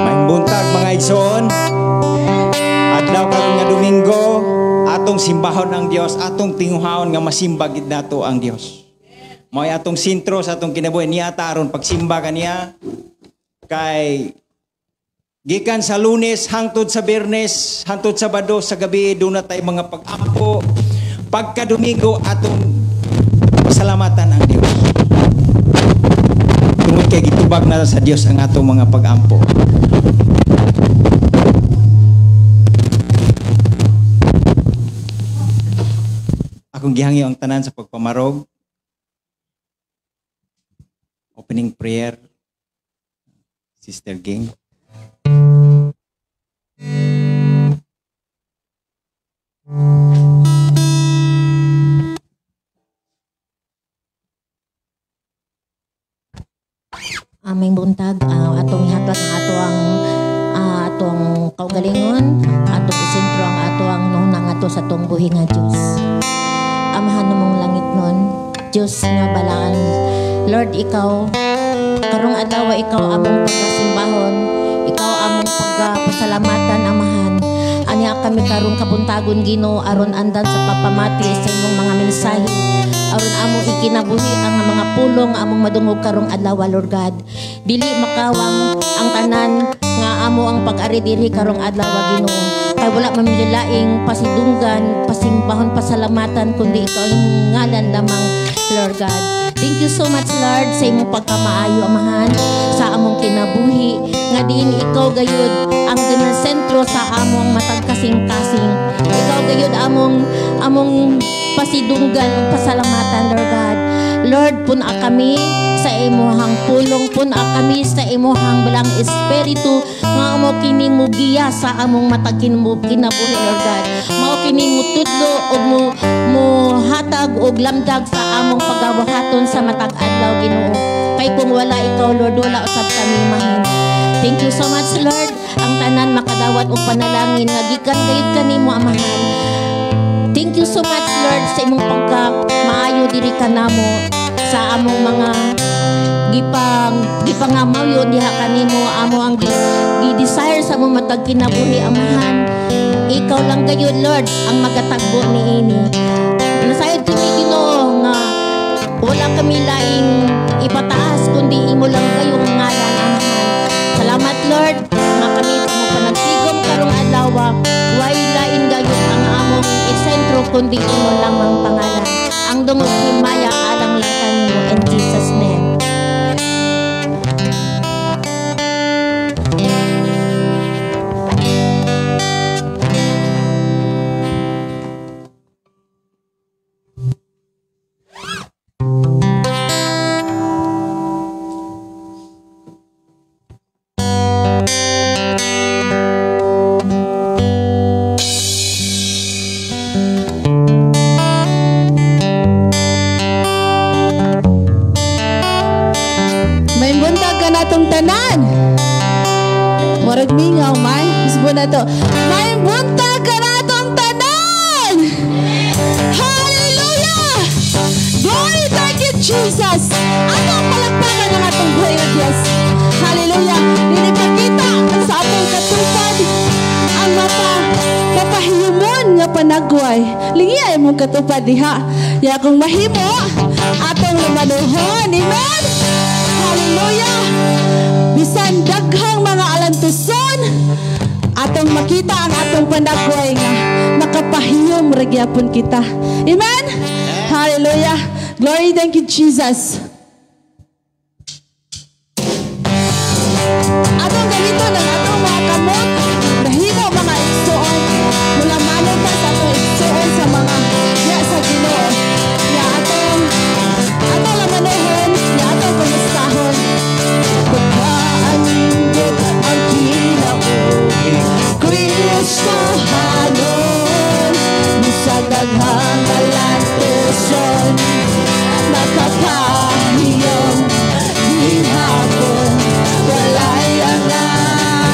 May buntag mga igsoon. Adlaw karon nga Domingo, atong simbahon ang Dios, atong tinguhaon nga masimba gid nato ang Dios. Mo'y atong sentro sa atong kinabuhi niya aron pagsimba kaniya kay gikan sa Lunes hangtod sa Biyernes, hangtod sa Sabado sa gabi doon na tay mga pag-ampo. Pagka Domingo atong pasalamatan ang Dios. Tungod kay gitubag na sa Dios ang atong mga pag-ampo. Akong gihangyo ang tanan sa pagpamarog. Opening prayer. Sister Ging. Aming buntag atong ihatag ang atong kaugalingon, atong isentro ang atong nunang ato sa atong buhi nga Dios. Amahan namong langit nun, Dios nga balaan. Lord, ikaw karong adlaw ikaw among pagkasimbahon, ikaw among pagpasalamatan amahan. Anya kami karong kabuntagon Ginoo aron andan sa papamati sa imong mga mensahe. Aron among ikinabuhi ang mga pulong among madungog karong adlaw, Lord God. Dili makawang ang tanan nga amo ang pag-ari diri karong adlaw, Ginoo. Kay wala mamililaing pasidunggan, pasimbahon, pasalamatan kundi ikaw ang ngalan lamang, Lord God. Thank you so much, Lord, sa imong pagkamaayo amahan sa among kinabuhi nga diin ikaw gayud ang ginasentro sa among matag kasing-kasing. Ikaw gayud among pasidunggan, pasalamatan, Lord God. Lord, puna kami sa imuhang pulong, puna kami sa imuhang balang espiritu nga amo kini mugiya sa among matag kinabuhi, Lord God. Mao kini mutudlo og mo hatag og lamdag sa among pagawahaton sa matag adlaw, Ginoo. Kay kung wala ikaw, Lord, wala usab kami mahin. Thank you so much, Lord. Ang tanan makadawat og panalangin nga gikan gayud kanimo amahan. Thank you so much, Lord, sa imong pagka-maayo diri kanamo sa among mga gipangamayo diha kanimo, amo ang gi-desire sa among matag kinabuhi amahan. Ikaw lang gayud, Lord, ang magatagbo niini. Nasayod kami, Ginoo, nga wala kami laing ipataas kundi imo lang kayong ngalan amahan. Salamat, Lord, nga kami sa panagtigom karong adlaw, way lain gayud ang among isentro kundi imo lamang pangalan. Ang dungog himaya alang lang kanimo in Jesus' name. May buntag ka na itong tanan! Hallelujah! Glory, thank you, Jesus! Anong palagpagan ng atong buhay na Diyos? Hallelujah! Dinipakita sa atong katupad ang mapahimon nga panagway. Lingiyay mong katupad diha. Ya kung mahimo, atong lumanuhon. Amen! Hallelujah! Bisan daghang mga alantuson, atong makita ang atong panagway nga makapahiyom ragyapon kita. Amen? Hallelujah. Glory, thank you, Jesus. Atong ganito ng atong mga kamot, nahimo mga igsoon, mula manong pa sa atong igsoon sa mga ya sa Ginoo. Ya atong lamanuhon, ya atong kumustahon. Pagkaanindot ang kinauwi, Kristo hanon, sa daghang alantuson, makapahiyom, di hapon, walay angan.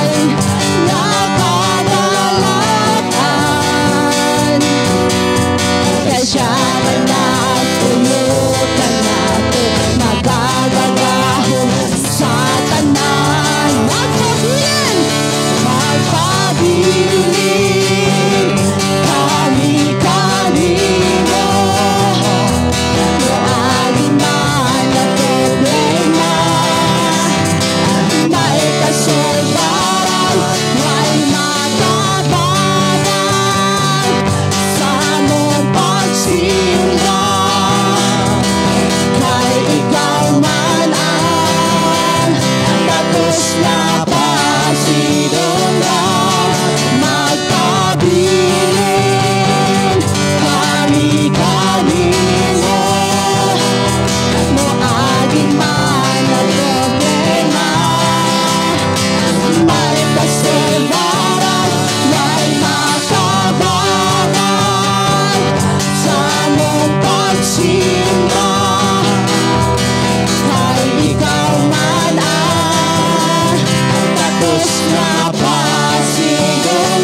Diyos napasidunggan.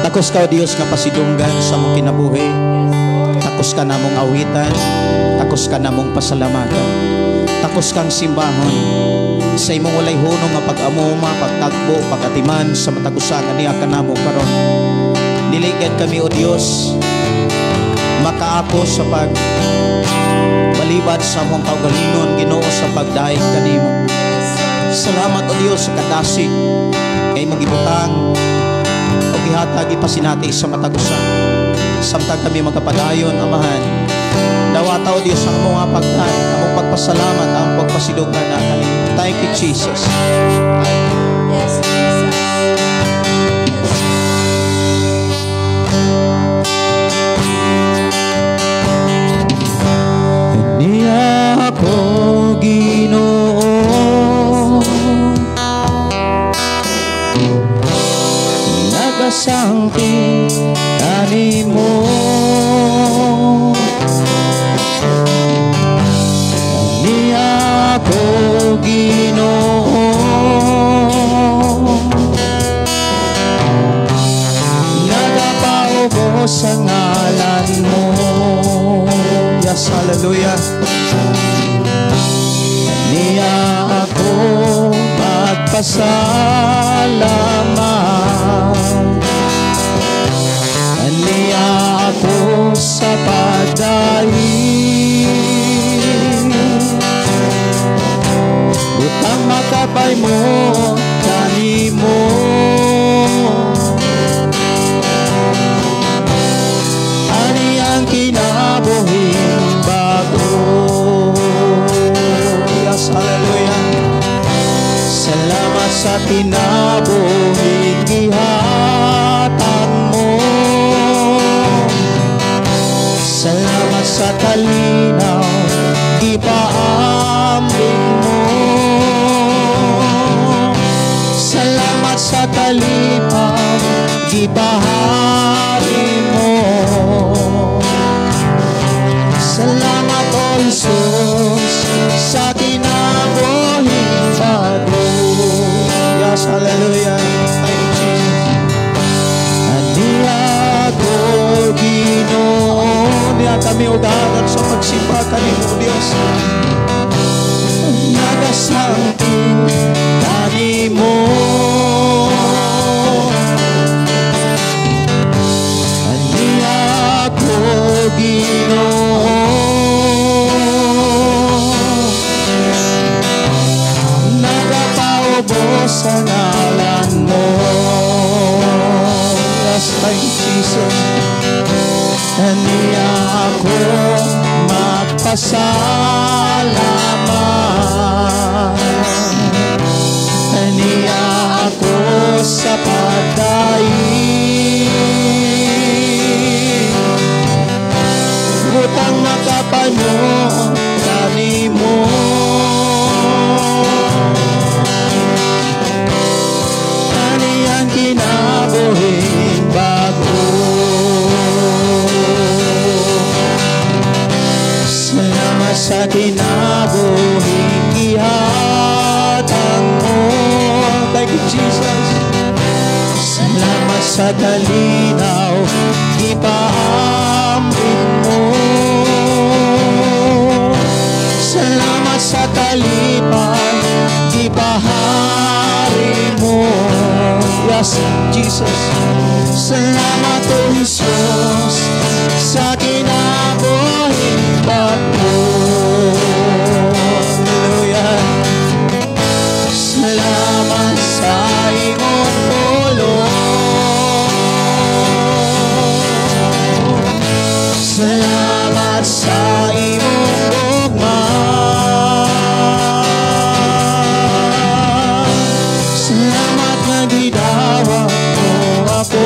Takos ka, O Dios, nga pasidunggan sa mong kinabuhi. Takos ka namong awitan. Takos ka namong pasalamatan. Takos kang simbahon. Sa imong walay hunong nga pag-amuma, pagtagbo, pagatiman sa matagusangan niya ka namo karon. Niligad kami, O Dios, makaako sa balibad sa mong kaugalingon, Ginoo, sa pagdaig kanimo. Salamat, O Dios, sa kadasig kay mong ibutang o gihatag ipasinati sa matagusan. Samtang kami magkapadayon, Amahan, dawata, O Dios, ang mga pagday, ang pagpasalamat, ang pagpasidunggan na kanimo. Thank you, Jesus. Yes, Jesus. Niya ako, Ginoo, nagasangking kanimo. Niya ako, Ginoo, nagapaubo sa ngalan mo. Yes, hallelujah. Niya ako magpasalamat. Niya ako sa pagdaig. Utang makapay mo kanimo. Ani ang kinabuhing bago. Yes, hallelujah. Salamat sa kinabuhing gihatag mo. Salamat sa kalinaw gipaambing mo. Salamat sa kalipang gipahari mo. Salamat, O Jesus, sa kinabuhing bago. Yes, hallelujah. Thank you, Jesus. Adi ako, Ginoo, niya kami udahan sa pagsimba kanimo, Dios. Nagasangking kanimo. Adi ako, Ginoo, nagapaubo sa ngalan mo. Yes, thank you, Jesus. Niya ako magpasalamat. Niya ako sa pagdaig. Utang nakapay mo kanimo. Ani ang kinabuhing bago. Salamat sa kinabuhing gihatag mo. Thank you, Jesus. Salamat sa kalinaw gipaambing mo. Salamat sa kalipang gipahari mo. Yes, Jesus. Salamat, O Jesus, sa kinabuhing bago. Hallelujah. Salamat sa imong tulong. Salamat sa imong gugma. Salamat na gidawat mo ako.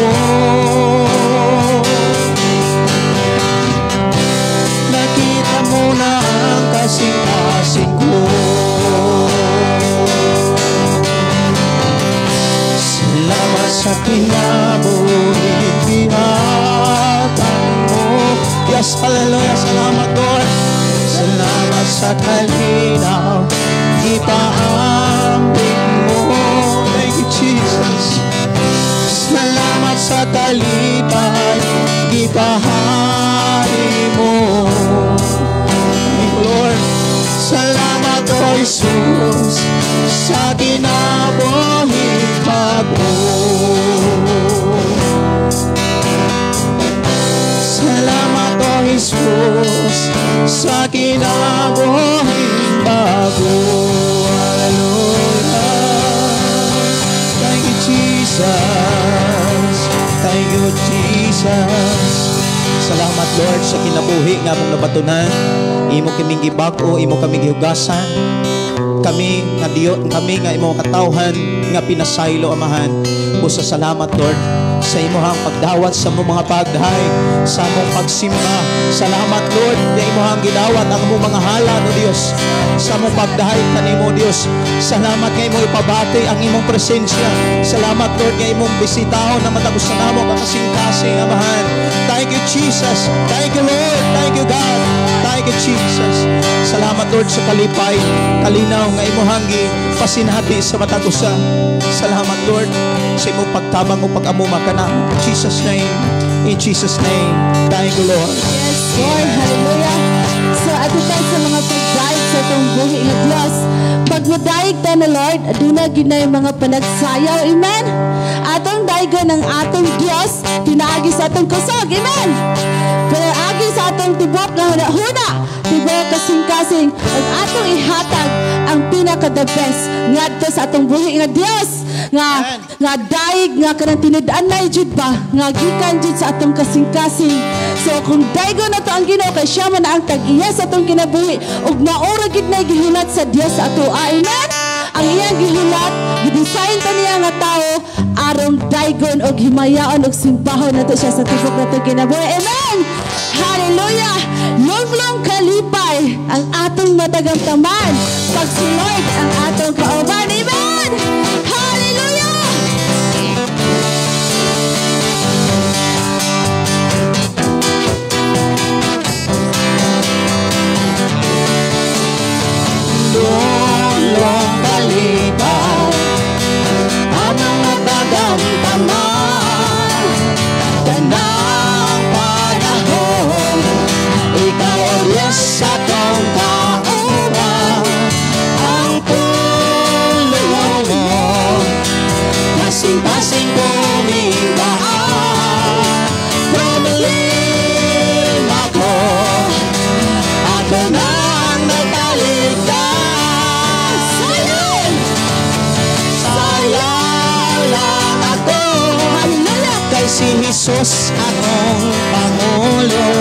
kalinaw, ipaambing mo. Thank you, Jesus. Salamat sa talipay, ipahari mo. Thank you, Lord. Salamat, O Jesus, sa kinabuhing bago. Salamat, O Jesus, sa kinabuhing bago. Hallelujah. Thank you, Jesus. Thank you, Jesus. Salamat, Lord, sa kinabuhi nga mong nabatunan. Imo kaming gibag-o, imo kaming gihugasan. Kami nga imo katawhan nga pinasaylo, Amahan. Busa salamat, Lord, sa imuhang pagdawat sa mong mga pagdahay, sa mong pagsimba. Salamat, Lord, na imuhang gidawat ang mong mga halad, O Dios, sa mong pagdahay kanimo, Dios. Salamat nga imo ipabati ang imong presensya. Salamat, Lord, nga imong bisitahon na matagos na namo kakasing-kasing, Amahan. Thank you, Jesus. Thank you, Lord. Thank you, God. Thank you, Jesus. Salamat, Lord, sa kalipay, kalinaw nga imuhang pasinati sa matagusa. Salamat, Lord, sa imong pagtabang o pag-amuma ka na. In Jesus' name. In Jesus' name. Thank you, Lord. Yes, Lord. Hallelujah. So, ato tayo sa mga pagdaig sa itong buhi nga Diyos. Pag madaig tayo na, Lord, aduna ginay mga panagsayaw. Amen? Atong daigon ng atong Diyos, pinaagi sa atong kusog. Amen? Pinaagi sa atong tibok na huna-huna, tibok kasing-kasing, at atong ihatag ang pinaka-the best ngadto sa atong buhi nga Diyos. Nga daig nga kanang tinid-an na jud ba nga gikan jud sa atong kasing-kasing. So kung daigo na to ang Ginoo, kay siya man ang tag-iya sa atong kinabuhi, ug maura gid na gihulat sa Dios sa ato. Amen. Ang iyang gihulat, gidesign ta niya nga tao aron daigon og himayaon og simbahon nato siya sa tibok nato kinabuhi. Amen. Hallelujah. Long kalipay ang atong matagamtaman. Pagsulod ang atong kauban. Amen. Hallelujah. Long kalipay, amang matagamtaman, tanang panahon, ikaw o Diyos sa tong kauban. Ang tulong mo, kasing-kasing kumindaan, problema ko, ako nang nagtaligtas. Kay si Jesus akong Pangulo,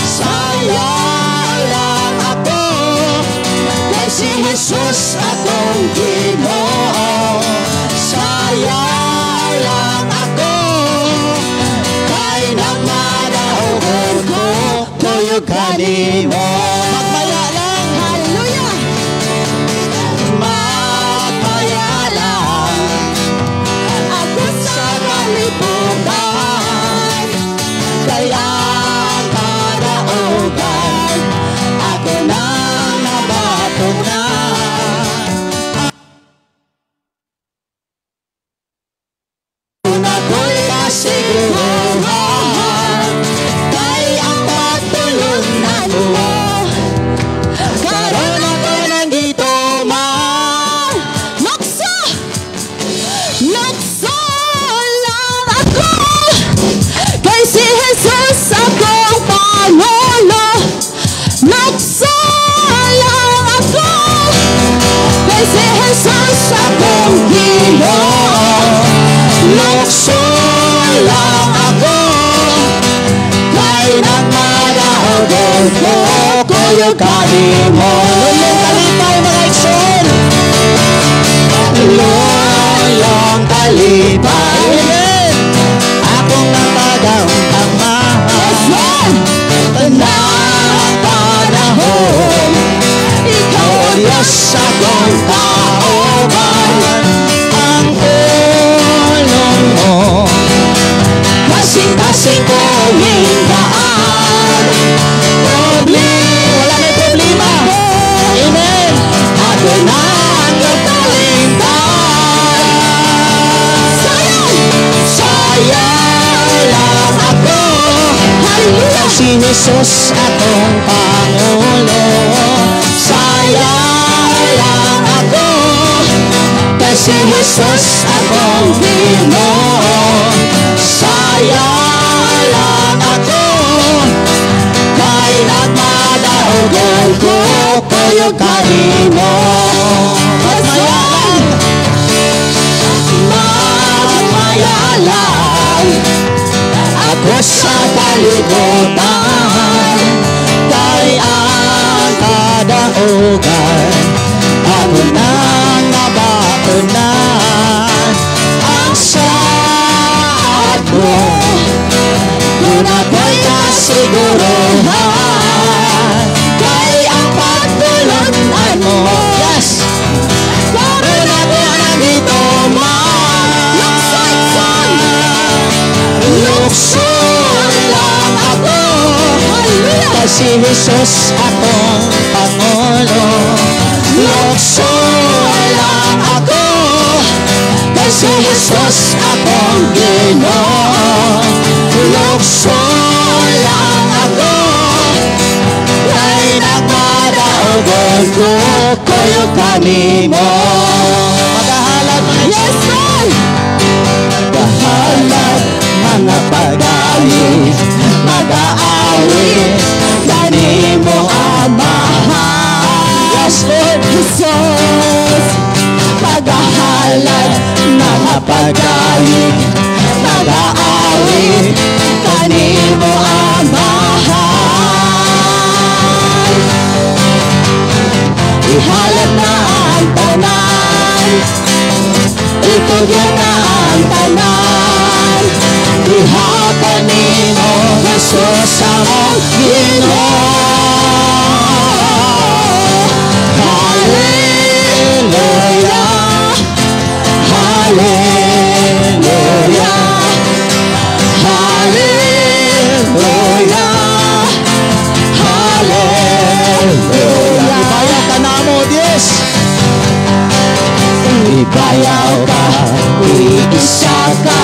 sayang lang ako. Kay si Jesus akong Ginoo, sayang lang ako. Kay nagmadahugan ko, tuyog kanimo. Magmaya lang, hallelujah. Magmaya lang ako sa kalibutan, kaya kadaugan ako nang nabatunan. Kung ako'y kasiguruhan, kay ang pagtulungan mo, karon ako nang gituman. Nagso lang ako, kay si Jesus akong Pangulo. Nagso lang ako, kay si Jesus akong Ginoo. Nagso lang ako, kay nagmadahugan ko, kuyog kanimo. Lulong kalipay mga igsoon, lulong kalipay, akong napadagamtaman, tanang panahon, ikaw o Diyos akong kauban. Ang tulong mo, kasing-kasing kumindaan, wala may problema, si Jesus atong Pangulo. Saya lang ako, kay si Jesus akong Ginoo. Saya lang ako, kay nagmadaugan ko kayo kanimo. Magmayalang ako sa kalibutan, kay ang kadaugan ako nang nabatunan. Ang saad mo, doon ako'y kasiguruhan, kay ang pagtulunan mo. Yes! Doon ako nandito lukson lang ako, kay si Jesus atong Pangulo. Lukson lang ako, kay si Jesus akong Ginoo. Lukson lang ako, kay nagmadaugan ko kayo kanimo. Magahalad mga yes, Lord! Magahalad mga pag-awit, mag-aawit kanimo amahan. Yes, Lord Jesus! Magahalad mga pag-awit, mag-aawit kanimo amahan. Ihalad na ang tanan, itugyan na ang tanan, diha kanimo Jesus among Ginoo. Hallelujah, hallelujah, hallelujah, hallelujah. Ibayaw ka na mo, Diyos. Ibayaw ka, iisa ka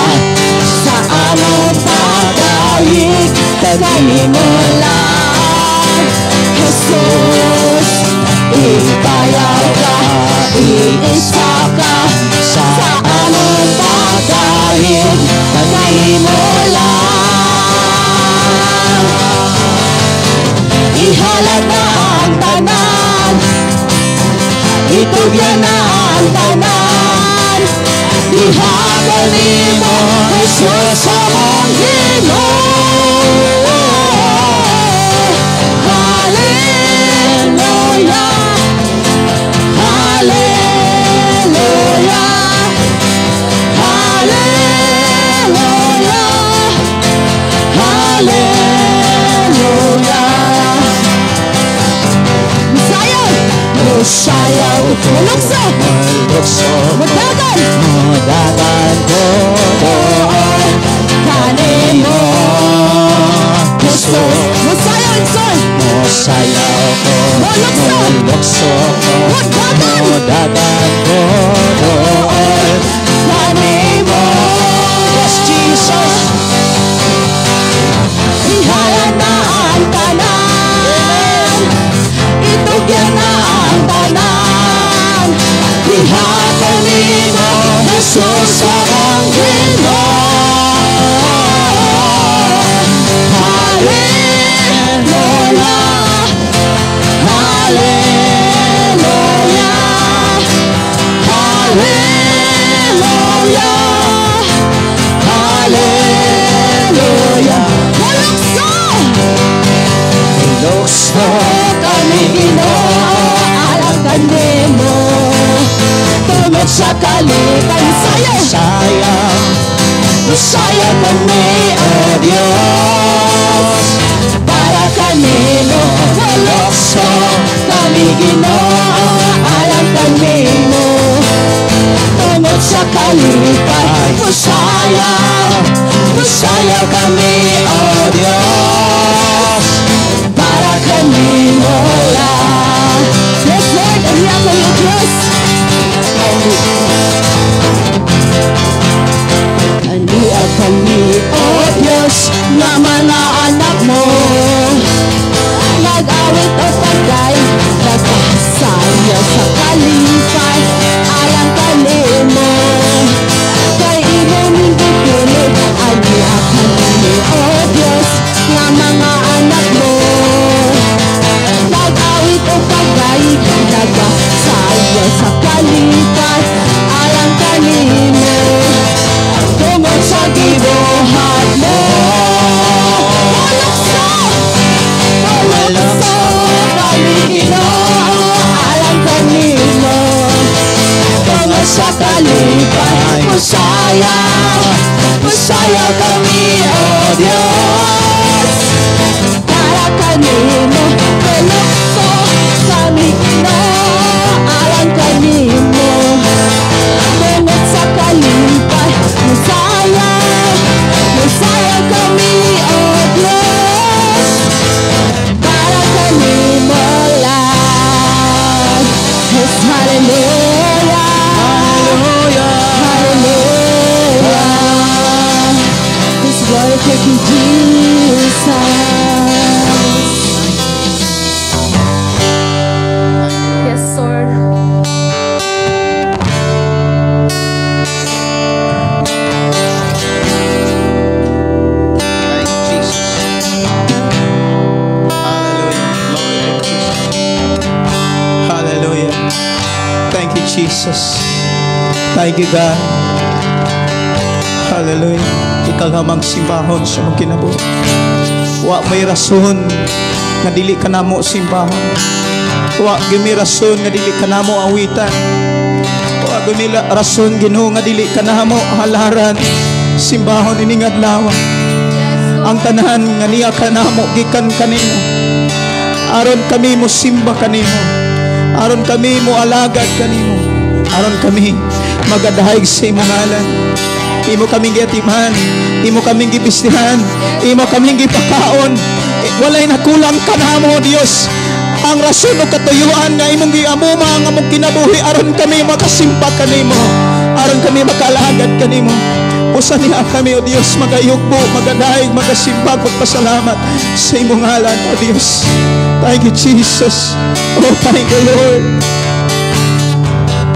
sa among pag-awit kanimo lang, Jesus. Ibayaw ka, iisa ka sa among pag-awit kanimo lang. Ihalad na ang tanan, itugyan na ang tanan, diha kanimo Jesus among Ginoo. Hallelujah, hallelujah, hallelujah, hallelujah. Musayaw, musayaw, mulukso, mulukso, mudagan, mudagan ko doon kanimo Jesus. Musayaw, Inson, musayaw ko, mulukso, mulukso ko, mudagan ko doon kanimo. Yes, Jesus. Ihalad na ang tanan, itugyan na ang tanan, diha kanimo Jesus among Ginoo. Hallelujah, hallelujah, hallelujah, hallelujah. Mulukso! Mulukso kami Ginoo, alam kanimo, tungod sa kalipan sayang, sayang kami, O Diyos, para kanimo. Mulukso kami Ginoo, alam kanimo, tungod sa kalipan sayang kami, O Diyos, para kanimo lang. Yes, Lord, ang hiya kayo, Diyos. Haniya kami, O Diyos, na mga anak mo. you, Jesus. Yes, Lord. Thank you, Jesus. Hallelujah. Glory to Jesus. Hallelujah. Thank you, Jesus. Thank you, God. Hallelujah. Ikaw lamang simbahon sa mong kinabuhi. Wa may rason nga dili ka namo simbahon. Wa gimi rason nga dili ka namo awitan. Wa gimi rason Ginoo nga dili ka namo halaran simbahon ining adlaw. Ang tanan nga niya ka namo gikan kanimo. Aron kami mo simba kanimo. Aron kami mo alagad kanimo. Aron kami magadahig sa imong ngalan. Imo kaming giatiman, imo kaming gipistihan, imo kaming gipakaon. Walay nakulang kanamo, Dios. Ang rason o katuyuan nga imong giamuma ang among kinabuhi aron kami makasimba kanimo, aron kami makalagad kanimo. Usa niya kami, O Dios, magayugbo, magadahig, magasimba, pagpasalamat sa imong ngalan, O Dios. Thank you, Jesus. Oh, thank you, Lord.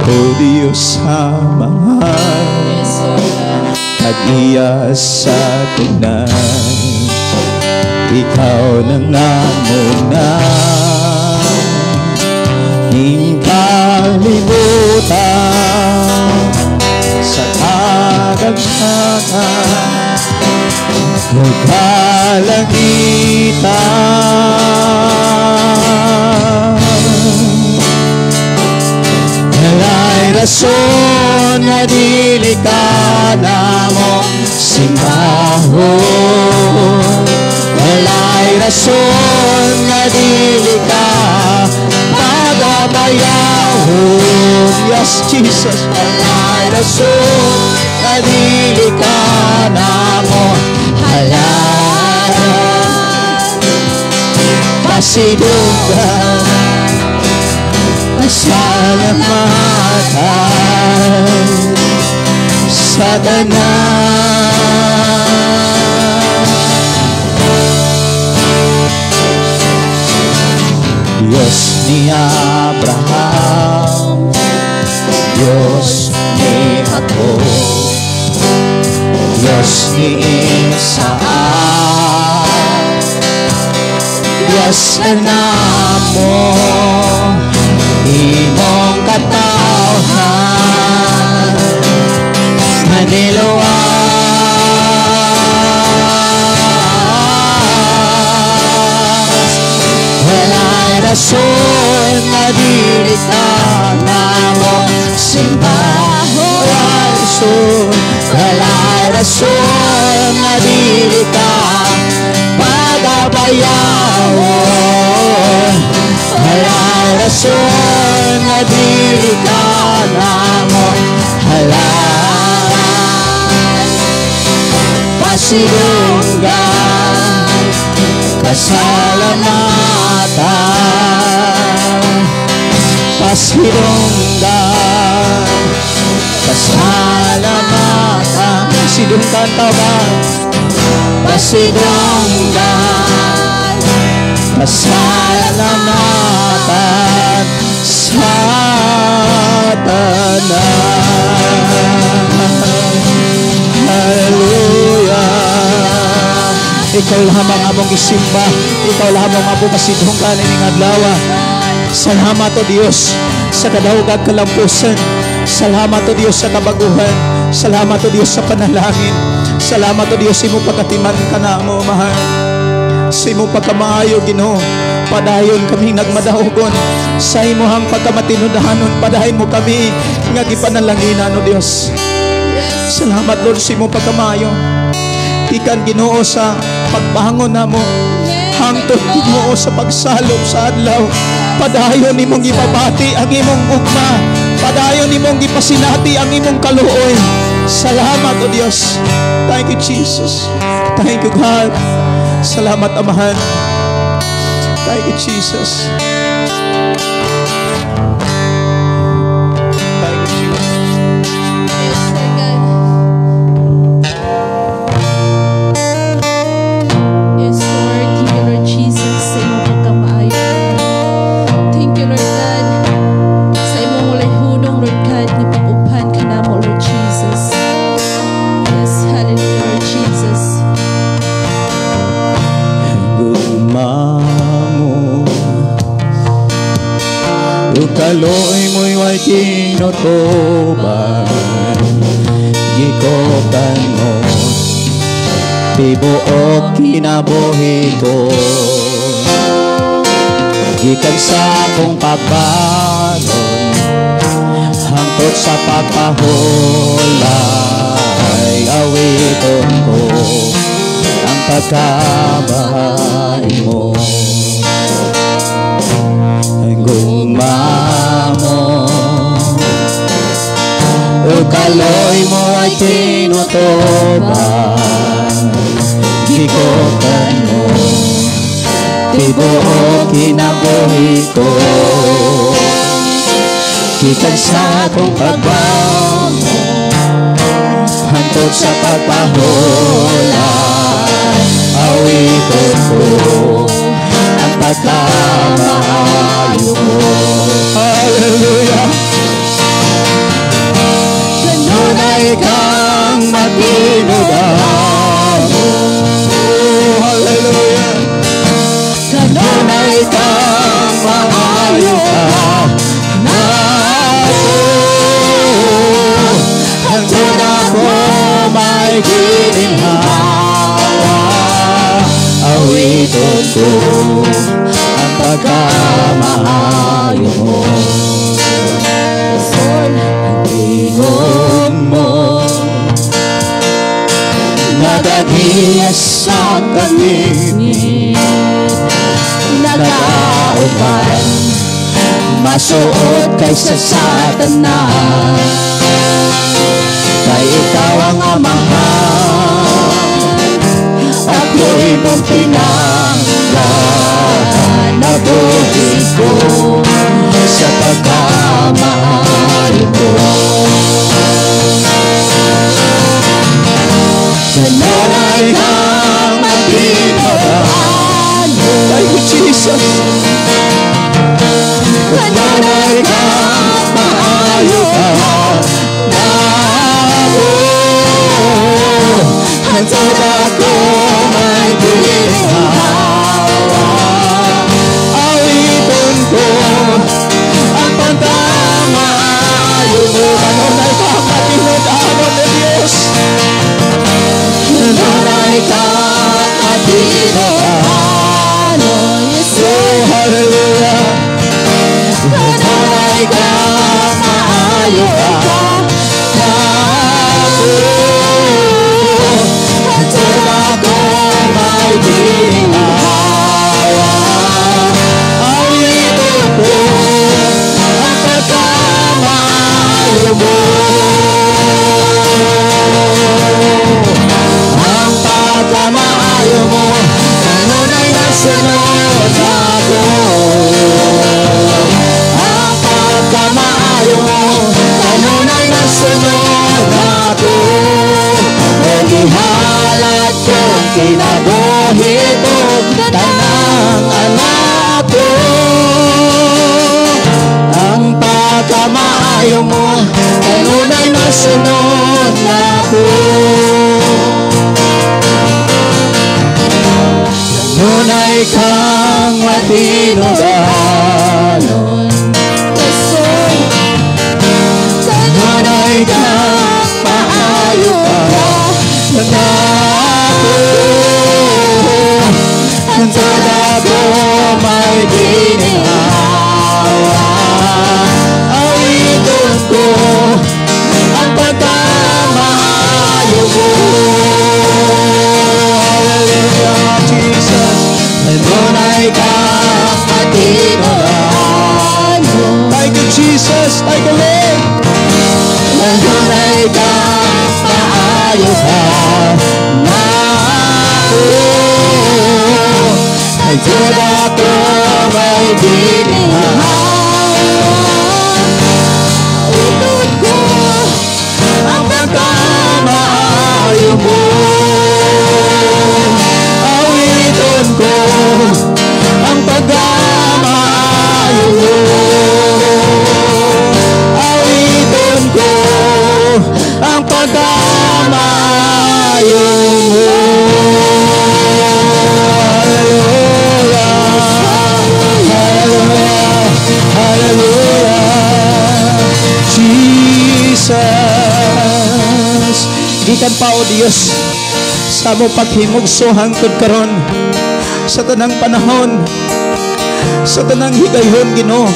O Dios amahal, tag-iya sa tunay, ikaw na nga muna ning kalimutan sa kadaghanan ng kalangitan. Walay rason nga dili ka namo simbahon. Walay rason nga dili ka pagabayahon. Yes, Jesus. Walay rason nga dili ka namo halaran pasidunggan pasalamatan sa tanan. Diyos ni Abraham, Diyos ni Jacob, Diyos ni Isaac, Diyos na namo imong katawhan maniluwas. Walay rason nga dili ka namo simbahon. Walay rason nga dili ka pagabayahon. Walay rason nga dili ka namo halaran pasidunggan pasalamatan pasidunggan pasalamatan. Sidunggan tao ba? Pasidunggan pasalamatan sa tanan. Hallelujah. Ikaw lamang among isimba, ikaw lamang among pasidunggan ining adlaw. Salamat, O Dios, sa kadaugan kalampusan. Salamat, O Dios, sa kabaguhan. Salamat, O Dios, sa panalangin. Salamat, O Dios, imong pagkatiman ka na mo, mahal. Sa imong pagkamaayo, Ginoo, padayon kami nagmadaogon. Sa imong pagkamatinudahanon, padayon mo kami nga gipanalaginan, O Dios. Salamat, Lord, sa imong pagkamaayo. Ikan, Ginoo, sa pagbangon namo, hangtod, Ginoo, sa pagsalop sa adlaw. Padayon imong gipabati ang imong ugma. Padayon imong gipasinati ang imong kaluoy. Salamat, O Dios. Thank you, Jesus. Thank you, God. Salamat, Amahan. Thank you, Jesus. Thank you, Jesus. Yes, Lord God. kaloy mo'y way tinutuban, gikokan mo tibuok kinabuhi ko. Gikan sa akong pagbalon hangtod sa pagpahulay, awiton ko ang pagkabahay mo. Gugma mo o kaloy mo ay tinutuban, gikokan mo tibuok kinabuhi ko. Gikan sa akong pagbalon hangtod sa pagpahulay, awiton ko ang pagkamahayo mo. Hallelujah! Kanunay kang magdinugan. Oh, hallelujah! Kanunay kang maayo ka na ako. Hangtod ako may gininhawa, awiton ko ang pagkamahayo mo. Ang tingog mo nagagiyas sa kamingin, nagaupan masuot kaysa Satanas. Kay ikaw ang amahan, ako'y mong pinanggahan, nabuhi ko sa pagkamahal mo. Kanunay kang magdinugan. Thank you, Jesus. Kanunay kang maayo ka na ako. Hangtod ako may gininhawa, awiton ko ang pagkamaayo mo. Kanunay kang magdinugan ng Diyos. Kanunay kang magdinugan. Oh, hallelujah! Kanunay kang maayo ka na ako. Hangtod ako may gininhawa, awiton ko ang pagkamaayo mo. Ang pagkamaayo mo kanunay nasunod ako. Ang pagkamaayo mo kanunay nasunod ako. Nagihalat kong kinabuhi ko tanang anak ko. Ang pagkamaayo mo kanunay nasunod ako. Kanunay kang matinugan. Kanunay kang maayo ka na ako. Hangtod ako may gininhawa, awiton ko ang pagkamaayo mo. Hallelujah, Jesus. Kanunay kang matinugan. Thank you, Jesus. Thank you, Lord. Kanunay kang maayo ka na ako. Hangtod ako may gininhawa, awiton ko ang pagkamaayo mo. Awiton ko ang pagkamaayo mo. Awiton ko ang pagkamaayo mo. Hallelujah. Hallelujah. pa o Dios sa mo paghimugso hangtod karon sa tanang panahon, sa tanang higayhon Ginoo.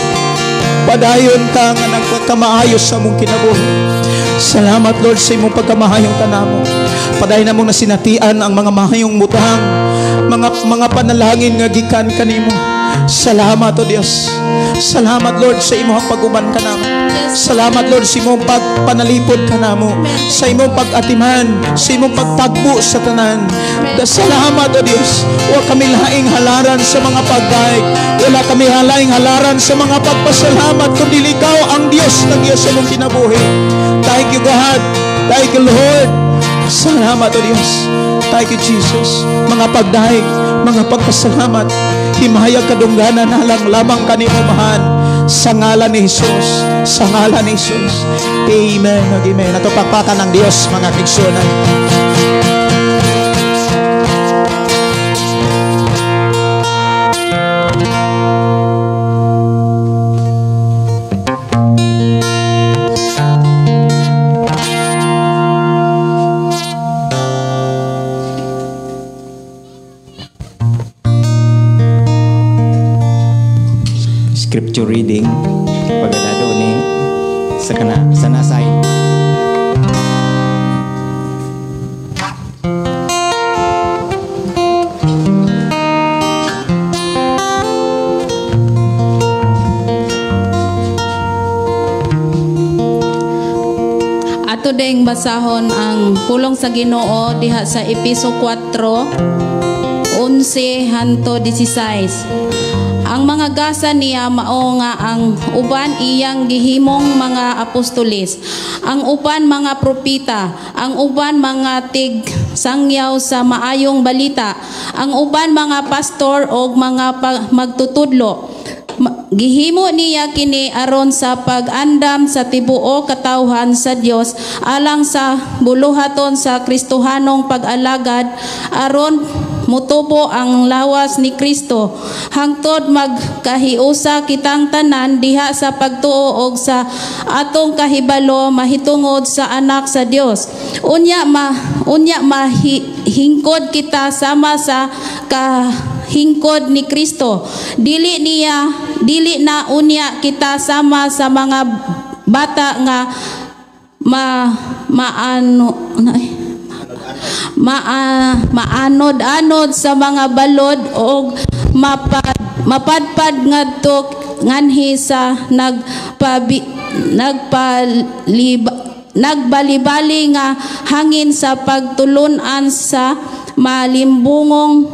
Padayon ka nga nagpagkamaayos sa mong kinabuhi. Salamat Lord sa imong pagkamahayong kanamo. Padayon namong nasinatian ang mga mahayong mutang, mga panalangin nga gikan kanimo. Salamat o Dios. Salamat Lord sa imong pag-uban kanamo. Salamat Lord sa imong pagpanalipod kanamo, sa imong pag-atiman, sa imong pagtagbo sa tanan. Salamat o Dios. Wa kami laing halaran sa mga pagdaig, wala kami laing halaran sa mga pagpasalamat, kundi ikaw ang Dios na Diyos sa mong kinabuhi. Thank you God. Thank you Lord. Salamat o Dios. Thank you Jesus. Mga pagdaig, mga pagpasalamat, himahayag kadungganan halang lamang kanimo mahan. Sa ngalan ni Jesus. Sa ngalan ni Jesus. Amen. Amen. Natupakpakan ng Diyos mga kigsunan. Scripture reading pagdado ni sa nasay. Ato ding basahon ang pulong sa Ginoo diha sa Episo 4:11 hanto 16. Ang mga gasa niya mao nga ang uban iyang gihimong mga apostolis, ang uban mga propita, ang uban mga tig sangyaw sa maayong balita, ang uban mga pastor o mga magtutudlo. Gihimo niya kini aron sa pag-andam sa tibuok katawhan sa Dios alang sa buluhaton sa Kristohanong pag-alagad aron mutubo ang lawas ni Kristo hangtod magkahiusa kitang tanan diha sa pagtuo og sa atong kahibalo mahitungod sa anak sa Dios. Unya mahingkod kita sama sa kahingkod ni Kristo. Dili na unya kita sama sa mga bata nga maanod-anod sa mga balod o mapadpad ngadto nganhi sa nagbalibali nga hangin sa pagtulunan sa malimbungong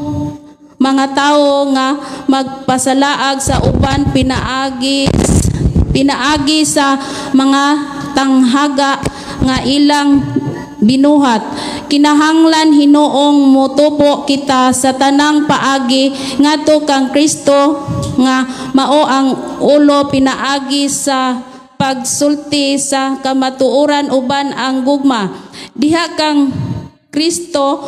mga tao nga magpasalaag sa uban pinaagi sa mga tanghaga nga ilang binuhat. Kinahanglan hinuong motubo kita sa tanang paagi ngadto kang Kristo nga mao ang ulo pinaagi sa pagsulti sa kamatuoran uban ang gugma. Diha kang Kristo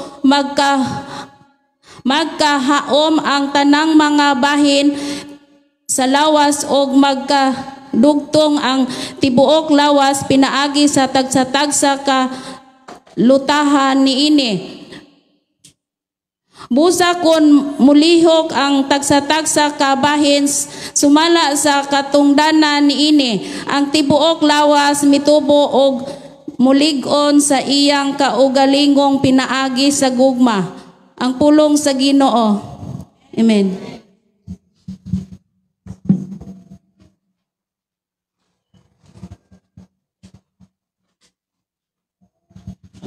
magkahaom ang tanang mga bahin sa lawas og magkadugtong ang tibuok lawas pinaagi sa tagsa-tagsa ka lutahan niini. Busa kun mulihok ang tagsa-tagsa ka bahin sumala sa katungdanan niini, ang tibuok lawas mitubo og mulig-on sa iyang kaugalingong pinaagi sa gugma. Ang pulong sa Ginoo. Amen.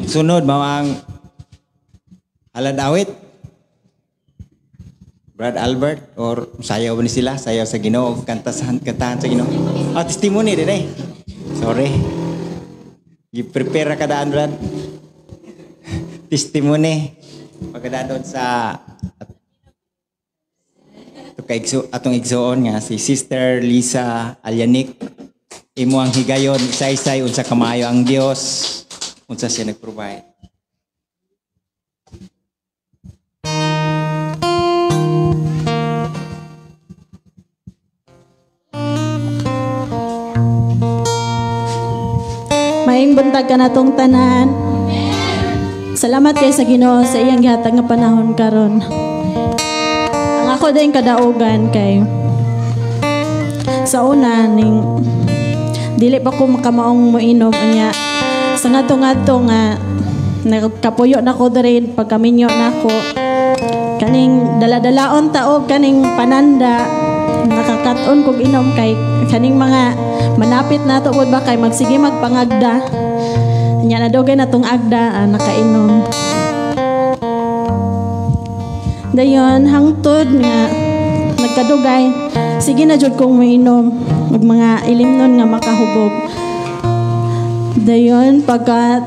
Sunod mao ang haladawit. Brad Albert or sayaw ba ni sila? Sayaw sa Ginoo, kantahan sa Ginoo. Testimony din eh. Sorry. Gi-prepare ka daan, Brad. Testimony. Pagkadadon sa atong igsoon nga si Sister Lisa Alyanik, imo ang higayon isa-isay unsa kamayo ang Dios, unsa siya nag-provide. Maayong buntag ka na tong tanan. Salamat kay sa Ginoo sa iyang gihatag nga panahon karon. Ang ako din kadaugan kay sa una ning dili pa ko makamaong moinom anya sa ngadto nga nagkapuyo na ko diri pagkaminyo na ko kaning daladalaon taog kaning pananda nakakaton kog inom kay kaning mga manapit na to ba kay magsige magpangagda nya na dugay na tong agda nakainom dayon hangtod nga nagkadugay sige na jud kong mainom ug mga ilimnon nga makahubog dayon pagka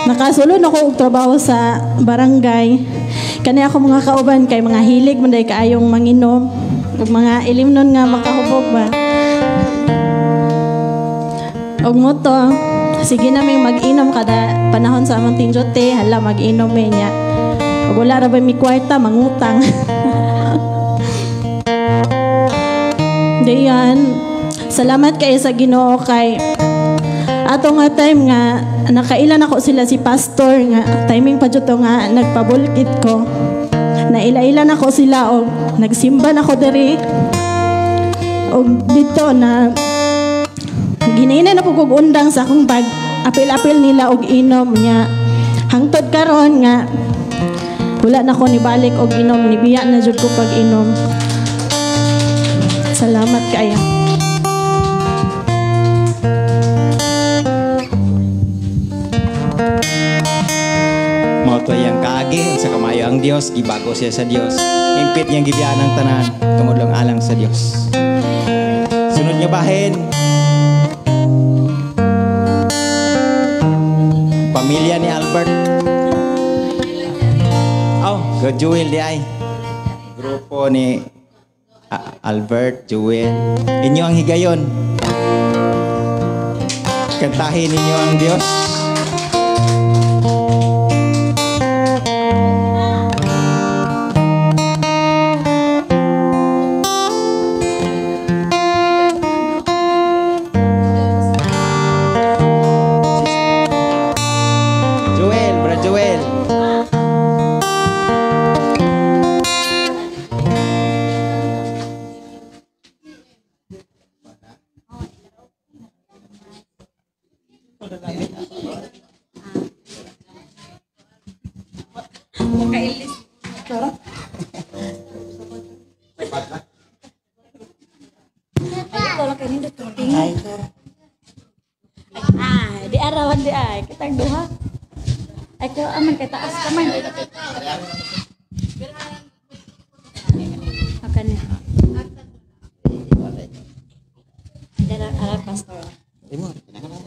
nakasulod ako og trabaho sa barangay kani ako mga kauban kay mga hilig man day kaayong manginom ug mga ilimnon nga makahubog ba og moto sige na may mag-inom kada panahon sa among tinjote hala mag-inom niya ug wala ra ba mi kwarta mangutang dayan salamat kay sa Ginoo kay ato nga time nga nakailan ako sila si pastor nga timing pa jud to nga nagpabulkit ko naila-ilan ako sila og nagsimba na ako diri og dito na ginainan na po kog undang sa akong pag apil-apil nila og inom niya hangtod karon nga wala na ko nibalik og inom nibiya na jud ko pag inom salamat kayo Moto yang kaagi sa kamayo ang Dios gibago siya sa Dios impit niyang gibiyaan ang tanan tungod lang alang sa Dios sunod niya bahin pamilya ni Albert good Jewel di ay grupo ni Albert Jewel inyo ang higayon kantahin ninyo ang Dios di arawan di ay kitang duha ay ko aman kay taas kamay akan ni dara ara pastor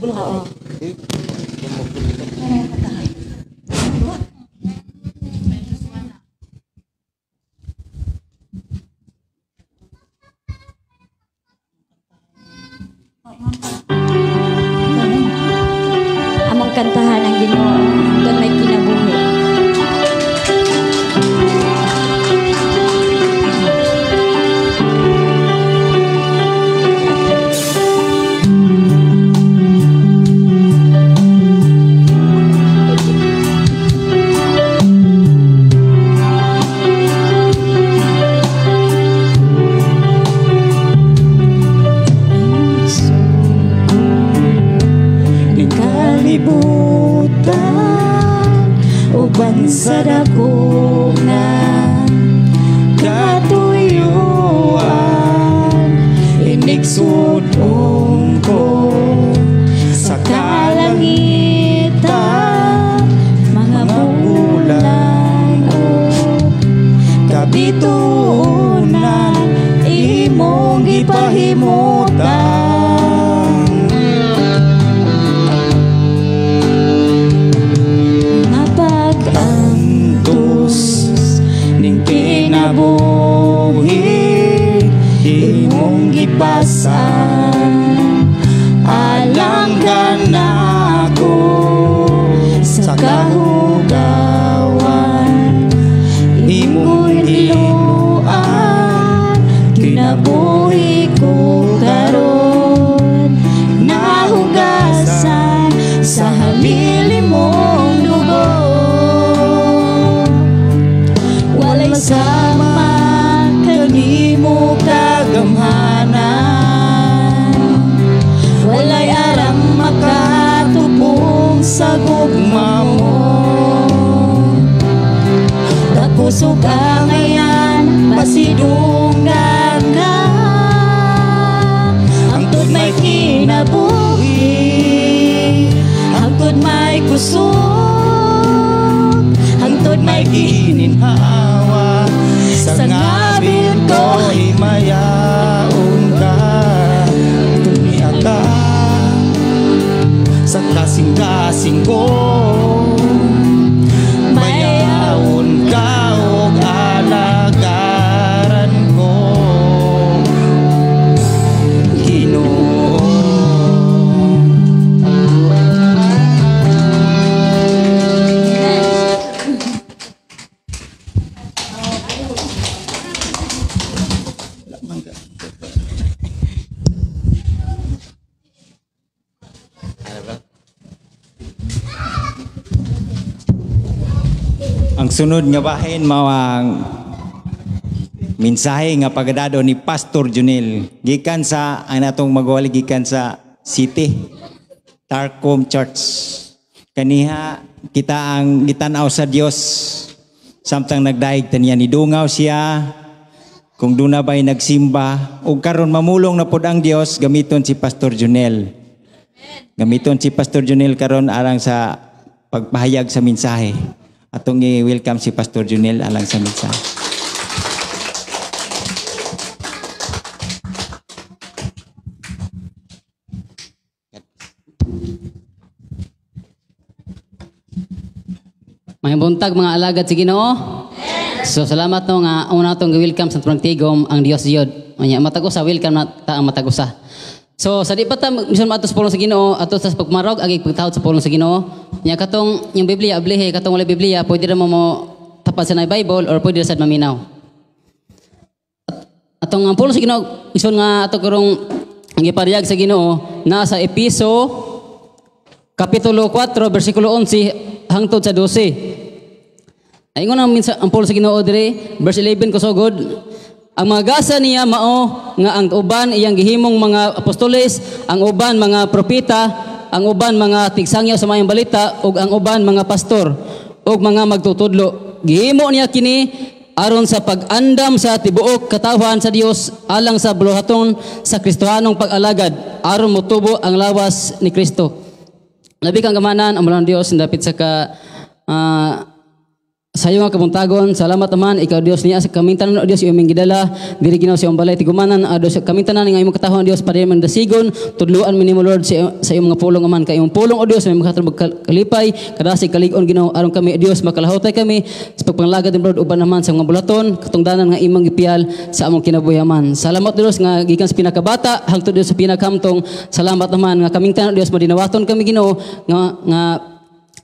oo kantahan ang Ginoo hanggang may kinabuhi. Uban sa dakunan katuyuan inigsudong ko sa kalangitan mga bulan o kabituunan imong gipahimutan nabuhi imong gipasan alang ganako sa kahugawan imong iluan kinabuhi ko karon nahugasan sa hamili mong dugo Bangayan pasidunggan na hangtod may kinabuhi, hangtod may kusog, hangtod may Gininhawa sa ngabit ko'y mayaon ka. Dunia ka sa kasing-kasing ko, mayaon ka o alagaran ko, Ginoo. Ang sunod nga bahin mao ang mensahe nga pagadado ni Pastor Junel gikan sa ang natong magwali gikan sa City Tarcom Church. Kaniha kita ang gitanaw sa Dios samtang nagdaig taniya ni dungaw siya kung duna ba'y nagsimba ug karon mamulong na pud ang Dios gamiton si Pastor Junel. Gamiton si Pastor Junel karon alang sa pagpahayag sa mensahe. Atong i-welcome si Pastor Junel alang sa mensahe. May buntag mga alagad sa Ginoo. So salamat no nga una tong welcome sa tulang tigom ang Dios Diod. Nya matagusa welcome na ta ang matagusa. So sa di pa ta mission matos pulong sa Ginoo ato sa pagmarog agi pagtawad sa pulong sa Ginoo. Nya katong yung Biblia ablihe katong wala Biblia pwede ra mo tapad sa na Bible or pwede ra sad maminaw. Atong ang pulong sa Ginoo ison nga ato karong ang ipariyag sa Ginoo nasa Episo kapitulo 4 bersikulo 11 hangtod sa 12. Ayingon ang minsan ang pulong sa Ginoo dire verse 11 kusogod. Ang mga gasa niya mao nga ang uban iyang gihimong mga apostoles, ang uban mga propeta, ang uban mga tigsangyaw sa mayang balita, ug ang uban mga pastor, ug mga magtutudlo. Gihimo niya kini aron sa pag-andam sa tibuok katawhan sa Dios alang sa buluhaton sa Kristohanong pag-alagad, aron motubo ang lawas ni Kristo. Labi kang gamanan ang malang Dios dapit sa ka sa iyo nga kabuntagon, salamat naman ikaw Dios niya sa kamintanan o Dios imong gidala diri ginaw sa imong balay tigumanan Dios kamintanan nga imong katahon Dios para man dasigon tudluan minimo Lord sa imong mga pulong aman kay imong pulong o Dios may makatabag kalipay kadasig kalig-on Ginoo aron kami Dios makalahutay kami sa pagpanglagad ni Lord uban naman sa mga bulaton katungdanan nga imong gipiyal sa among kinabuhi aman. Salamat Dios nga gikan sa pinakabata hangtod Dios sa pinakhamtong. Salamat naman nga kamintanan Dios madinawaton kami Ginoo nga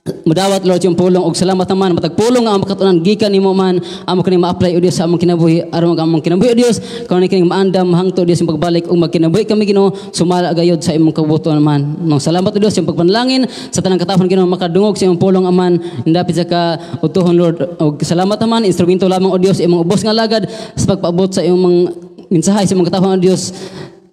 madawat Lord yung pulong og salamat naman matagpulong nga ang makatunan gikan nimo man amo kani ma-apply o Dios sa among kinabuhi aron ang among kinabuhi o Dios karon kini maandam hangtod Dios yung pagbalik ug magkinabuhi kami Ginoo sumala gayud sa imong kabuton naman. Mga salamat o Dios yung pagpanalangin sa tanang katapon Ginoo makadungog sa imong pulong aman dapit sa kautuhon Lord og salamat naman instrumento lamang o Dios imong ubos nga lagad sa pagpaabot sa imong mensahe sa imong katapon o Dios.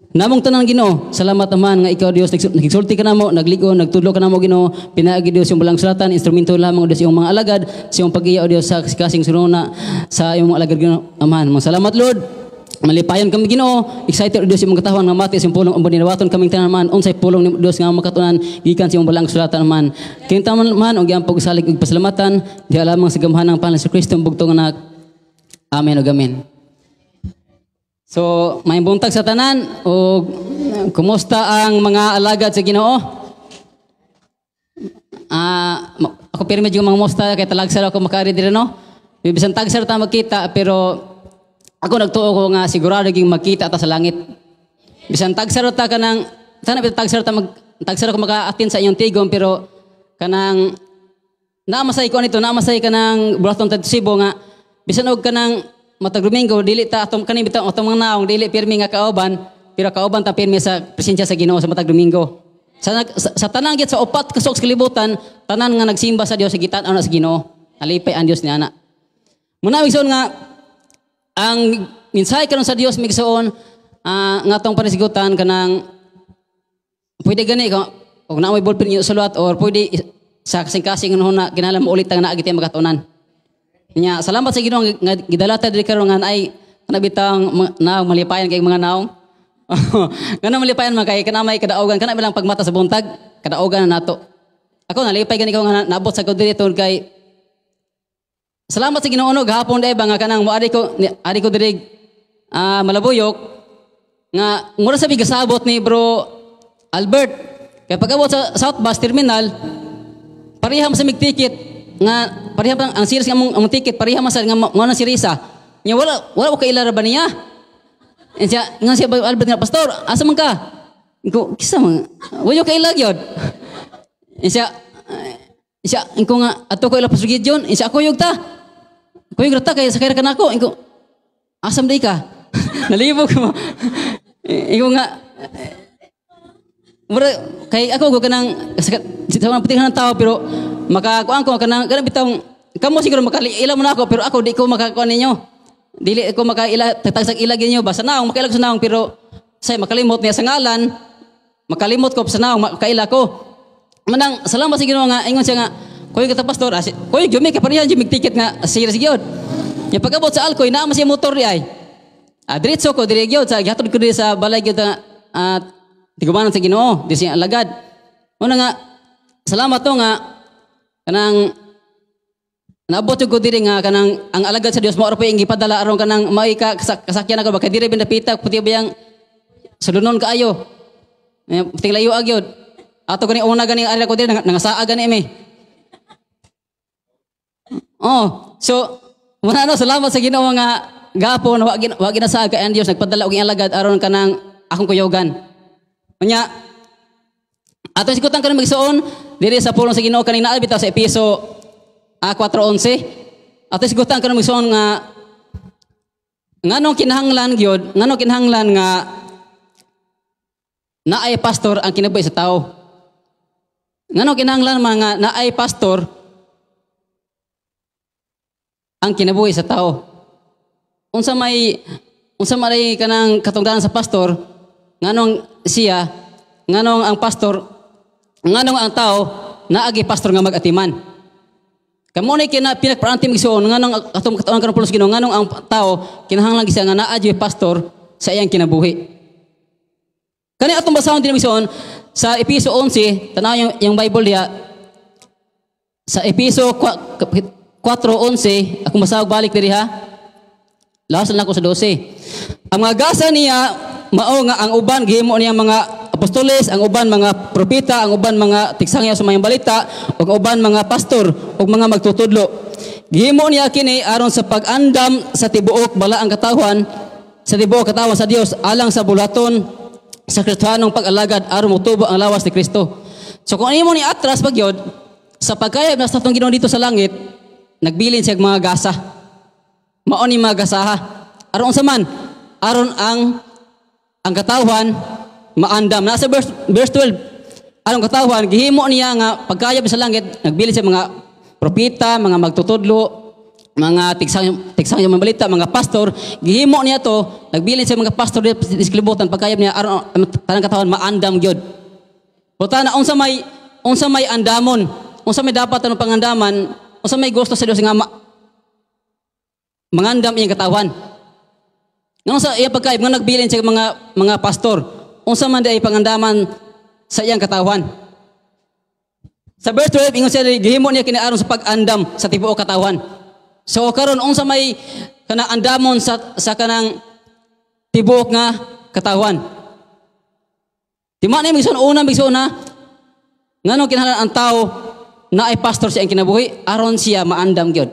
Namong tanan Ginoo, salamat naman nga ikaw Dios nagsulti ka namo, nagligo, nagtudlo ka namo Ginoo, pinaagi Dios yung balang sulatan, instrumento lamang Dios yung mga alagad, sa iyong pag-iya o Dios sa kasing sununa sa iyong mga alagad Ginoo. Aman. Salamat Lord. Malipayon kami Ginoo, excited o Dios yung mga katawhan nga mati sa pulong ang baniwaton kaming tanan man unsay pulong ni Dios nga makatunan gikan sa iyong balang sulatan man. Kinta man og gyang pagsalig ug pasalamatan, diha lamang sa gamhan ng Pangulo sa Kristo bugtong anak. Amen ug amen. So, may buntag sa tanan o kumusta ang mga alagad sa Ginoo? Ako pero medyo mga musta kay talagsar ako makaari dire no. Bisan tagsar ta magkita pero ako nagtuo ko nga sigurado ging magkita ta sa langit. Bisan tagsar ta kanang sana tagsar tagsar ako maka-attend sa inyong tigom pero kanang naamasay ko nito naamasay kanang bulaton ta Cebu nga bisan og kanang matag Domingo dili ta atom kani bitaw atong mga naong dili pirmi nga kaoban pero kaoban ta pirmi sa presensya sa Ginoo sa matag Domingo sa tanang git sa upat ka sa kalibutan tanan nga nagsimba sa Dios sa gitan-aw na sa Ginoo alipay ang Dios ni ana muna migsoon nga ang mensahe karon sa Dios migsoon nga atong panisigutan kanang pwede gani og na may ballpen yung sulat or pwede sa kasing-kasing na kinahanglan mo ulit ang naagi tayo magatunan. Nya salamat sa Ginoo nga gidalata diri karon nga ay kanabitang naong malipayan kay mga naong. Ngano malipayan man kay kanamay kadaogan kana bilang pagmata sa buntag kadaogan na nato. Ako nalipay gani ko nga naabot sa ko diri tungod kay salamat sa Ginoo gahapon day ba nga kanang moari ko diri malabuyok nga mura sa bigasabot ni Bro Albert kay pag-abot sa South Bus Terminal pariham sa mig ticket nga pariham ang series nga among ticket pariham sa nga mo na si Risa nya wala ko kailara ba niya siya nga siya Albert nga pastor asa man ka ko kisa man wala ko kailag yun siya ko nga ato ko ila pasugid yun siya ako yug ta kuyog rata kay sakay ka nako ko asam day ka nalibog mo ko nga mura kay ako ko kanang sa mga putingan ng tao pero makakuan ko kanang bitang kamo siguro makailam mo na ako pero ako di ko makakuan ninyo dili ko makaila tatagsag ilag ninyo basta naong makailag sa naong pero say makalimot niya sa ngalan makalimot ko sa naong makaila ko manang salamat sa Ginoo nga ingon siya nga kuy ka pastor kuy gyud may kaparihan gyud ticket nga serious gyud nya pagabot sa alkoy naa man siya motor di ay diretso ko diri gyud sa gihatod ko diri sa balay gyud tigumanan sa Ginoo di siya alagad una nga salamat to nga kanang naabot ko diri nga kanang ang alagad sa Dios mao ra po yung gipadala aron kanang maika kasakyan ako baka diri bindapita puti bayang sulunon kaayo puting layo agyod ato gani una gani ari ko diri nangasaa gani mi so wala no salamat sa Ginoo nga gapon wa ginasaag kay ang Dios nagpadala og alagad aron kanang akong kuyogan unya ato sikutan kanang magsuon diri sa pulong sa Ginoo kanina bitaw sa Episo 4:11 ato sigutan kanang magsuon nga nganong kinahanglan gyud nga naay pastor ang kinabuhi sa tao nganong kinahanglan nga naay pastor ang kinabuhi sa tao unsa may kanang katungdanan sa pastor nganong ang pastor nganong ang tao naagi pastor nga mag-atiman kamo na pinagparantim igsoon nganong atong katawan kanang pulos Ginoo nganong ang tao kinahanglan gisa nga naa jud pastor sa iyang kinabuhi kani atong basahon din igsoon sa Episo 11 tanaw yung Bible diha sa Episo 4:11 akong basahog balik diri ha lawas lang ako sa 12 ang mga gasa niya mao nga ang uban gihimo niya mga apostoles, ang uban mga propeta, ang uban mga tigsangyaw sa mga balita, ug uban mga pastor ug mga magtutudlo. Gihimo niya kini aron sa pag-andam sa tibuok balaang katawan, sa tibuok katawan sa Dios alang sa bulaton sa Kristiyanong pag-alagad aron motubo ang lawas ni Kristo. So kung ano mo ni atras pagyod sa pagkayab na sa atong Ginoo dito sa langit, nagbilin siya mga gasa. Mao ni mga gasaha. Aron sa man, aron ang katawan maandam. Nasa verse 12, anong katawan, gihimo niya nga pagkayab sa langit, nagbilin siya mga propeta, mga magtutudlo, mga tigsang yung balita, mga pastor, gihimo niya to, nagbilin siya mga pastor di isklibutan, pagkayab niya, aron tanang katawan maandam gyud. Puta na, unsa may andamon, unsa may dapat anong pangandaman, unsa may gusto sa Dios nga mangandam iyang katawan. Ngano sa iya pagkayab nga nagbilin siya mga pastor, unsa man di ay pangandaman sa iyang katawan. Sa verse 12 ingon siya gihimo niya kini aron sa pag-andam sa tibuok katawan. So karon unsa may kanang andamon sa kanang tibuok nga katawan. Di man ni migsun na ngano kinahanglan ang tao na ay pastor siya ang kinabuhi aron siya maandam gyud.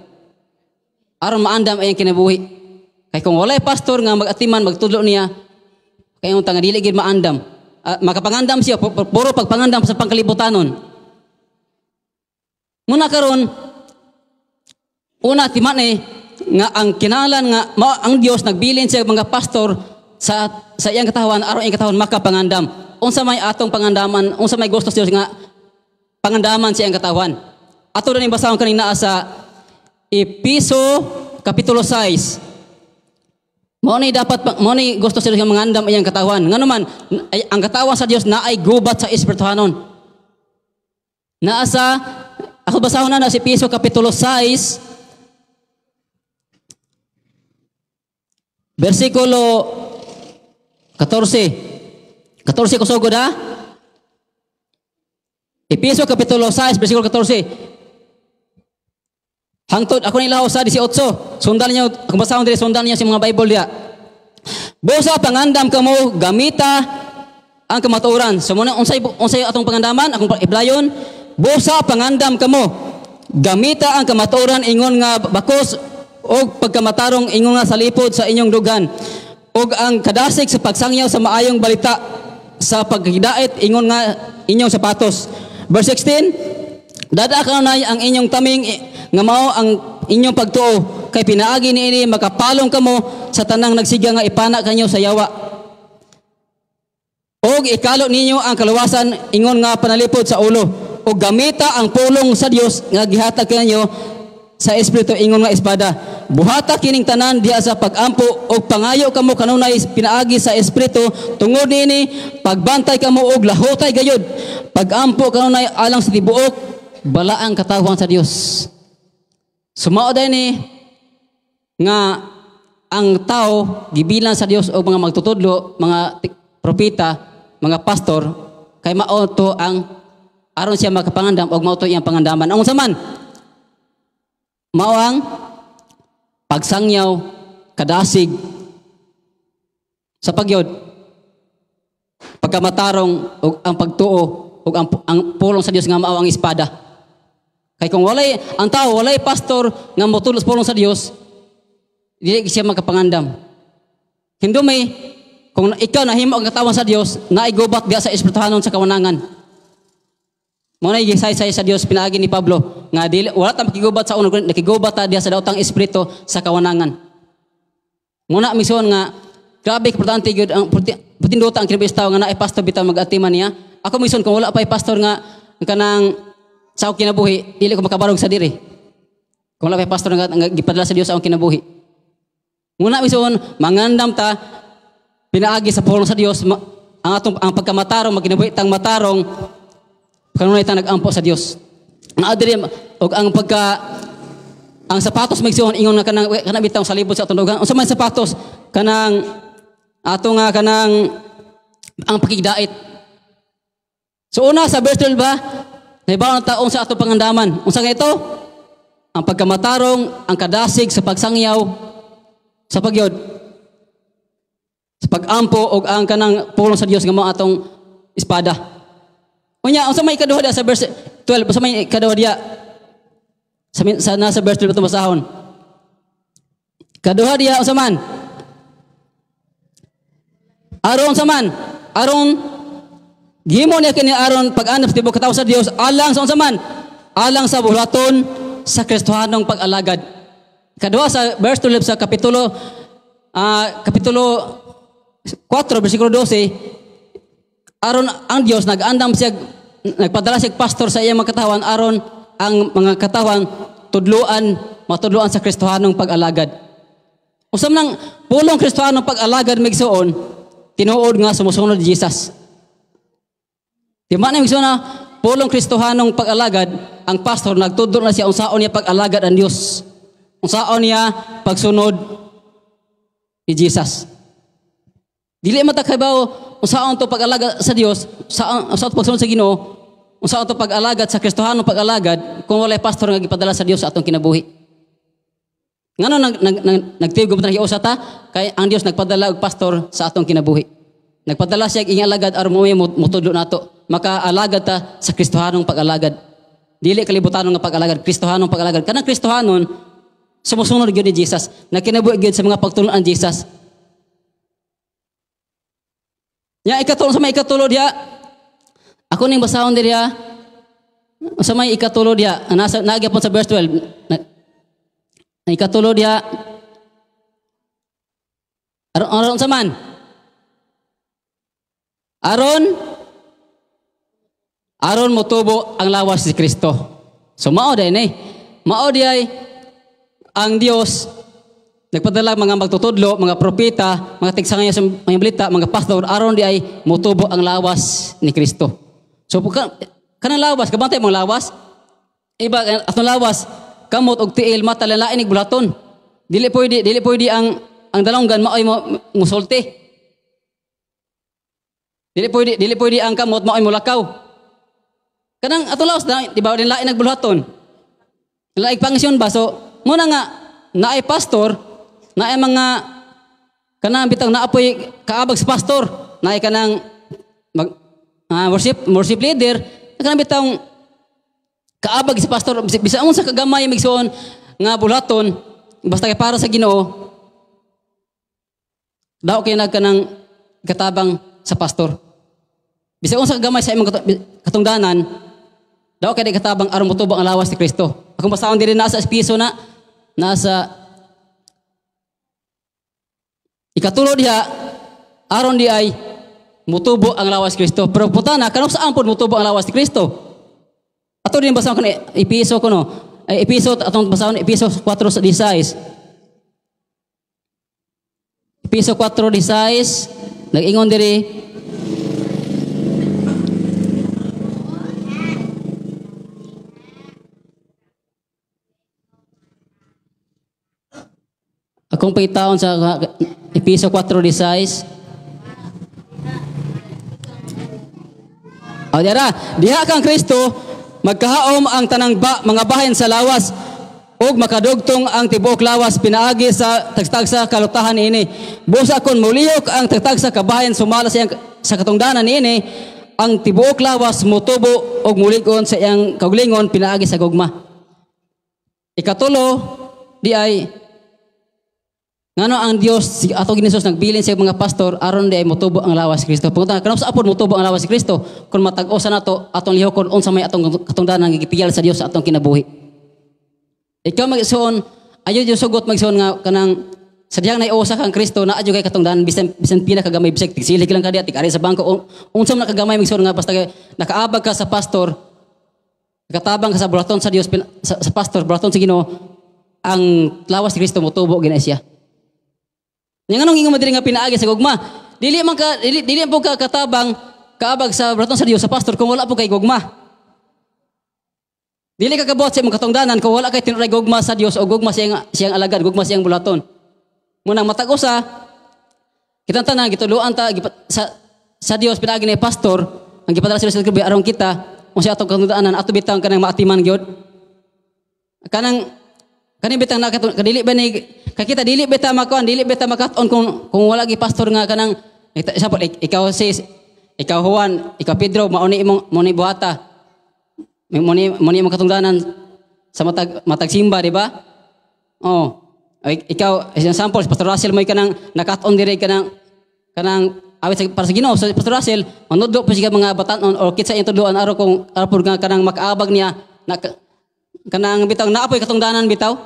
Aron maandam ay ang kinabuhi. Kay kung walay pastor nga mag-atiman magtudlo niya kay unta nga dili gid maandam. Makapangandam siya puro pagpangandam sa pangkalibutanon. Muna karon una timan nga ang kinahanglan nga ang Dios nagbilin siya mga pastor sa iyang katawan aron iyang katawan makapangandam. Unsa may atong pangandaman, unsa may gusto sa Dios nga pangandaman sa iyang katawan. Ato na ni basahon kanina sa Episo kapitulo 6. Mao ni gusto sa Dios nga mangandam iyang katawan. Ngano man ang katawan sa Dios naay gubat sa espirituhanon. Naa sa ako basahon na sa Episo kapitulo 6 Versikulo 14. 14 kusugod ha? Efeso kapitulo 6, versikulo 14. Hangtod, ako nilaho sa 18. Sundan niyo, kung basahon diri, sundan niyo sa mga Bible diya. Busa pangandam kamo, gamita ang kamatuoran. So muna, unsay atong pangandaman, akong iblayon. Busa pangandam kamo, gamita ang kamatuoran, ingon nga bakos, o pagkamatarong ingon nga salipod sa inyong dugan. O ang kadasig sa pagsangyaw sa maayong balita, sa paghidait, ingon nga inyong sapatos. Verse 16, dada ka na ang inyong taming nga mao ang inyong pagtuo kay pinaagi niini makapalong kamo sa tanang nagsiga nga ipana kanyo sa yawa. Og ikalo ninyo ang kaluwasan ingon nga panalipod sa ulo. Og gamita ang pulong sa Dios nga gihatag kanyo sa espiritu ingon nga espada. Buhata kining tanan diha sa pagampo og pangayo kamo kanunay pinaagi sa espiritu tungod niini pagbantay kamo og lahutay gayud. Pagampo kanunay alang sa tibuok balaang katawhan sa Dios. Sumao ni nga ang tao gibilang sa Dios og mga magtutudlo, mga propeta, mga pastor kay mao to ang aron siya makapangandam og mao to iyang pangandaman. Ang saman mao ang pagsangyaw, kadasig sa pagyod, pagkamatarong og ang pagtuo og ang pulong sa Dios nga mao ang espada. Kay kung walay ang tao walay pastor nga motulos pulong sa Dios, dili siya makapangandam. Hindumay kung ikaw nahimo ang katawan sa Dios, naigubat diha sa espirituhanon sa kawanangan. Mo na gisay-say sa Dios pinaagi ni Pablo nga dili wala ta makigubat sa uno, nakigubat ta diha sa daotang espiritu sa kawanangan. Muna mison nga grabe importante gyud ang putinduta ang kinabistaw nga naay pastor bitaw mag-atiman niya. Ako mison kung wala pay pastor nga kanang sa akong kinabuhi, dili ko makabarog sa diri. Kung wala pay pastor nga gipadala sa Dios sa akong kinabuhi. Muna mison mangandam ta pinaagi sa pulong sa Dios ang pagkamatarong magkinabuhi tang matarong kanunay ta nagampo sa Dios. Naadiri og ang sapatos magsuon ingon nga kanang bitaw sa libot sa atong dugang. Unsa man sapatos kanang ato nga kanang ang pakigdait. So una sa verse 12 ba nahibaw ng taong sa atong pangandaman. Unsa nga ito? Ang pagkamatarong, ang kadasig sa pagsangyaw sa pagyod, sa pagampo og ang kanang pulong sa Dios nga mao atong espada. Unya, unsa may ikaduha diya sa verse 12? Unsa may ikaduha diya? Sa nasa verse 12 ito basahon. Kaduha diya unsa man? Aron unsa man? Aron gihimo niya kini aron pag-anap sa tibuok katawo sa Dios alang sa unsa man? Alang sa buhaton sa Kristohanong pag-alagad. Kaduha sa verse 12 sa kapitulo 4 bersikulo 12 aron ang Dios nag-andam siya nagpadala siya pastor sa iyang mga katawan aron ang mga katawan matudluan sa Kristohanong pag-alagad. Usam nang pulong Kristohanong pag-alagad migsuon tinuod nga sumusunod Jesus. Di man migsuon na pulong Kristohanong pag-alagad ang pastor nagtudlo na siya unsaon niya pag-alagad ang Dios. Unsaon niya pagsunod ni Jesus. Dili matakabaw unsaon to pag-alagad sa Dios, unsaon pagsunod sa Ginoo, unsaon to pag-alagad sa Kristohanong pag-alagad kung walay pastor nga gipadala sa Dios sa atong kinabuhi. Ngano nagtiyog ta hiusa ta kay ang Dios nagpadala og pastor sa atong kinabuhi. Nagpadala siya ing alagad aron mutudlo nato, makaalagad ta sa Kristohanong pag-alagad. Dili kalibutanong nga pag-alagad, Kristohanong pag-alagad. Kanang Kristohanon sumusunod gyud ni Jesus, nakinabuhi gyud sa mga pagtulon ni Jesus. Ya ikatulo sa may ikatulo diya. Ako ning basahon diya. Sa may ikatulo diya, nasa nagyapon sa verse 12. Na ikatulo diya. Aron sa man. Aron motubo ang lawas si Kristo. So mao day ni. Mao diay ang Dios nagpadala mga magtutudlo, mga propeta, mga tigsangaya sa mga balita, mga pastor aron di ay motubo ang lawas ni Kristo. So kanang lawas, kabantay mong lawas. Iba atong lawas kamot og tiil mata lalain ig bulaton. Dili pwede ang ang dalonggan maoy mo musulti. Dili pwede ang kamot maoy mulakaw. Kanang ato laos na di ba din lain nagbulhaton. Laing pangisyon ba so muna nga naay pastor, naay mga kanang bitang naapoy kaabag sa pastor, naay kanang worship leader, kanang bitang kaabag sa pastor bisa unsa kagamay migsuon nga bulhaton basta kay para sa Ginoo. Daw kay nagkanang katabang sa pastor. Bisa unsa kagamay sa imong katungdanan, daw kay katabang aron motubang ang lawas ni Kristo. Akong basahon diri nasa piso na nasa ikatulo diha aron di ay mutubo ang lawas ni Kristo. Pero putana kanang saan pud mutubo ang lawas ni Kristo? Ato din basahon kan Episo ko no. Ay Episo atong basahon Episo 4:16. Episo 4:16 nag-ingon diri akong pangitaon sa Episo 4:16. O diha kang Kristo magkahaom ang tanang mga bahin sa lawas ug makadugtong ang tibuok lawas pinaagi sa tagtagsa kalutahan ini. Busa kon muliyok ang tagtagsa kabahin sumala sa katungdanan ini, ang tibuok lawas mutubo ug mulig-on sa iyang kaugalingon pinaagi sa gugma. Ikatulo di ay ngano ang Dios ato ginisus nagbilin sa mga pastor aron di ay motubo ang lawas si Kristo. Punta kanang sa apod motubo ang lawas si Kristo kun matag-o sa nato atong lihokon unsa may atong katungdanan nga gipiyal sa Dios sa atong kinabuhi. Ikaw magsuon ayo Dios sugot magsuon nga kanang sadyang naiusa kang Kristo na adyo kay katungdanan bisan pila kagamay bisag tigsilig lang kadiya tig ari sa bangko unsa man nakagamay magsuon nga basta nakaabag ka sa pastor katabang ka sa bulaton sa Dios sa pastor bulaton sa Ginoo ang lawas si Kristo motubo gina siya. Yang anong ingon mo diri nga pinaagi sa gugma? Dili po ka katabang kaabag sa bulaton sa Dios sa pastor kung wala po kay gugma. Dili ka kabot sa imong katungdanan kung wala kay tinuray gugma sa Dios o gugma siyang alagad, gugma siyang bulaton. Munang matag-usa kitang tanan gituluan ta sa Dios pinaagi ni pastor ang gipadala sa Kristo aron kita unsa atong katungdanan ato bitang kanang maatiman gyud. Kanang bitang kadili ba ni kakita dili beta makuan dili beta makaton kung wala gi pastor nga kanang example ikaw Juan ikaw Pedro mauni buhata mauni imong katungdanan sa matag simba di ba ikaw example si Pastor Russell mo kanang nakaton diri kanang awit para sa Ginoo so Pastor Russell manudlo pa siya mga batan-on or kitsa iyang tudloan araw kung arapod nga kanang makaabag niya kanang bitaw naapoy katungdanan bitaw.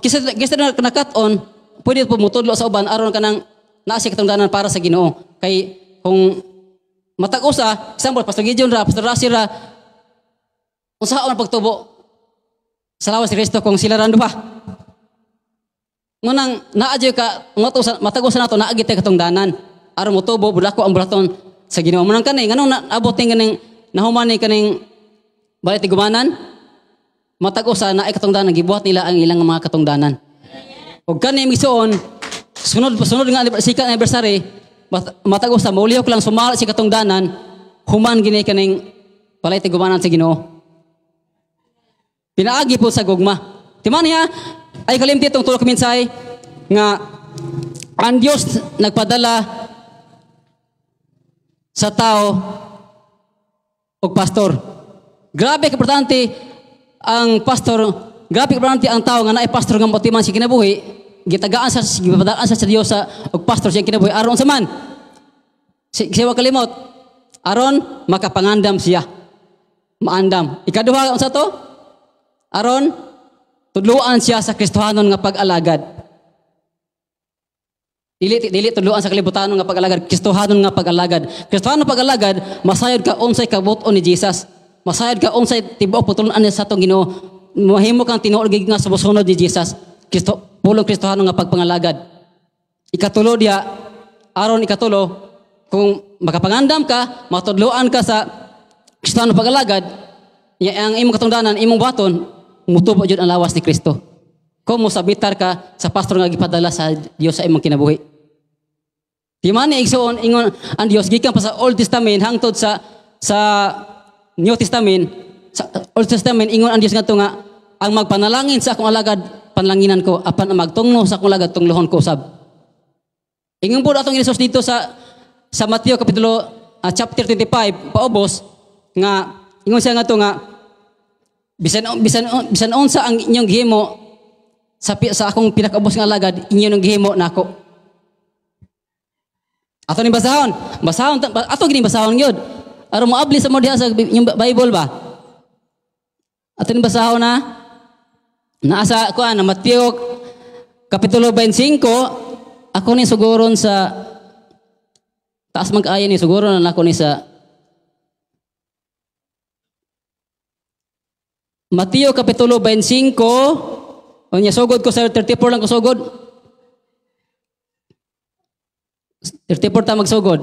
Kisa na nakaton, pwede po mutudlo sa uban aron kanang naasi katungdanan para sa Ginoo. Kay kung matag-usa, example Pastor Gideon ra, Pastor Russell ra, unsaon ang pagtubo sa lawas ni Kristo kung sila rando pa. Ngunang naadyo ka matag-usa nato naagi tay katungdanan aron mutubo budako ang bulaton sa Ginoo. Munang kanay nganong naabot kaning nahuman ni kaning balay tigumanan. Matag-usa na ay katungdanan gibuhat nila ang ilang mga katungdanan. Ug kani migsuon sunod nga sikat na anniversary matag-usa maulihok lang sumala si katungdanan human gini kaning balay tigumanan sa Ginoo. Pinaagi po sa gugma. Timan niya ay kalimti itong tulok minsay nga ang Dios nagpadala sa tao og pastor. Grabe kaimportante ang pastor, grabe kaimportante ang tao nga naay pastor nga motiman si kinabuhi, gitagaan sa Dios sa og pastor siya kinabuhi aron sa man. Siya wa kalimot aron makapangandam siya. Maandam. Ikaduha unsa to? Aron tudluan siya sa Kristohanon nga pag-alagad. Dili tudluan sa kalibutanon nga pag-alagad, Kristohanon nga pag-alagad. Kristohanon pag-alagad, masayod ka unsay kabuton ni Jesus. Masayod ka unsay tibuok putulunan niya sa atong Ginoo. Mahimo kang tinuod nga sumusunod ni Jesus. Pulong Kristohanon nga pagpangalagad. Ikatulo diya, aron ikatulo, kung makapangandam ka, matudluan ka sa Kristohanon pag-alagad, ang imong katungdanan, imong baton, mutubo jud ang lawas ni Kristo. kung mo sabitar ka sa pastor nga gipadala sa Dios sa imong kinabuhi. Di man ni igsoon ingon ang Dios gikan pa sa Old Testament hangtod sa New Testament. Sa Old Testament ingon ang Dios ngadto nga ang magpanalangin sa akong alagad panlanginan ko apan ang magtungno sa akong alagad tunglohon ko usab. Ingon po atong Jesus dito sa Mateo kapitulo chapter 25 paubos nga ingon siya ngadto nga bisan unsa ang inyong gihimo sa akong pinakaubos nga alagad inyo nang gihimo nako. Ato ni basahon ato gini basahon gyud. Aron moabli sa mo diha sa yung Bible ba? Ato ni basahon na naasa kuan na Mateo kapitulo 25 ako ni suguron sa taas man kaayo ni suguron na ako ni sa Mateo kapitulo 25 unya sugod ko sa 34 lang ko sugod 34 ta magsugod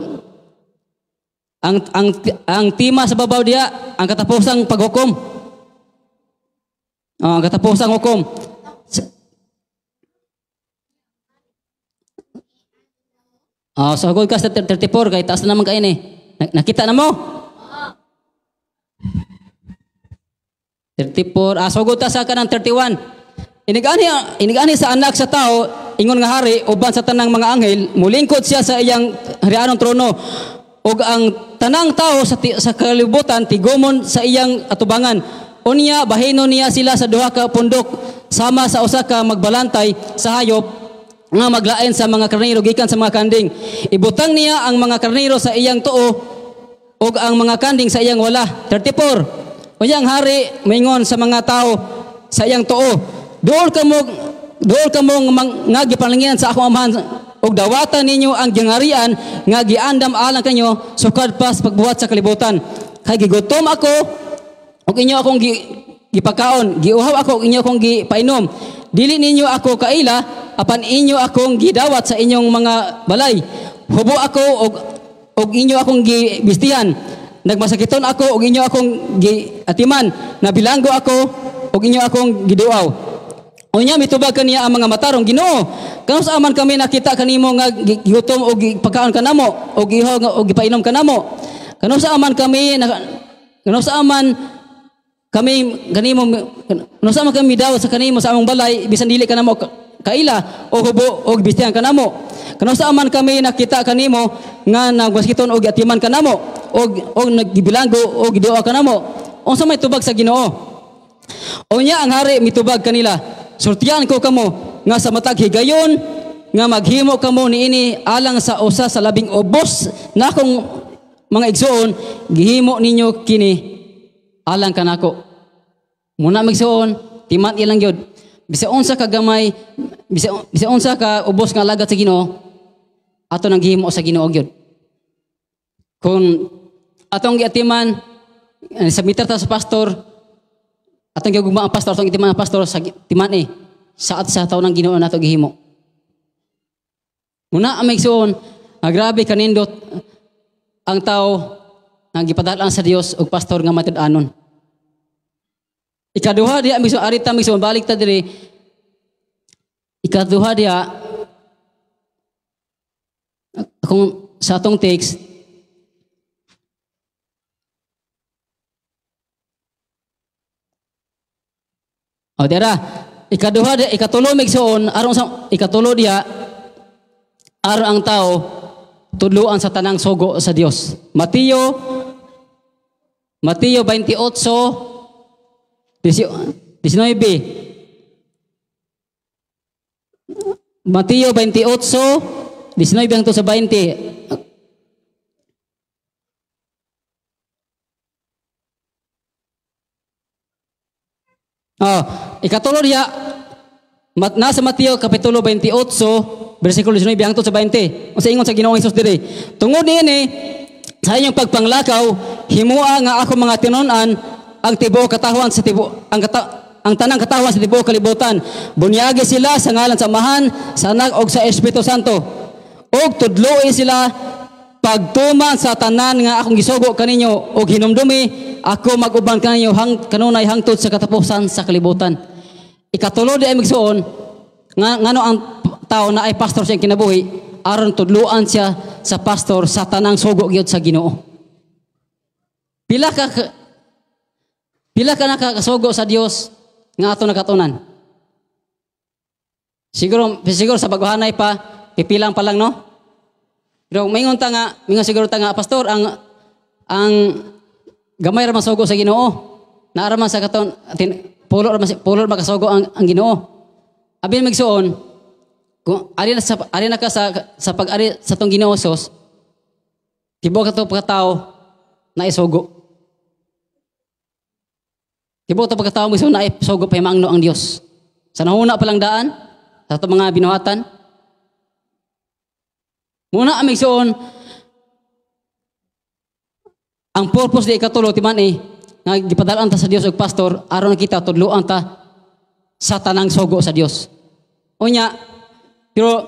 ang tema sa babaw diya ang katapusang paghukom ang katapusang hukom sugod ka sa 34 kay taas na naman kayo ni nakita na mo 34 sugod ta sa kanang 31 inigani sa anak sa tao ingon nga hari uban sa tanang mga anghel mulingkod siya sa iyang harianong trono ug ang tanang tao sa kalibutan tigomon sa iyang atubangan unya bahino niya sila sa duha ka pundok sama sa usa ka magbalantay sa hayop nga maglain sa mga karnero gikan sa mga kanding ibutang niya ang mga karnero sa iyang tuo ug ang mga kanding sa iyang wala 34 unya ang hari maingon sa mga tao sa iyang tuo dool kamo nga gipalanginan sa akong amahan ug dawatan ninyo ang gingarian nga giandam alang kanyo sukad pas pagbuhat sa kalibutan kay gigutom ako ug inyo akong gipakaon giuhaw ako ug inyo akong gipainom dili ninyo ako kaila apan inyo akong gidawat sa inyong mga balay hubo ako ug inyo akong gibistihan nagmasakiton ako ug inyo akong giatiman nabilanggo ako ug inyo akong giduaw unya mitubag kaniya ang mga matarong Ginoo kano sa aman kami nakita kanimo nga gigutom o gipakaon kanamo o gihaw o gipainom kanamo kano sa aman kami kano sa aman kami kanimo kano sa aman kami daw sa kanimo sa among balay bisan dili kanamo kaila o hubo o bistihan kanamo kano sa aman kami nakita kanimo nga nagwaskiton o giatiman kanamo o naggibilanggo o giduwa kanamo unsa may tubag sa Ginoo unya ang hari mitubag kanila sultian ko kamo nga sa matag higayon nga maghimo kamo niini alang sa usa sa labing ubos na akong mga igsoon gihimo ninyo kini alang kanako muna magsuon timan ilang gyud bisan unsa ka gamay bisan unsa ka ubos nga lagat sa Ginoo ato nang gihimo sa Ginoo gyud kung atong giatiman sa mitar ta sa pastor atong gigugma ang pastor atong itiman ang pastor sa timan saat sa taon ng Ginoo nato gihimo muna ang maigsoon grabe kanindot ang tao nga gipadala sa Dios ug pastor nga matud-anon ikaduha diya miso arita miso balik ta diri ikaduha diya akong sa atong text dira ikaduha diya ikatulo migsoon aron sa ikatulo diya aron ang tao tudloan sa tanang sugo sa Dios Mateo 28:19 Mateo 28:19 hangtod sa 20 ikatulo diya nasa Mateo kapitulo 28 bersikulo 19 hangtod sa 20 unsa ingon sa Ginoong Hesus diri tungod niini sa inyong pagpanglakaw himua nga ako mga tinun-an ang tibuok katahwan sa tibuok ang tanang katahwan sa tibuok kalibutan bunyagi sila sa ngalan sa Amahan sa Anak ug sa Espiritu Santo ug tudloi sila pagtuman sa tanan nga akong gisugo kaninyo ug hinumdumi ako mag-uban kaninyo kanunay hangtod sa katapusan sa kalibutan Ikatulo di ay magsuon ngano ang tao na ay pastor siya kinabuhi aron tudluan siya sa pastor sa tanang sugo gyud sa Ginoo. Pila ka nakakasugo sa Dios nga ato nakatunan. Siguro sa baguhanay pa pipilang pa lang no. Pero mingon siguro ta nga pastor ang gamay ra masugo sa Ginoo. Naara man sa katon pulo ra makasugo ang Ginoo. Abi magsuon kung ari na ka sa pag-ari sa tong Ginoo Sos, tibuok ato pagkatao na isugo. Tibuok ato pagkatao mo na isugo pa himangno ang Dios. Sa nahuna pa lang daan sa ato mga binuhatan. Muna ang magsuon ang purpose di ikatulo timan nga gipadalaan ta sa Dios og pastor aron kita tudloan ta sa tanang sugo sa Dios. Unya, pero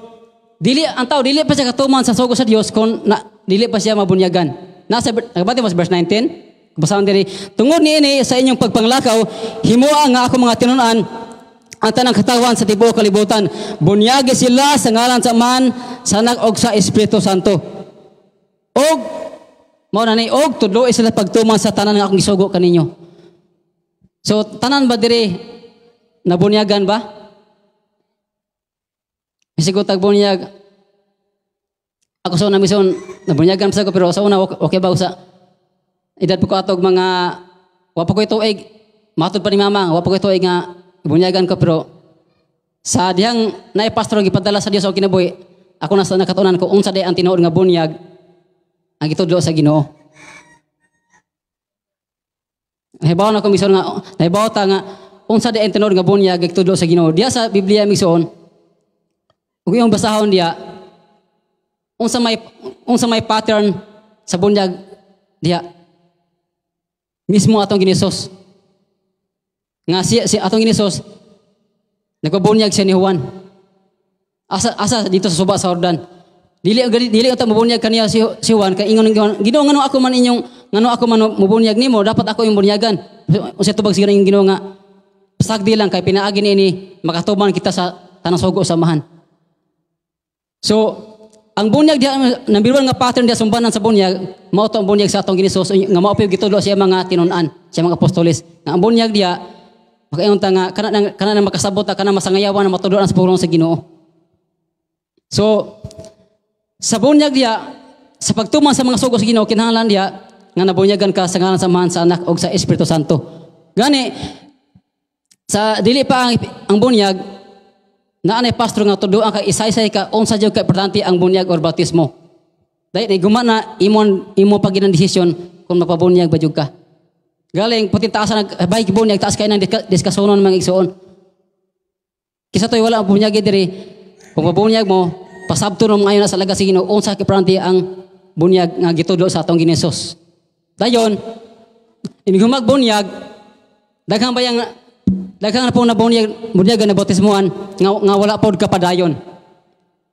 ang tao dili pa siya katuman sa sugo sa Dios kung dili pa siya mabunyagan. Nagabati mo sa verse 19, basahan diri, tungod niini sa inyong pagpanglakaw, himuha nga ako mga tinunan ang tanang katawan sa tibuok kalibutan. Bunyagi sila sa ngalan sa Man, sa Anak og sa Espiritu Santo. Og tudlo sila pagtuman sa tanan nga akong gisugo kaninyo. So tanan ba diri nabunyagan ba? Isigo tagbunyag. Ako sa una mison nabunyagan sa ko pero sa una okay ba sa edad ko atog mga wa pa ko tuig matud pa ni mama wa pa ko tuig nga bunyagan ko pero sa dihang naay pastor gipadala sa Dios og kinabuhi ako na sa nakatunan ko unsa day ang tinuod nga bunyag ang gitudlo sa Ginoo. Nahibaw na ko mison nga nahibaw ta nga unsa day ang tinuod nga bunyag gitudlo sa Ginoo. Diya sa Biblia mison ug yung basahon diya unsa may pattern sa bunyag diya mismo atong ginisos nga si atong ginisos nagpabunyag siya ni Juan asa dito sa suba sa Jordan dili atong mabunyag kaniya si Juan kay ingon Ginoo ngano ako man mabunyag nimo dapat ako yung bunyagan usa tubag siguro yung Ginoo nga pasagdi lang kay pinaagi niini makatuman kita sa tanang sugo samahan. So, ang bunyag diya, number 1 nga pattern diya sumbanan sa bunyag, mao to ang bunyag sa atong ginisos nga mao pay gitudlo siya mga tinunan, siya mga apostoles. Nga ang bunyag diya makaingon ta nga kana makasabot kana masangayawan na matudloan sa pulong sa Ginoo. So, sa bunyag diya sa pagtuman sa mga sugo sa Ginoo kinahanglan diya nga nabunyagan ka sa ngalan sa Man, sa Anak ug sa Espiritu Santo. Gani sa dili pa ang bunyag na anay pastor nga tuduan ka isay-say ka unsa jud ka importante ang bunyag or bautismo. Dahil gumana imo paginan desisyon kung mapabunyag ba jud ka. Galing putin taas nagbay bunyag taas kay nang diskasunon mga igsoon. Kisa toy wala ang bunyag diri. Kung mabunyag mo pasabto no ngayon sa laga sa Ginoo unsa ka importante ang bunyag nga gitudlo sa atong Ginisos. Dayon inigumag bunyag daghang na po na bunyag na bautismuan nga wala pod kapadayon.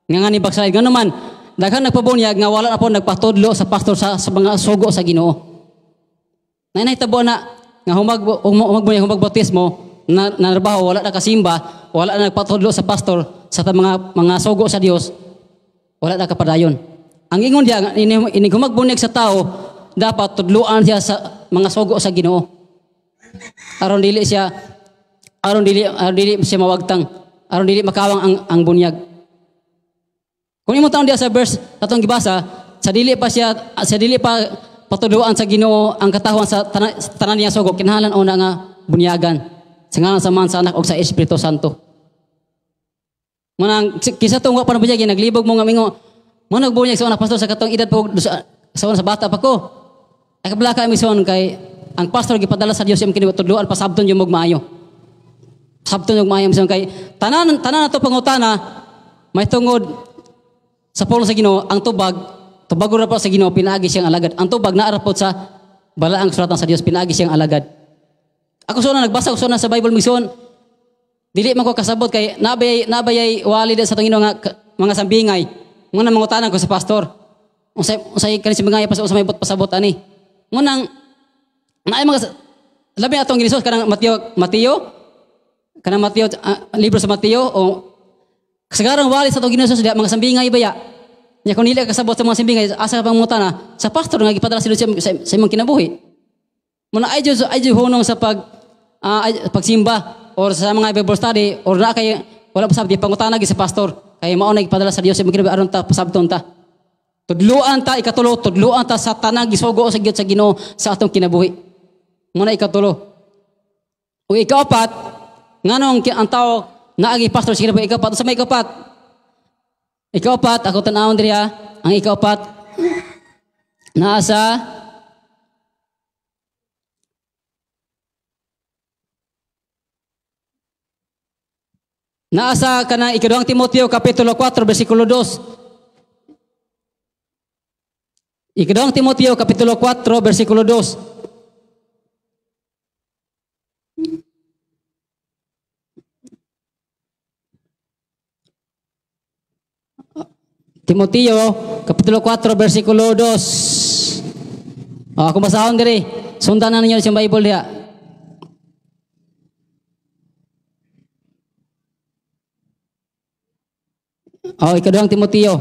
Nga ni bagsay ngano man daghang nagpabunyag nga wala na po nagpatudlo sa pastor sa mga sugo sa Ginoo. Nay tabo na nga humag bautismo na narbaho wala na kasimba, wala na nagpatudlo sa pastor sa mga sugo sa Dios. Wala na kapadayon. Ang ingon diya ini humagbunyag sa tao dapat tudloan siya sa mga sugo sa Ginoo. Aron dili siya mawagtang, aron dili makawang ang bunyag. Kung imo taon diya sa verse atong gibasa, sa dili pa patudloan sa Ginoo ang katahon sa tanan niya sugo, kinahanglan una nga bunyagan sa ngalan sa Man, sa Anak ug sa Espiritu Santo. Manang kisa tong wa pa nabunyag naglibog mo nga mingo, mo nagbunyag sa una pastor sa katong edad pa sa bata pa ko. Ay kabla ka mison kay ang pastor gipadala sa Dios yung kinitudloan pasabton yung maayo. Sabton yung mayam siyang kay tanan na to pangutana may tungod sa pulong sa Ginoo ang tubag ra po sa Ginoo pinaagi siyang alagad. Ang tubag naara po sa balaang suratan sa Dios pinaagi siyang alagad. Ako nagbasa ko sa Bible mission dili man ko kasabot kay nabayay walid sa tong Ginoo nga mga sambingay. Ngunang mangutanan ko sa pastor. Unsay kani sambingay pa sa may pasabot ani. Ngunang naay mga labi atong Ginisos kanang Mateo kanang Mateo, libro sa Mateo, o kasagarang wali sa itong Ginoos diya, mga sambingay ba ya? Nya kung nila kasabot sa mga sambingay, asa ka pang muta na, sa pastor nga gipadala sila sa imong kinabuhi. Muna ay Diyos hunong sa pagsimba, or sa mga Bible study, or na kay, wala pa sabi, pangutanag sa pastor, kay maunay gipadala sa Diyos sa imong kinabuhi, aron ta, pasabton ta. Tudluan ta, ikatulo, tudluan ta sa tanang gisugo sa Diyos sa Ginoo sa atong kinabuhi. Muna ikatulo. O ikaapat, nganong ang tao naagi pastor sa kinabuhi, ikaapat, sa may ikaapat, ako tanawon diri ha, ang ikaapat, naasa ka na ikaduhang Timoteo Kapitulo 4, versikulo 2. Ikaduhang Timoteo Kapitulo 4, versikulo 2. Timoteo, Kapitulo 4, versikulo 2. Kung basahon diri, sundan na ninyo sa Bible diha. Ikaduhang Timoteo.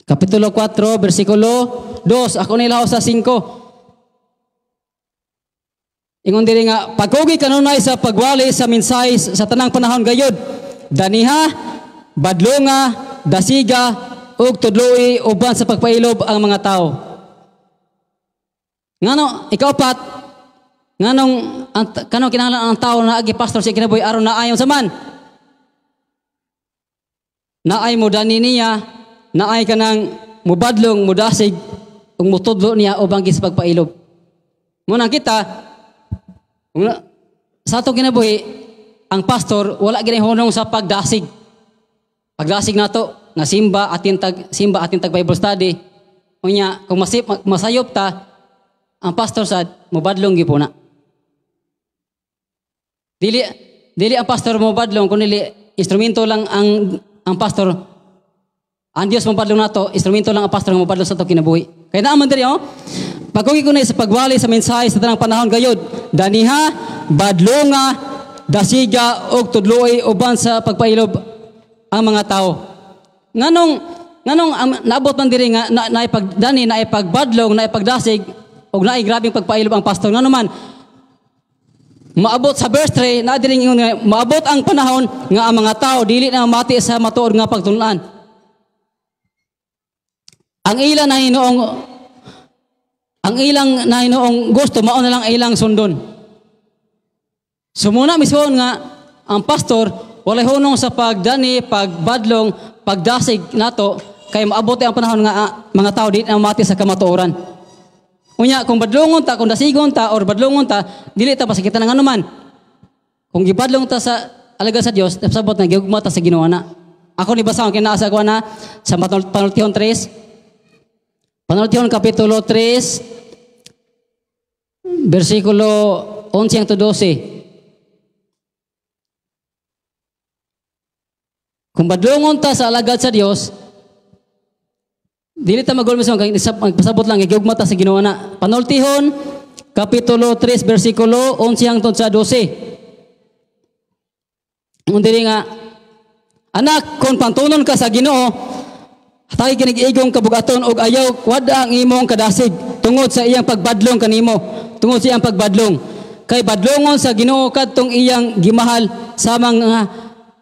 Kapitulo 4, versikulo 2. Ako nilaw sa 5. Ingon diri nga pagkugi kanunay sa pagwali sa mensahe sa tanang panahon gayud. Daniha, badlonga, dasiga ug tudloi uban sa pagpailob ang mga tao. Ngano ikaapat, nganong kanong kinahanglan ang tao na agi pastor sa kinabuhi aron na ayon sa man. Naay mo dani niya, naay kanang mubadlong, mudasig ug mutudlo niya ubang sa pagpailob. Muna kita sa atong kinabuhi, ang pastor wala ginay hunong sa pagdasig. Pagdasig nato nga simba atin tag Bible study. Unya kung masayop ta, ang pastor sad mobadlong gipuna. Dili ang pastor mobadlong kun dili instrumento lang ang pastor. Ang Dios mobadlong nato, instrumento lang ang pastor nga mobadlong sa atong kinabuhi. Kaya naaman diri pagkugi ko na sa pagwali sa mensahe sa tanang panahon gayud, daniha, badlonga, dasiga og tudloy uban sa pagpailob ang mga tao. Nganong naabot man diri nga naay pagdani, naay pagbadlong, naay pagdasig og naay grabeng pagpailob ang pastor. Ngano man maabot sa verse 3 na diri nga maabot ang panahon nga ang mga tao dili na mati sa matuod nga pagtun-an. Ang ilang nahinoong gusto mao na lang ilang sundon. Sumuna misyon nga ang pastor walay hunong sa pagdani, pagbadlong, pagdasig nato kay maabot ang panahon nga mga tao di na mati sa kamatuoran. Unya kung badlongon ta, kung dasigon ta or badlongon ta, dili ta pasakita ng anuman. Kung gibadlong ta sa alagad sa Dios, sabot na gigugma ta sa Ginoo na. Ako ni basahon kinaasa ko na sa Panultihon 3. Panultihon Kapitulo 3, versikulo 11 hangtod 12. Kung badlongon ta sa alagad sa Dios, dili ta magulmisong kay magpasabot lang gigugma ta sa Ginoo na. Panultihon Kapitulo 3, versikulo 11 hangtod sa 12. Ang diri nga, anak, kung pantunon ka sa Ginoo, hatay kinig-igong kabugaton og ayaw wada ang imong kadasig tungod sa iyang pagbadlong kanimo, tungod sa iyang pagbadlong. Kay badlongon sa Ginoo kadtong iyang gimahal sa mga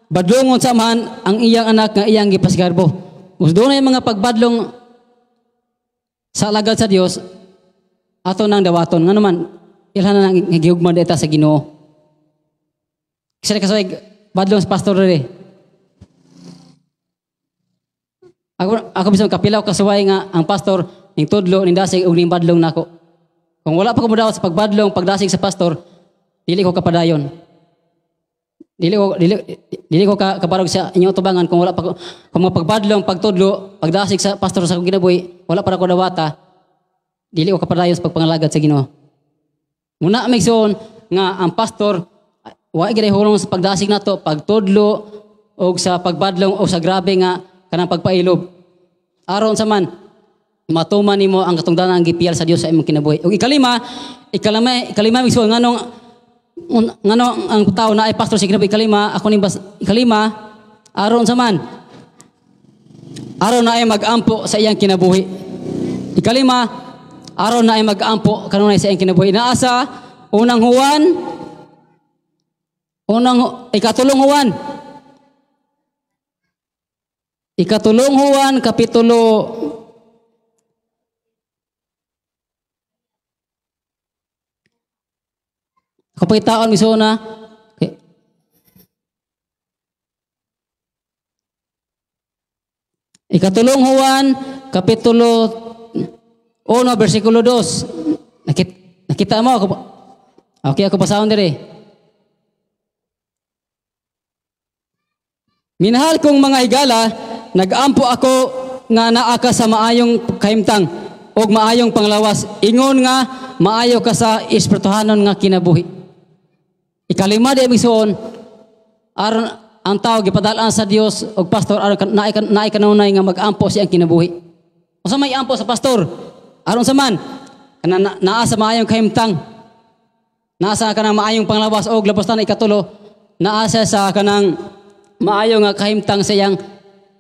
badlongon samahan ang iyang anak nga iyang gipasigarbo. Gusto na yung mga pagbadlong sa alagad sa Dios ato nang dawaton. Nga naman, ilhan na nang gihugma dita sa Ginoo. Kasi kasaway badlong sa pastor rin. Ako bisang kapilaw kasaway nga ang pastor ning tudlo ning dasig ug ning badlong nako. Kung wala pa ko modawat sa pagbadlong, pagdasig sa pastor, dili ko kapadayon. Dili ko kabarog sa inyong tubangan kung wala pa kung pagbadlong, pagtudlo, pagdasig sa pastor sa akong kinabuhi, wala para ko dawata. Dili ko kapadayon sa pagpangalagad sa Ginoo. Muna megson nga ang pastor wa gyud hulong sa pagdasig nato, pagtudlo og sa pagbadlong o sa grabe nga kanang pagpailob. Aron sa man matuman nimo ang katungdanan ang gipiyal sa Dios sa imong kinabuhi. Ug ikalima migsuon nganong ang tao na ay pastor sa kinabuhi. Ikalima aron sa man aron na ay mag-ampo sa iyang kinabuhi. Ikalima aron na ay mag-ampo kanunay sa iyang kinabuhi. Naasa Ikatulong Juan kapitulo kapitaon misona. Okay. Ikatulong Juan kapitulo 1 bersikulo 2. Nakita mo ako? Okay, ako basahon dire. Minahal kong mga higala, nag-ampo ako nga naa ka sa maayong kahimtang o maayong panglawas. Ingon nga maayo ka sa espirituhanon nga kinabuhi. Ikalima di misuon aron ang tao gipadalaan sa Dios og pastor aron naay kanunay nga mag-ampo siyang kinabuhi. Usa may ampo sa pastor aron sa man kana naa sa maayong kahimtang. Naa sa kanang maayong panglawas og labostan ikatulo naa sa kanang maayo nga kahimtang sa iyang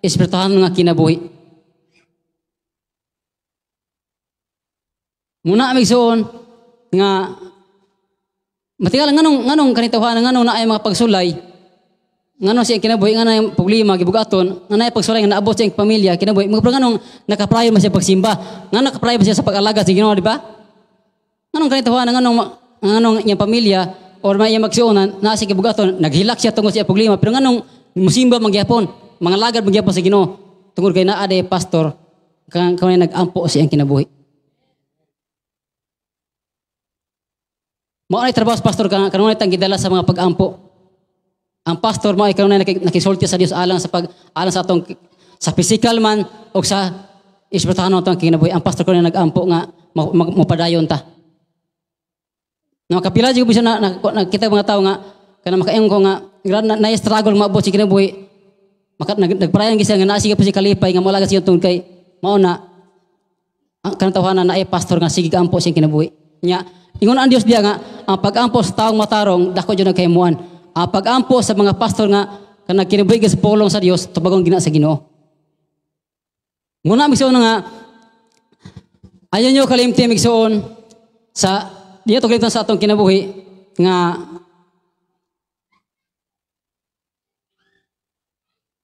espirituhanon nga kinabuhi. Muna migsuon nga matigal nganong kanituhan nganong naay mga pagsulay nganong siya kinabuhi nga na problema gibugaton nga naay pagsulay nga naabot sa iyang pamilya kinabuhi mga nganong nakaprayo man siya pagsimba nga nakaprayo man siya sa pag-alaga sa Ginoo di ba? Nganong kanituhan nganong iyang pamilya or may iyang magsuonan na sa gibugaton naghilak siya tungod sa iyang problema pero nganong musimba mangyapon mga lagad mangyapon sa Ginoo tungod kay naa day pastor kang nag-ampo sa iyang kinabuhi. Mao ay trabaho sa pastor kanunay tang gidala sa mga pag-ampo. Ang pastor mao ay kanunay nakisulti sa Dios alang sa atong sa physical man o sa espirituhanon atong kinabuhi. Ang pastor kanunay nag-ampo nga mapadayon ta. Na kapila jud bisan nakita mga tao nga kana makaingon ko nga na struggle maabot si kinabuhi. Nagparayan gisa nga naa siya pa si kalipay nga moala siya tungod kay mao na ang kanatawanan na ay pastor nga sige ampo siyang kinabuhi. Nya ingon ang Dios diya nga ang pag-ampo sa taong matarong dako jud nagkahimuan. Ang pag-ampo sa mga pastor nga kanang kinabuhi sa pulong sa Dios tubagon gina sa Ginoo. Nguna migsuon nga ayon nyo kalimti migsuon sa diya to kalimtan sa atong kinabuhi nga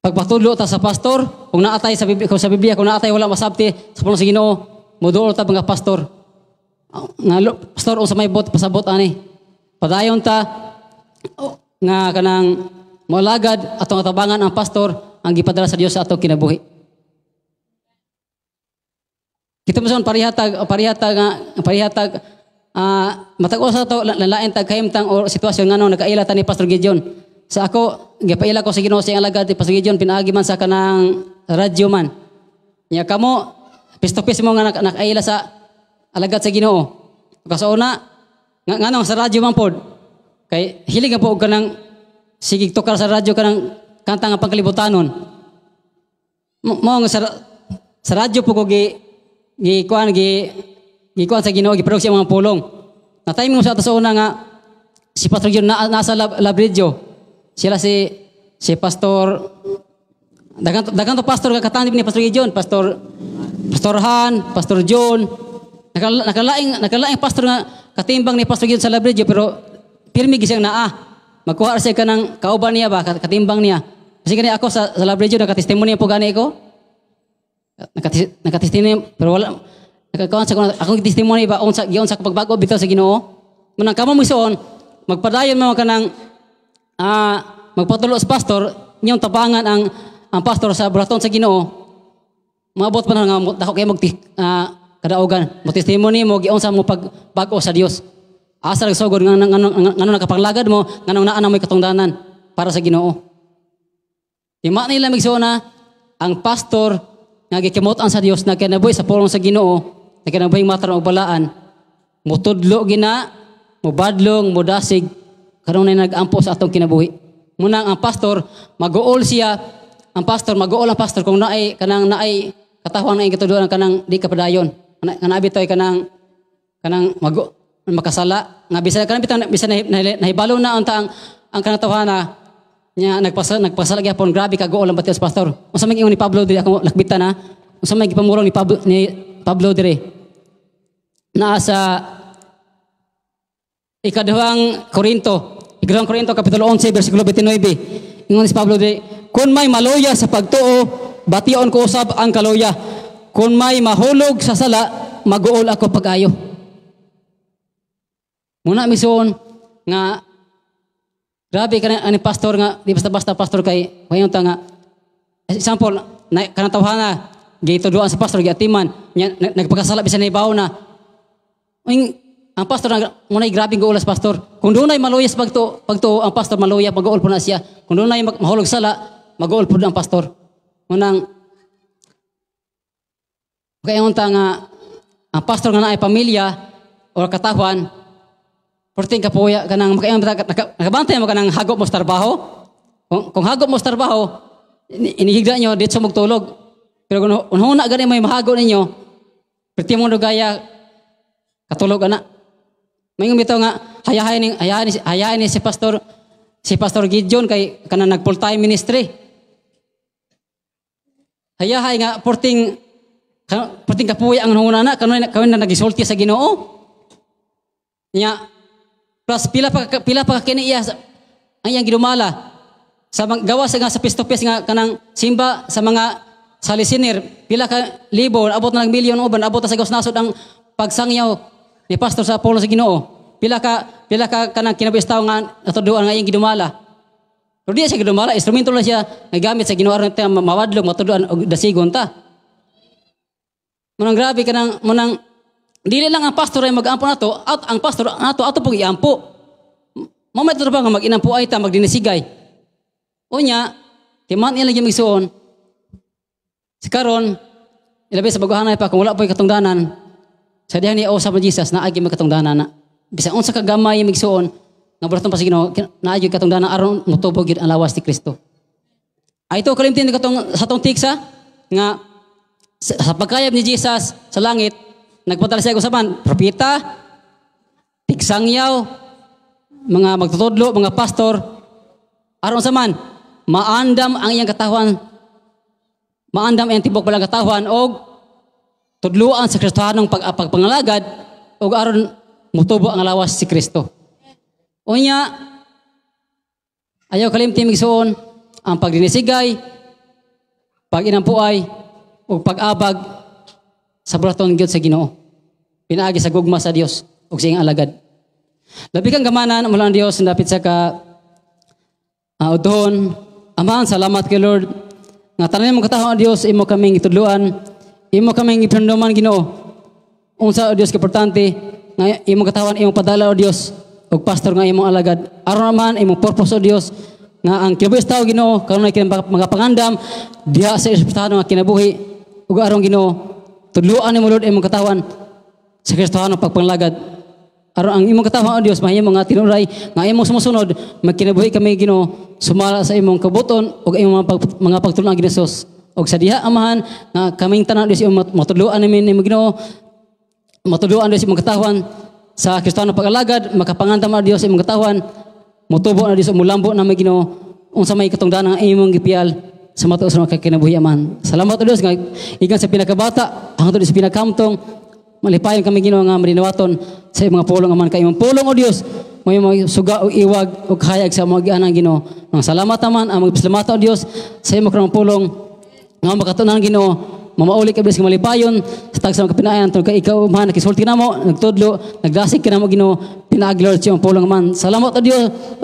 pagpatulo ta sa pastor kung naatay sa Biblia kung naatay wala masabti sa pulong sa Ginoo moduol ta mga pastor. Nga pastor o sa may bot pasabot ani padayon ta nga kanang molagad atong atabangan ang pastor ang gipadala sa Dios sa atong kinabuhi. Kita mason parihatag matag-o sa to lain tag kahimtang o sitwasyon ngano nagaila ta ni Pastor Gideon. Sa ako gipaila ko sa Ginoo sa iyang alagad ni Pastor Gideon pinaagi man sa kanang radyo man. Nya kamo face to face mo nga nakaila sa alagad sa Ginoo. Kaso una, nganong sa radyo man pod. Kay hilig po og kanang sigig tukar sa radyo kanang kanta nga pangkalibutanon. Mo nga sa radyo po ko gikuan sa Ginoo giproduce ang mga pulong. Na time mo sa ato sa una nga si Pastor John nasa lab radio. Sila si Pastor dagan to pastor katanib ni Pastor John, Pastor Han, Pastor John. Nakalaing pastor nga katimbang ni Pastor Gideon sa Labredio pero pirmi gisang naa. Magkuha siya kanang kauban niya ba katimbang niya. Kasi kani ako sa Labredio nakatestimony po gani ko. Nakatestimony pero wala nakakaon sa akong testimony ba unsa giyon sa pagbago bitaw sa Ginoo. Munang kamo misuon magpadayon mo kanang magpatulo sa pastor inyong tabangan ang pastor sa buraton sa Ginoo. Maabot pa na nga dako kay kadaugan mo testimony mo giun sa mo pagbago sa Dios asa nagsugod ngano nakapanglagad mo nganong naa na mo'y katungdanan para sa Ginoo. Di ma nila migsuona ang pastor nga gikimot-an sa Dios na kinabuhi sa pulong sa Ginoo na kinabuhi matar og balaan mutudlo gina mubadlong mudasig kanunay nag-ampo sa atong kinabuhi. Munang ang pastor mag-uol kung naay katahon na ikatuduan kanang di kapadayon. Kana bitoy kanang makasala nga bisan kanang bitaw bisan nahibalo na unta ang kanang tawhana nya nagpasala gyapon grabe ka gool ang batios pastor. Unsa may ingon ni Pablo diri ako lakbitan na. Unsa may gipamurong ni Pablo diri. Naa sa ikadawang Korinto kapitulo 11 bersikulo 29. Ingon si Pablo diri, kun may maloya sa pagtuo, bation ko usab ang kaloya. Kun may mahulog sa sala, maguol ako pag-ayo. Muna mison nga grabe ka ni pastor nga di basta-basta pastor kay wayon ta nga example na kanang tawhana gituduan sa pastor giatiman nagpakasala bisan ibaw na ang pastor muna grabe go ulas pastor kung dunay maluyas pagto ang pastor maluya mag-uol po na siya kung dunay mahulog sala mag-uol po ang pastor munang kayon ta nga ang pastor nga naay pamilya o katahwan porting kapuya kanang makayon nakabantay mo kanang hagop mo sa trabaho kung hagop mo sa trabaho inihigda nyo dito sa magtulog pero kung huna gani may mahago ninyo perti mo gaya katulog ana may bitaw nga hayahay ni si pastor Gideon kay kanang nag full time ministry hayahay nga porting kapuya ang huna na kawin na nagisulti sa Ginoo nya plus pila pa kini iya ang iyang gidumala sa gawa sa pistopes nga kanang simba sa mga salisinir pila ka libo abot na ng milyon uban abot na sa gasnasod ang pagsangyaw ni pastor sa Apollo sa Ginoo pila ka kanang kinabistaw nga natuduan nga iyang gidumala pero di siya gidumala instrumento lang siya nagamit sa Ginoo aron ta mawadlog matuduan og dasigon ta munang grabe kanang munang dili lang ang pastor ay mag-ampo nato at ang pastor ato pug iampo mo may trabaho nga mag-inampo ay ta magdinisigay unya timan ila gyud migsuon karon ilabi sa baguhanay pa kung wala pa katungdanan sa diha ni usab ni Jesus na agi magkatungdanan na bisan unsa ka gamay migsuon nga buraton pa sa Ginoo na agi katungdanan aron motubog gyud ang lawas ni Kristo ay ito kalimtin katong sa tong tiksa nga sa pagkayab ni Jesus sa langit nagpadala siya usapan propeta tiksangyaw mga magtutudlo mga pastor aron sa man maandam ang iyang katawan maandam ang tibok balang katawan og tudluan sa Kristohanong pagpangalagad og aron mutubo ang lawas si Kristo unya ayaw kalimti migsuon ang pagdinisigay paginampuay ug pag-abag sa buraton gyud sa Ginoo pinaagi sa gugma sa Dios ug sa iyang alagad labi kang gamanan mula ang Dios dapit sa ka udhon amahan salamat kay Lord nga tanan mo katahon Dios imo kaming itudluan imo kaming ipinanduman Ginoo unsa Dios importante nga imo katawhan imo padala o Dios ug pastor nga imong alagad aron naman imong purpose o Dios nga ang kinabuhi Ginoo karon ay mga pangandam diha sa espiritu nga kinabuhi ug aron Ginoo tudluan nimo Lord imong katawan sa Kristohanong pagpanglagad aron ang imong katawan o Dios mahimo nga tinuray nga imong sumusunod magkinabuhi kami Ginoo sumala sa imong kabuton ug imong mga pagtulungan ni Jesus ug sa diha amahan nga kaming tanan Dios imong matudluan namin imong Ginoo matudluan Dios imong katawan sa Kristohanong pag-alagad makapangandam ang Dios imong katawan motubo na Dios mulambo na may Ginoo unsa may katungdanan ang imong gipial sa matuos na kinabuhi aman. Salamat o Diyos nga ikan sa pinakabata hangtod sa pinakakamtong malipayon kami Ginoo nga malinawaton sa mga pulong aman kay imong pulong o Dios may mga suga o iwag o kahayag sa mga gianang Ginoo. Ang salamat aman ang magpasalamat o Dios sa imong kanang pulong nga makatunan Ginoo mamauli ka bis nga malipayon sa tagsa mga kapinayan tungod kay ikaw man nakisulti namo nagtudlo nagdasig ka namo Ginoo pinaagi Lord sa imong pulong man. Salamat o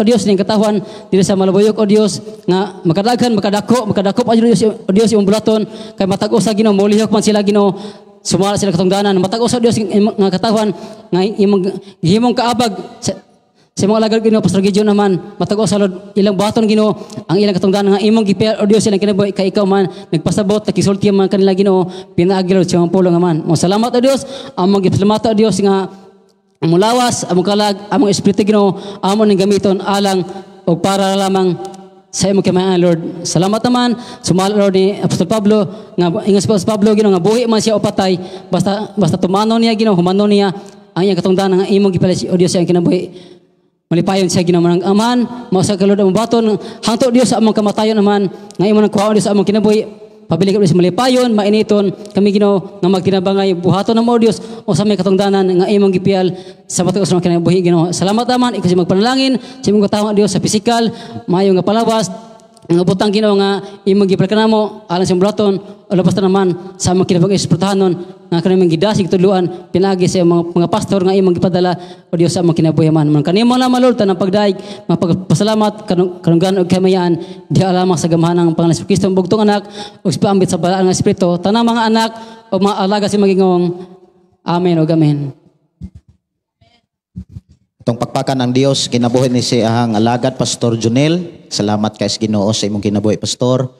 Dios ning katawan dili sa malabuyok o Dios nga makadaghan makadako o Dios imong bulaton kay matag-usa Ginoo maulihok man sila Ginoo sumala sila katungdanan matag-usa Dios nga katawan nga imong gihimong kaabag sa mga alagad Ginoo Pastor Gideon naman matag-usa Lord ilang buhaton Ginoo ang ilang katungdanan nga imong gipial o Dios ilang kinabuhi kay ikaw man nagpasabot nakisulti man kanila Ginoo pinaagi Lord sa imong pulong man. Salamat o Dios among gipasalamat o Dios nga among lawas among kalag among espiritu Ginoo among ning gamiton alang og para lamang sa imong kimayan Lord. Salamat naman sumala Lord ni Apostol Pablo nga ingon si Apostol Pablo Ginoo nga buhi man siya o patay basta tumano niya Ginoo humano niya ang iyang katungdanan nga imong gipalit o Dios sa iyang kinabuhi. Malipayon siya Ginoo manang aman mao sa kalod ang baton hangtod Dios sa among kamatayon aman nga imong nagkuha Dios sa among kinabuhi. Pabilig sa malipayon, mainiton, kami Ginoo nga magtinabangay buhaton ng mga Dios o sa may katungdanan nga imong gipial sa batuos ng kinabuhi Ginoo. Salamat naman ikaw si magpanalangin, sa imong katawang Dios sa pisikal, maayo nga palawas, nga butang Ginoo nga imong gipal kanamo alang sa bulaton o labas na naman sa among kinabuhi suportahanon nga kanimong gidasig tudluan pinagi sa mga pastor nga imong gipadala o Dios sa among kinabuhi man. Kanimo lamang Lord tanang pagdaig, mapagpasalamat kanunggan og kamayaan di alamang sa gamahan ng Panginoon Kristo bugtong anak ug paambit sa balaan nga espiritu tanang mga anak o mga alaga si magingong amen ug amen. Itong pakpakan ng Dios kinabuhi ni si ahang alagad Pastor Junel. Salamat kay Ginoo sa imong kinabuhi Pastor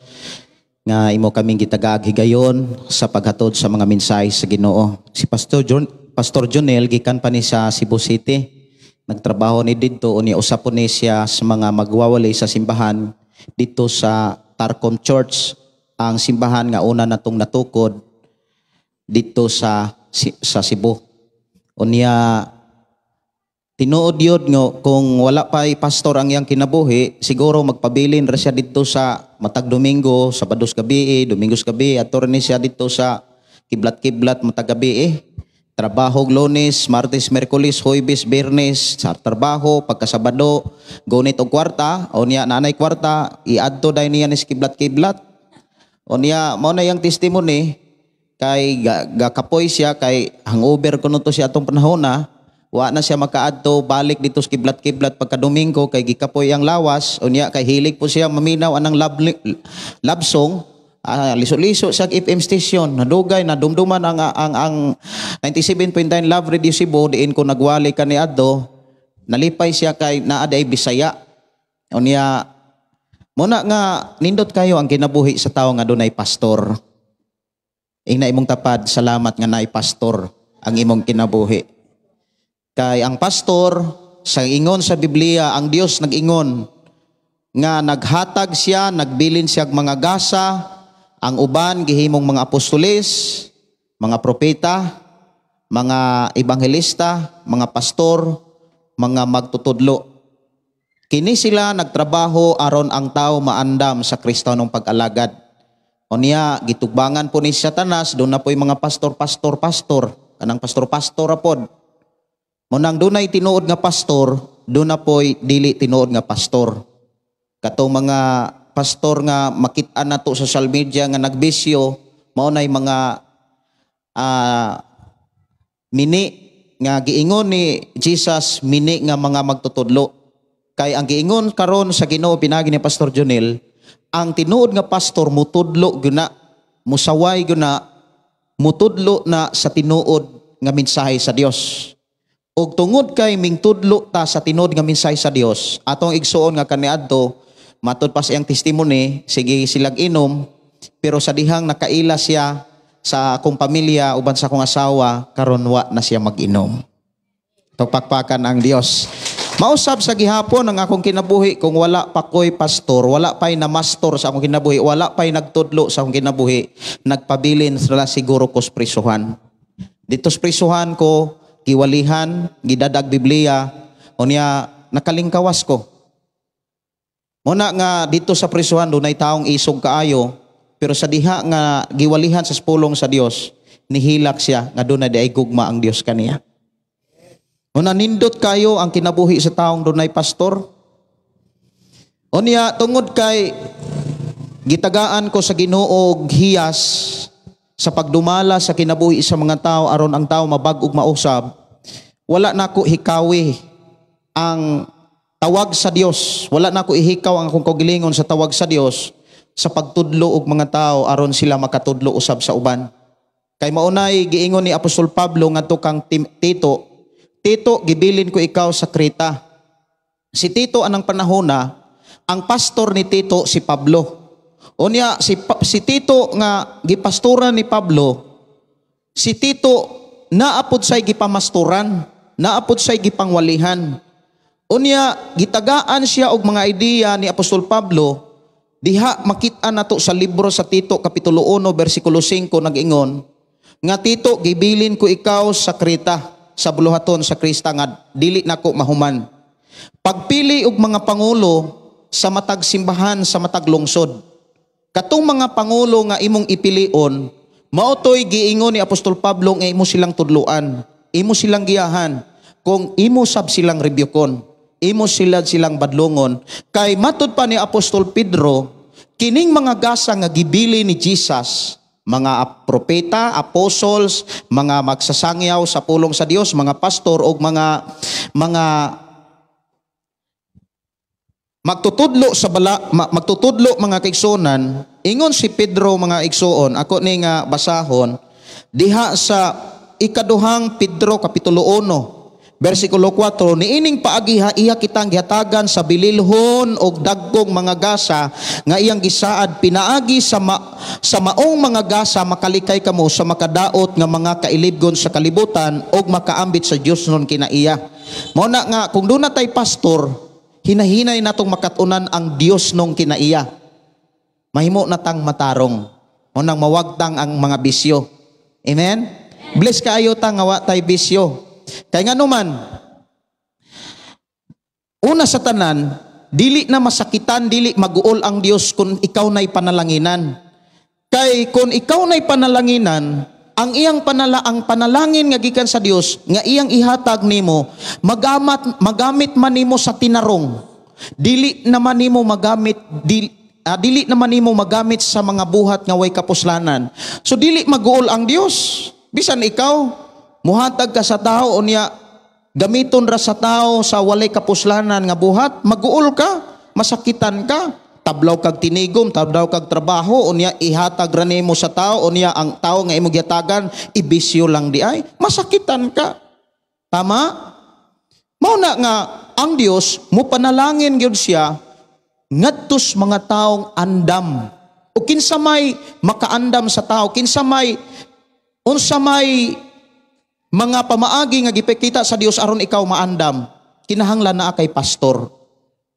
nga imo kaming gitagag higayon sa paghatod sa mga mensahe sa Ginoo. Si Pastor Junel gikan pa ni sa Cebu City. Nagtrabaho ni didto unya usapon ni siya sa mga magwawali sa simbahan dito sa Tarcom Church, ang simbahan nga una natong natukod dito sa Cebu. Unya tinuod yun nga kung wala pa'y pastor ang iyang kinabuhi, siguro magpabilin ra siya dito sa matag Domingo, Sabados gabi, Domingos gabi, at ni siya dito sa kiblat-kiblat matag gabi. Trabaho Lunes, Martes, Merkulis, Huwebes, Biyernes, sa trabaho, pagkasabado, gunit og kwarta, o niya nanay kwarta, iadto dahil niya nis kiblat-kiblat. O niya, mao na yung testimony, kay gakapoy siya, kay hangover ko to siya atong panahon na, wa na siya makaadto balik dito sa kiblat-kiblat pagka Domingo kay gikapoy ang lawas unya kay hilig po siya maminaw anang love song liso-liso sa FM station nadugay na dumduman ang 97.9 Love Radio Cebu diin ko nagwali kaniadto nalipay siya kay naaday Bisaya unya muna nga nindot kayo ang kinabuhi sa tao nga dunay pastor ina imong tapad salamat nga naay pastor ang imong kinabuhi. Kay ang pastor, sa ingon sa Biblia, ang Dios nag-ingon nga naghatag siya, nagbilin siya mga gasa, ang uban gihimong mga apostoles, mga propeta, mga ebanghelista, mga pastor, mga magtutudlo. Kini sila nagtrabaho aron ang tao maandam sa Kristiyanong pag-alagad. Unya gitugbangan po ni Satanas, doon na po yung mga pastor, kanang pastor apod. Munang dunay tinuod nga pastor, doon na po'y dili tinuod nga pastor. Katong mga pastor nga makita na to sa social media nga nagbisyo, maunay mga mini nga giingon ni Jesus, mini nga mga magtutudlo. Kay ang giingon karon sa Ginoo pinagi ni Pastor Junel, ang tinuod nga pastor mutudlo guna, musaway guna, mutudlo na sa tinuod nga mensahe sa Dios. Og tungod kay mingtudlo ta sa tinuod nga mensahe sa Dios, atong igsuon nga kaniadto, matud pa siyang testimony, sige silag inom, pero sa dihang nakaila siya sa akong pamilya uban sa akong asawa, karon wa na siya mag-inom. Pagpakpakan ang Dios. Mausab sa gihapon ang akong kinabuhi kung wala pa ko'y pastor, wala pa'y na master sa akong kinabuhi, wala pa'y nagtudlo sa akong kinabuhi, nagpabilin sila siguro ko sa prisuhan. Dito sa prisuhan ko, giwalihan, gidadag Biblia, unya nakalingkawas ko. Muna nga dito sa prisuhan, doon ay taong isog kaayo, pero sa diha nga giwalihan sa pulong sa Dios, nihilak siya, nga doon ay gugma ang Dios kaniya. Muna nindot kayo ang kinabuhi sa taong doon ay pastor. Unya, tungod kay gitagaan ko sa Ginoo og hiyas, sa pagdumala sa kinabuhi sa mga tao aron ang tao mabag-og mausab, wala na ko hikawi ang tawag sa Dios. Wala na ko ihikaw ang akong kaugalingon sa tawag sa Dios sa pagtudlo og mga tao aron sila makatudlo usab sa uban. Kay maunay giingon ni Apostol Pablo ngadto kang Tito, Tito, gibilin ko ikaw sa Kreta. Si Tito anang panahona, ang pastor ni Tito si Pablo. Unya si Tito nga gipastoran ni Pablo, si Tito naapod say gipamastoran, naapod say gipangwalihan. Unya gitagaan siya og mga ideya ni Apostol Pablo diha makita nato sa libro sa Tito kapitulo 1 bersikulo 5 nag-ingon nga Tito gibilin ko ikaw sa Kreta sa buluhaton sa Krista nga dili nako mahuman. Pagpili og mga pangulo sa matag simbahan sa matag lungsod. Katong mga pangulo nga imong ipilion mao toy giingon ni Apostol Pablo nga imo silang tudluan, imo silang giyahan, kung imo sab silang rebyukon. Imo silang badlongon kay matud pa ni Apostol Pedro kining mga gasa nga gibili ni Jesus, mga propeta, apostles, mga magsasangyaw sa pulong sa Dios, mga pastor og mga magtutudlo sa magtutudlo mga kaigsuonan. Ingon si Pedro mga igsuon, ako ni nga basahon diha sa ikaduhang Pedro kapitulo 1 versikulo 4, niining paagiha iya kitang gihatagan sa bililhon og dagkong mga gasa nga iyang gisaad pinaagi sa maong mga gasa makalikay kamo sa makadaot nga mga kailibgon sa kalibutan og makaambit sa Dios nun kinaiya. Mao na nga kung doon na tay pastor, hinahinay natong makatunan ang Dios nung kinaiya. Mahimo natang matarong. Mao nang mawagtang ang mga bisyo. Amen. Bless kaayo ta nga wa tay bisyo. Kaya nga naman, una sa tanan, dili na masakitan, dili maguol ang Dios kung ikaw na'y panalanginan. Kay kung ikaw na'y panalanginan, ang iyang panalangin nga gikan sa Dios, nga iyang ihatag nimo, magamit man nimo sa tinarong. Dili naman nimo magamit sa mga buhat nga way kapuslanan. So dili maguol ang Dios. Bisan ikaw muhatag ka sa tao unya gamiton ra sa tao sa walay kapuslanan nga buhat, maguol ka, masakitan ka, tablaw kag tinigom, tablaw kag trabaho unya ihatag ra nimo sa tao unya ang tao nga imong gihatagan ibisyo lang di ay masakitan ka. Tama? Mao na nga ang Dios mo panalangin gyud siya ngadtos mga taong andam. O kinsa may makaandam sa tao, kinsa may unsa may mga pamaagi nga gipakita sa Dios aron ikaw maandam, kinahanglan naa kay pastor.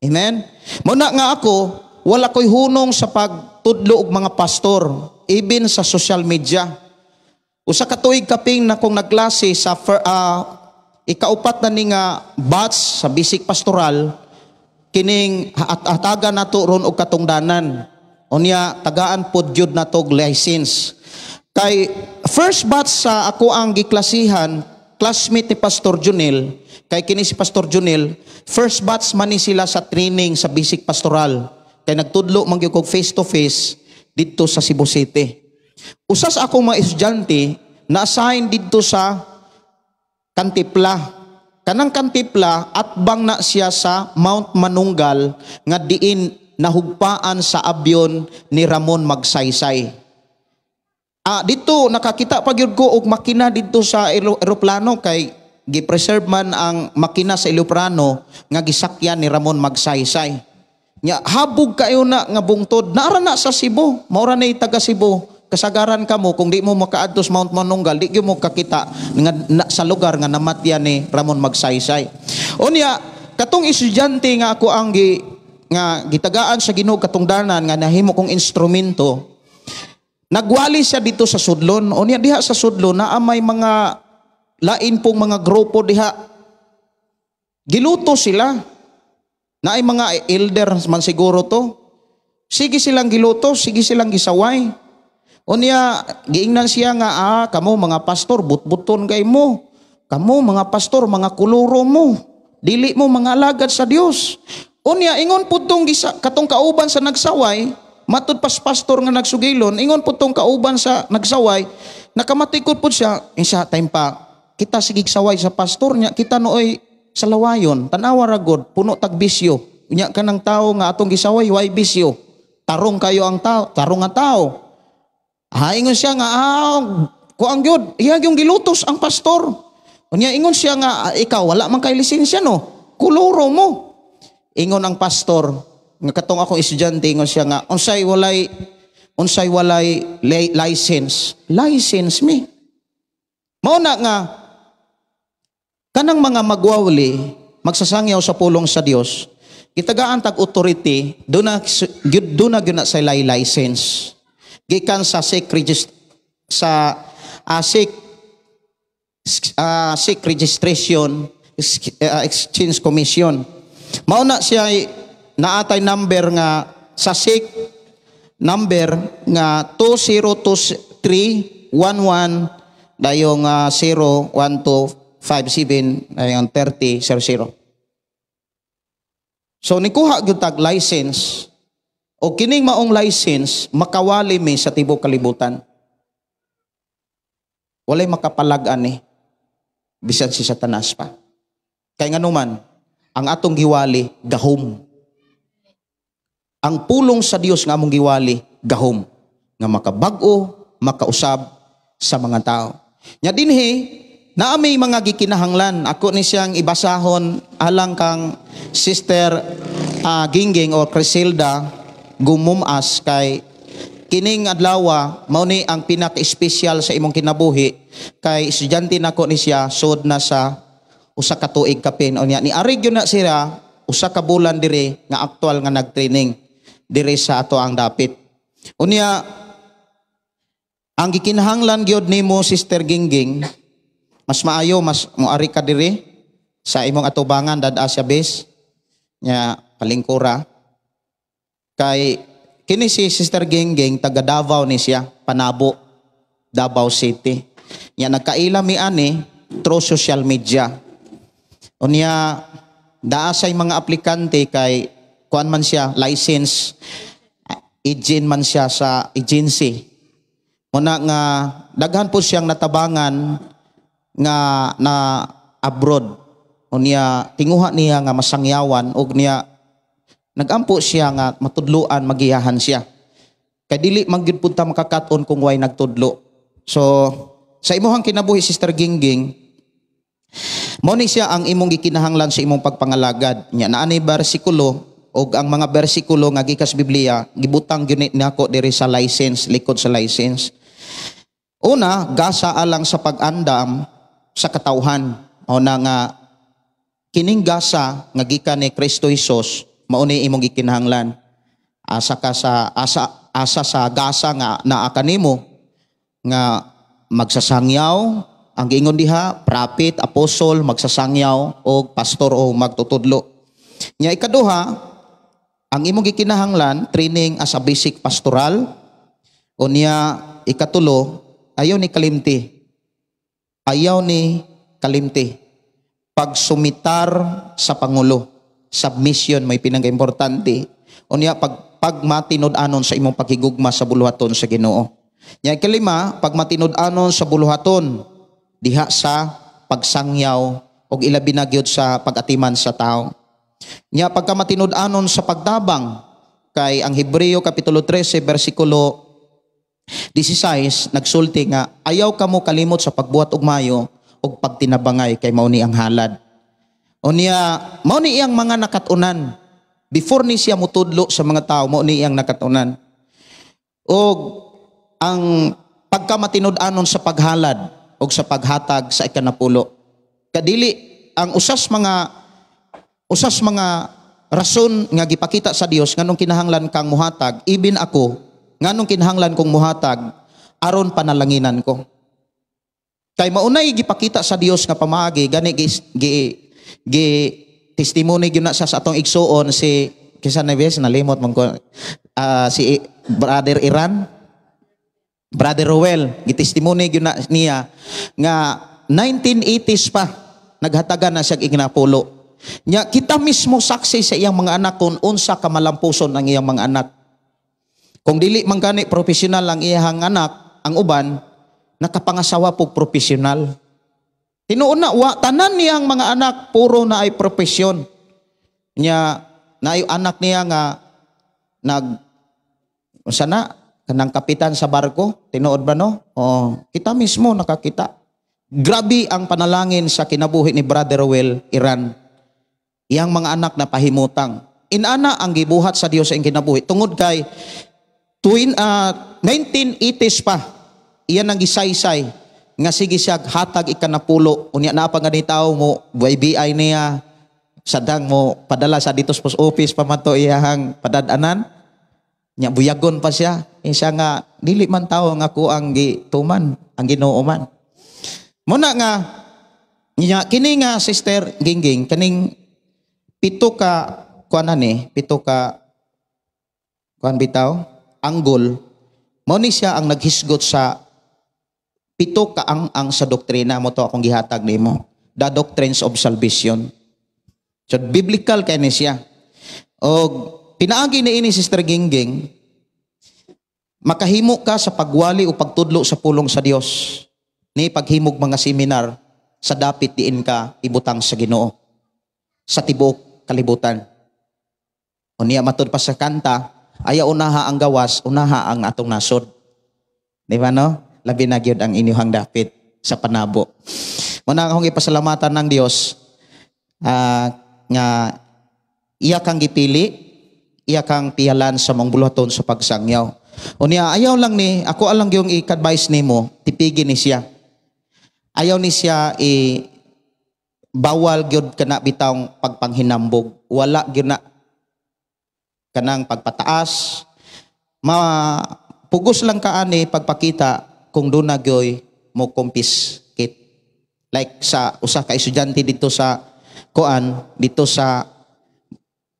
Amen. Muna nga ako, wala ko'y hunong sa pagtudlo og mga pastor, even sa social media. Usa ka tuig kaping na kong nagklase sa ikaupat na ni nga batch sa basic pastoral, kining hatagan nato ron og katungdanan. Unya tagaan pod jud nato license. Kay first batch sa ako ang giklasihan, classmate ni Pastor Junel, kay kini si Pastor Junel, first batch man ni sila sa training sa basic pastoral. Kay nagtudlo man gyud kog face to face didto sa Cebu City. Usas ako mga estudyante na-assign didto sa Kantipla. Kanang Kantipla atbang na siya sa Mount Manunggal nga diin nahugpaan sa abyon ni Ramon Magsaysay. Dito nakakita pa gyud ko og makina dito sa eroplano kay gipreserve man ang makina sa eroplano nga gisakyan ni Ramon Magsaysay. Nya habog kayo na nga bungtod naara na sa Cebu, maura na taga Cebu. Kasagaran kamo kung di mo makaadto sa Mount Manunggal, di gyud mo kakita nga sa lugar nga namatyan ni Ramon Magsaysay. Unya katong estudyante nga ako ang gitagaan sa Ginoo katungdanan nga nahimo kong instrumento. Nagwali siya dito sa Sudlon. O niya diha sa Sudlon na may mga lain pong mga grupo diha. Giluto sila. Na ay mga elder man siguro to. Sige silang giluto, sige silang gisaway. O niya, giingnan siya nga, kamo mga pastor, butbuton kay mo. Kamo mga pastor, mga kuluro mo. Dili mo mga alagad sa Dios. O niya, ingon po katong kauban sa nagsaway, matud pas pastor nga nagsugilon, ingon po tong kauban sa nagsaway, nakamatikot po siya, isa time pa, kita sigig saway sa pastor niya, kita nooy sa lawayon, tanawa ragod, puno tag bisyo, niya kanang tao nga atong gisaway, way bisyo, tarong kayo ang tao, tarong nga tao. Ingon siya nga, kuang gyud, iyag yung gilutos ang pastor. Niya ingon siya nga, ikaw, wala man kay lisensya no, kuluro mo. Ingon ang pastor, nga katong akong estudyante ingon siya nga unsay walay license me. Mao na nga kanang mga magwawli magsasangyaw sa pulong sa Dios, kitagaan tag authority, do na gyud na sa license. Gikan sa SIC registration, exchange commission. Mauna siya naatay number nga sa SIC number nga 202311 dayong 01257 dayong 3000. So nikuha gyud tag license o kining maong license makawali mi sa tibuok kalibutan. Walay makapalag-an ni bisan si Satanas pa. Kay nganuman ang atong giwali gahom. Ang pulong sa Dios nga among giwali gahom nga makabag-o, makausab sa mga tao. Nya dinhi na may mga gikinahanglan. Ako ni siyang ibasahon alang kang Sister Gingging o Criselda gumumas kay kining adlaw mao ni ang pinaka-espesyal sa imong kinabuhi kay estudyante nako ni siya sud na sa usa ka tuig kapin o niya ni ari gyud na siya usa ka bulan diri nga aktual nga nagtraining diri sa ato ang dapit. Unya ang gikinahanglan gyud nimo Sister Gingging mas maayo mas moari ka diri sa imong atubangan dad Asia base nya palingkura kay kini si Sister Gingging taga Davao ni siya, Panabo, Davao City. Nya nagkaila mi ani through social media. Unya daa say mga aplikante kay kuan man siya license agent man siya sa agency. Muna nga daghan po siyang natabangan nga na abroad. Unya tinguha niya nga masangyawan og niya nagampo siya nga matudloan magiyahan siya. Kay dili man gyud punta makakaton kung way nagtudlo. So sa imong kinabuhi Sister Gingging, mao ni siya ang imong gikinahanglan sa imong pagpangalagad. Nya naa ni bersikulo og ang mga bersikulo nga gikas Biblia gibutang gyud nako diri sa license, likod sa license. Una, gasa alang sa pag-andam sa katawhan. O na nga kining gasa nga gikan ni Kristo Jesus mao ni imong gikinahanglan. Asa sa gasa nga naa kanimo nga magsasangyaw ang giingon diha prophet, apostol, magsasangyaw og pastor o magtutudlo. Nya ikaduha, ang imong gikinahanglan training as a basic pastoral. Unya ikatulo, ayaw ni kalimti. Ayaw ni kalimti. Pagsumitar sa Pangulo. Submission may pinaka-importante. Unya pag matinud-anon sa imong paghigugma sa buluhaton sa Ginoo. Nya ikalima, pag matinud-anon sa buluhaton diha sa pagsangyaw og ilabi na gyud sa pag-atiman sa tao. Nya pagka matinud-anon sa pagtabang kay ang Hebreo kapitulo 13 bersikulo 16 nagsulti nga ayaw kamo kalimot sa pagbuhat og mayo og pagtinabangay kay mao ni ang halad. Unya mao ni iyang mga nakatunan before ni siya mutudlo sa mga tao, mao ni iyang nakatunan. Og ang pagkamatinud-anon sa paghalad og sa paghatag sa ikanapulo. Kadili ang usas mga rason nga gipakita sa Dios nganong kinahanglan kang muhatag, even ako nganong kinahanglan kong muhatag aron panalanginan ko. Kay maunay gipakita sa Dios nga pamaagi gani testimony gyud na sa atong igsuon si kisa Neves nalimot man ko si Brother Iran, Brother Rowell, gitestimony gyud na niya nga 1980s pa naghatagan na siya ignapulo. Nya kita mismo saksi sa iyang mga anak kung unsa kamalampuson ang iyang mga anak. Kung dili man gani professional ang iyang anak, ang uban nakapangasawa po professional. Tinuon na tanan niyang mga anak puro na ay profesyon. Nya naay anak niya nga sana kanang kapitan sa barko, tinuod ba no? Kita mismo nakakita. Grabe ang panalangin sa kinabuhi ni Brother Rowell Iran. Iyang mga anak na pahimutang. Inana ang gibuhat sa Dios sa iyang kinabuhi. Tungod kay 1980s pa, iyan ang gisaysay nga sige siya hatag ikanapulo. Unya na pa nga ni tao mo, BI niya, sadang mo padala sa dito sa post office pamato iyahang padadanan. Nya buyagon pa siya. Siya nga dili man tao nga ko ang gituman, ang Ginoo man. Muna nga nya kini nga Sister Gingging kaning pito ka kuan bitaw anggol mo ni siya ang naghisgot sa pito ka ang sa doktrina mo to akong gihatag nimo. The doctrines of salvation. So biblical kay ni siya. Og pinaagi ni ini Sister Gingging, makahimo ka sa pagwali o pagtudlo sa pulong sa Dios. Ni paghimog mga seminar sa dapit diin ka ibutang sa Ginoo. Sa tibuok kalibutan. O niya matud pa sa kanta, ayaw unaha ang gawas, unaha ang atong nasod. Di ba no? Labi na gyud ang inyong dapit sa panabo. Muna akong ipasalamatan ng Dios nga iya kang gipili, iya kang piyalan sa mong buluhaton sa pagsangyaw. O niya, ayaw lang ni, ako alang yung i-advise ni mo, tipigin ni siya. Ayaw ni siya bawal gyud kana bitawng pagpanghinambog. Wala gyud na kanang pagpataas. Pugos lang ka ani pagpakita kung doon na gyoy mo confiscate. Like sa usa ka estudyante dito sa dito sa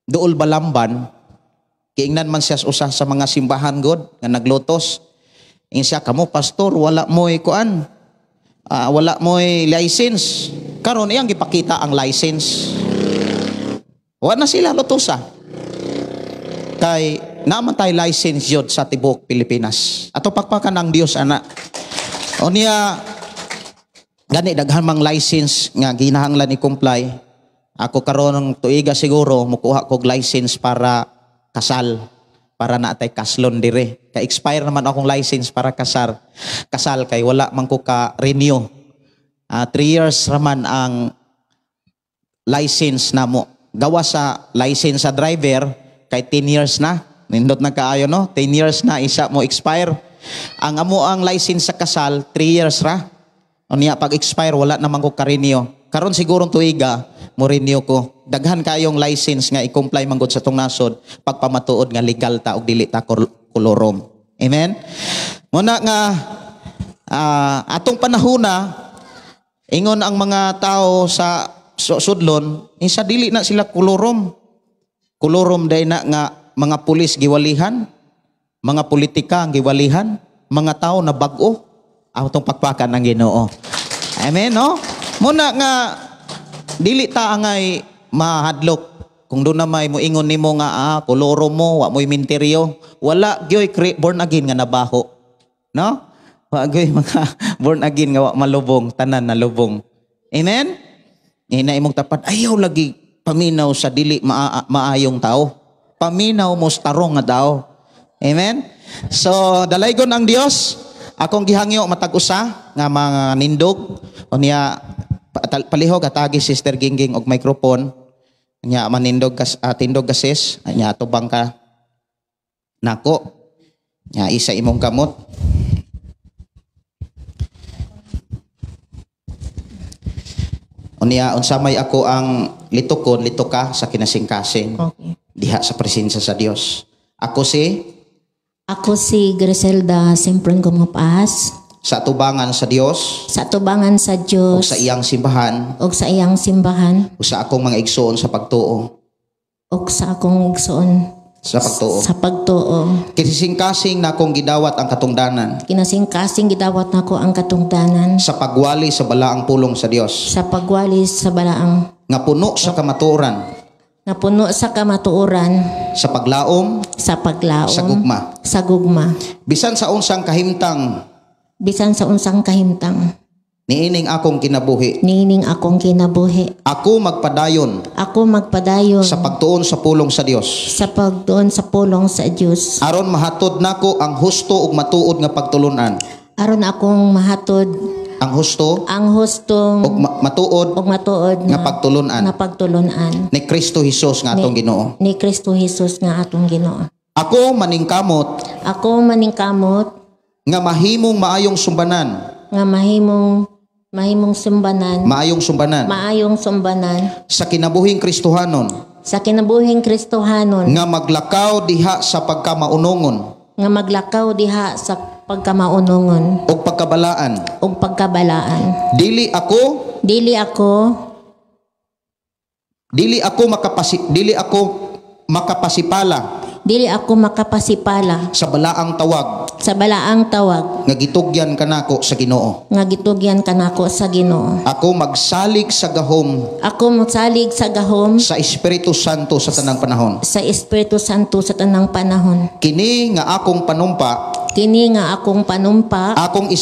Duol Balamban, kiingnan man siya usa sa mga simbahan god nga naglotos. Ing siya kamo pastor wala mo'y wala mo'y license. Karon iyang gipakita ang license. Wala na sila lutosa. Kay naman tayo license yun sa tibuok Pilipinas. Ato pakpakan ng Dios ana. O niya gani daghan mang license nga ginahanglan i-comply. Ako karon ng tuiga siguro mukuha kog license para kasal, para natay kaslon dire. Kay expire naman akong license para kasal kay wala man ko ka renew. 3 years raman ang license namo. Gawa sa license sa driver kay 10 years na. Nindot na kaayo no? 10 years na isa mo expire. Ang amo ang license sa kasal 3 years ra. O niya pag expire wala naman ko ka-renew. Karon sigurong tuiga mo renew ko. Daghan kayong license nga i-comply man gud sa tong nasod pagpamatuod nga legal ta og dili ta kolorom. Amen. Muna nga atong panahona ingon ang mga tao sa sudlon isa dili na sila kolorom. Kolorom day na nga mga pulis giwalihan, mga politika ang giwalihan, mga tao na bag-o atong pakpakan ng Ginoo. Amen no? Muna nga dili ta angay mahadlok kung doon na may moingon nimo nga koloro mo, wa mo'y minteryo, wala gyoy born again nga nabaho. No? Wa gyoy mga born again nga wa malubong, tanan na lubong. Amen? Ina imong tapat ayaw lagi paminaw sa dili maayong tao. Paminaw mo sa tarong nga tao. Amen? So, dalaygon ang Dios. Akong gihangyo matag-usa nga mga nindog. O niya, palihog atagi Sister Gingging og microphone. Niya, manindog tindog gasis. Niya, tubang ka. Nako. Niya, isa imong kamot. O niya, unsamay ako ang litukon, lituka sa kinasingkasing. Okay. Diha sa presensya sa Dios. Ako si Griselda Simprong Gumapas. sa tubangan sa Dios, Sa tubangan sa o Diyos. sa iyang simbahan, O sa iyang simbahan. o sa akong mga igsoon sa pagtuo. O sa akong igsoon. Sa pagtuo. Sa pagtuo. Kising-kasing na akong gidawat ang katungdanan Kinasing-kasing gidawat nako ang katungdanan. sa pagwali sa balaang pulong sa Dios, Sa pagwali sa balaang. nga puno sa kamatuoran, Na puno sa kamatuoran. sa paglaom, Sa paglaom. sa gugma. Sa gugma. Bisan sa unsang kahimtang, Bisan sa unsang kahimtang. niining akong kinabuhi, Nining akong kinabuhi. ako magpadayon Ako magpadayon. sa pagtuon sa pulong sa Dios. Sa pagdoon sa pulong sa Diyos. Aron mahatod nako ang husto ug matuod nga pagtulunan. Aron akong mahatod Ang husto ang hustong ug matuod og matuod nga pagtulunan nga pagtulunan ni Kristo Hesus nga atong Ginoo. ni Kristo Jesus nga atong Ginoo. Ako maningkamot Ako maningkamot nga mahimong maayong sumbanan nga mahimong mahimong sumbanan, maayong sumbanan maayong sumbanan, sa kinabuhing Kristohanon sa kinabuhing Kristohanon, nga maglakaw diha sa pagkamaunongon nga maglakaw diha sa pagkamaunongon o pagkabalaan. ug pagkabalaan. Dili ako Dili ako makapasipala dili ako makapasipala sa balaang tawag sa balaang tawag nga gitugyan kanako sa Ginoo. nga gitugyan kanako sa Ginoo. Ako magsalig sa gahom Ako mosalig sa gahom sa Espiritu Santo sa tanang panahon. sa Espiritu Santo sa tanang panahon. Kini nga akong panumpa, Kini nga akong panumpa, akong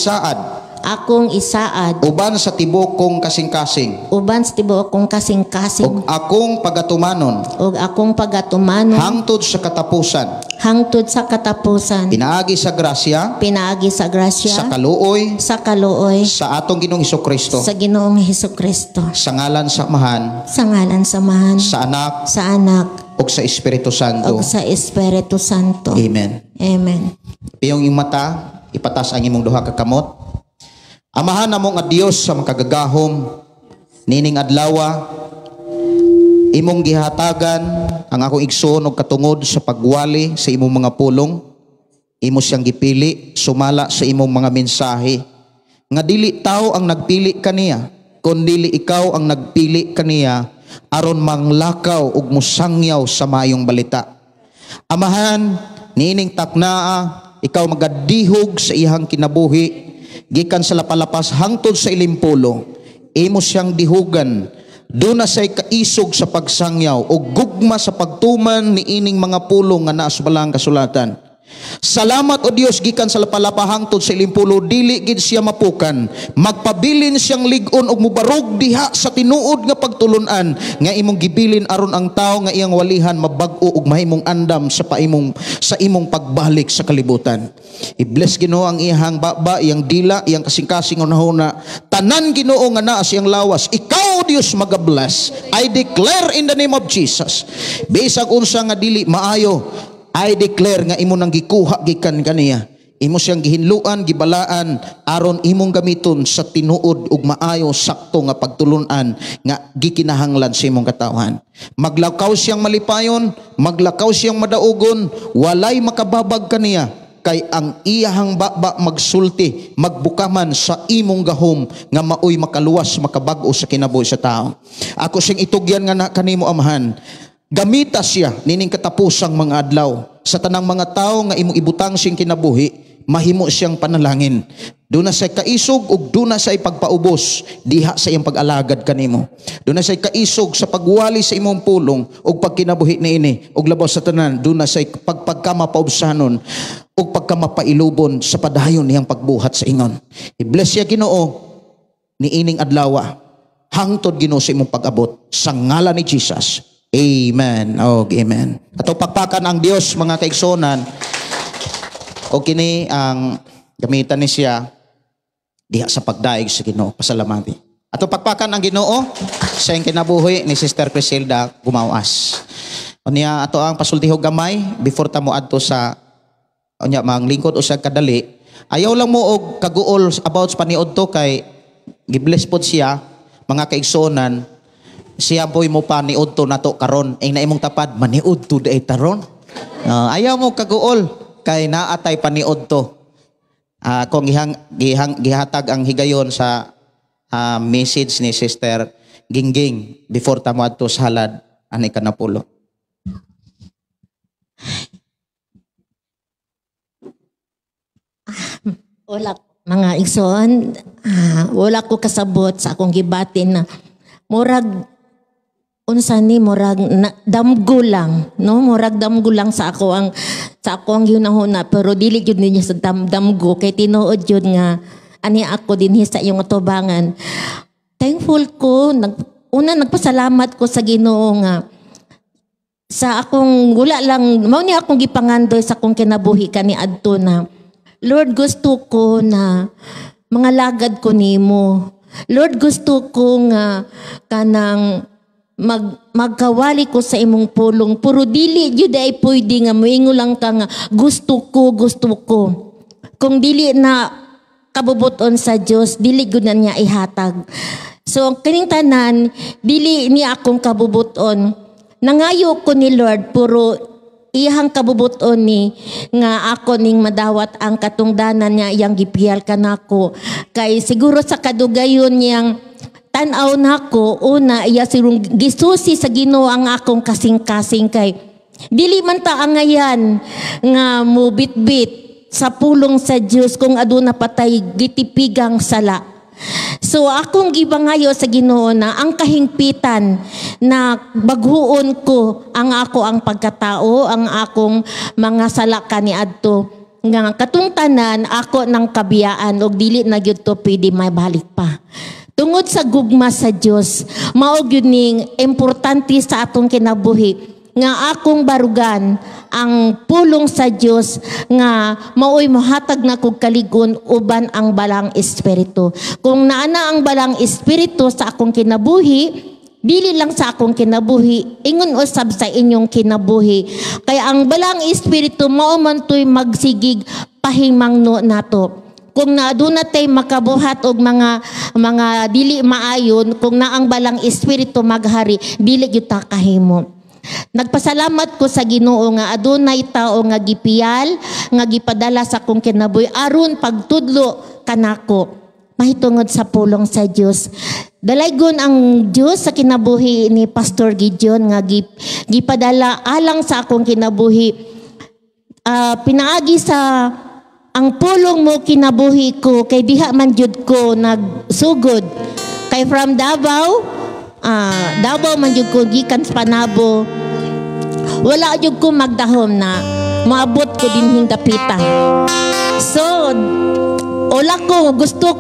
akong isaad, uban sa tibuok kong kasing-kasing, uban sa tibuok kong kasing-kasing, ug akong pagatumanon ug akong pagatumanon hangtod sa katapusan. hangtod sa katapusan. Pinaagi sa grasya, Pinaagi sa sa grasya, kaluoy, sa kaluoy, sa atong Ginoong Hesukristo, sa Ginoong Hesukristo, sa ngalan sa Amahan, sa ngalan samahan, sa Anak, sa Anak, ug sa Espiritu Santo. ug sa Espiritu Santo. Amen. Amen. Piyong iyong mata, ipatas ang imong duha ka kamot. Amahan namo nga Dios sa makagagahom, nining adlawa, imong gihatagan ang akong igsoon og katungod sa pagwali sa imong mga pulong. Imo siyang gipili sumala sa imong mga mensahe nga dili tao ang nagpili kaniya, kundi ikaw ang nagpili kaniya aron manglakaw ug musangyaw sa mayong balita. Amahan, nining taknaa, ikaw magadihog sa ihang kinabuhi gikan sa lapalapas hangtod sa ilimpulo. Imo siyang dihugan, duna say kaisog sa pagsangyaw o gugma sa pagtuman ni ining mga pulong nga naa sa balang kasulatan. Salamat o Dios gikan sa lapalapa hangtod sa ilimpulo, dili gid siya mapukan. Magpabilin siyang lig-on og mubarog diha sa tinuod nga pagtulunan nga imong gibilin aron ang tao nga iyang walihan mabag-o ug mahimong andam sa imong pagbalik sa kalibutan. I-bless Ginoo ang iyang baba, iyang dila, iyang kasing-kasing unahuna. Tanan Ginoo nga naa siyang lawas, ikaw Dios magabless. I declare in the name of Jesus, bisag unsa nga dili maayo, I declare nga imo nang gikuha gikan kaniya. Imo siyang gihinluan, gibalaan aron imong gamiton sa tinuod ug maayo sakto nga pagtulunan nga gikinahanglan sa imong katawhan. Maglakaw siyang malipayon, maglakaw siyang madaugon, walay makababag kaniya kay ang iyahang baba magsulti, magbukaman sa imong gahom nga maoy makaluwas, makabag-o sa kinabuhi sa tao. Ako siyang itugyan nga na kanimo Amahan. Gamita siya nining katapusang mga adlaw sa tanang mga tao nga imong ibutang siyang kinabuhi, mahimo siyang panalangin. Duna say kaisog ug duna say pagpaubos diha sa iyang pag-alagad kanimo. Duna say kaisog sa pagwali sa imong pulong ug pagkinabuhi niini ug labaw sa tanan duna say pagkamapaubsanon ug pagkamapailubon sa padayon niyang pagbuhat sa ingon. I-bless siya Ginoo niining adlaw hangtod Ginoo sa imong pag-abot sa ngalan ni Jesus. Amen. Amen. Ato pakpakan ang Dios mga kaigsonan. O kini ang gamitan ni siya diha sa pagdaig sa Ginoo. Pasalamati. Ato pakpakan ang Ginoo sa iyang kinabuhi ni Sister Criselda Gumawas. Unya ato ang pasultihog gamay before ta moadto sa unya manglingkod usag kadali. Ayaw lang mo og kaguol about sa paniud to kay gibless pod siya mga kaigsonan. Siya boy mo pa niud to nato karon ay naimong tapad maniud to day taron. Ayaw mo kaguol kay naatay paniud to. Kung gihatag ang higayon sa message ni Sister Gingging before ta moadto sa halad ani kanapulo. Wala mga igsoon, wala ko kasabot sa akong gibatin na murag unsa ni murag damgo lang, no? Murag damgo lang sa ako ang hunahuna, pero dili gyud niya sa damgo kay tinuod yun nga ani ako dinhi sa iyong atubangan. Thankful ko, nagpasalamat ko sa Ginoo nga sa akong wala lang mao ni akong gipangandoy sa akong kinabuhi kani adto na Lord, gusto ko na mga lagad ko nimo. Lord, gusto ko nga kanang magkawali ko sa imong pulong, puro dili jud ay pwede nga moingo lang ka nga gusto ko. Kung dili na kabubuton sa Dios dili gud na niya ihatag. So kining tanan dili ni akong kabubuton. Nangayo ko ni Lord puro iyang kabubuton ni nga ako ning madawat ang katungdanan niya iyang gipiyal kanako. Kay siguro sa kadugayon niyang tan-aw nako una iya sirong gisusi sa Ginoo ang akong kasing-kasing kay dili man ta angayan nga mo bitbit sa pulong sa Dios kung aduna patay gitipigang sala. So akong gibangayo sa Ginoo na ang kahingpitan na baghuon ko ang ako ang pagkatao, ang akong mga sala kaniadto nga katong tanan ako ng kabiyaan og dili na gyud to pwede maibalik pa. Tungod sa gugma sa Dios, mao gyud ning importante sa atong kinabuhi nga akong barugan ang pulong sa Dios nga maoy mohatag na kog kaligon uban ang balang espiritu. Kung naana ang balang espiritu sa akong kinabuhi, dili lang sa akong kinabuhi, ingon usab sa inyong kinabuhi. Kaya ang balang espiritu mao man toy magsigig pahimangno nato. Kung naaduna tay makabuhat og mga dili maayon, kung naang balang espiritu maghari, dili gyud ta kahimo. Nagpasalamat ko sa Ginoo nga adunay tao nga gipiyal nga gipadala sa akong kinabuhi aron pagtudlo kanako mahitungod sa pulong sa Dios. Dalaygon ang Dios sa kinabuhi ni Pastor Gideon nga gipadala alang sa akong kinabuhi. Pinaagi sa ang pulong mo kinabuhi ko kay diha man jud ko nagsugod kay from Davao man jud ko gikan sa Panabo. Wala jud ko magdahom na maabot ko dinhing dapitan. So gusto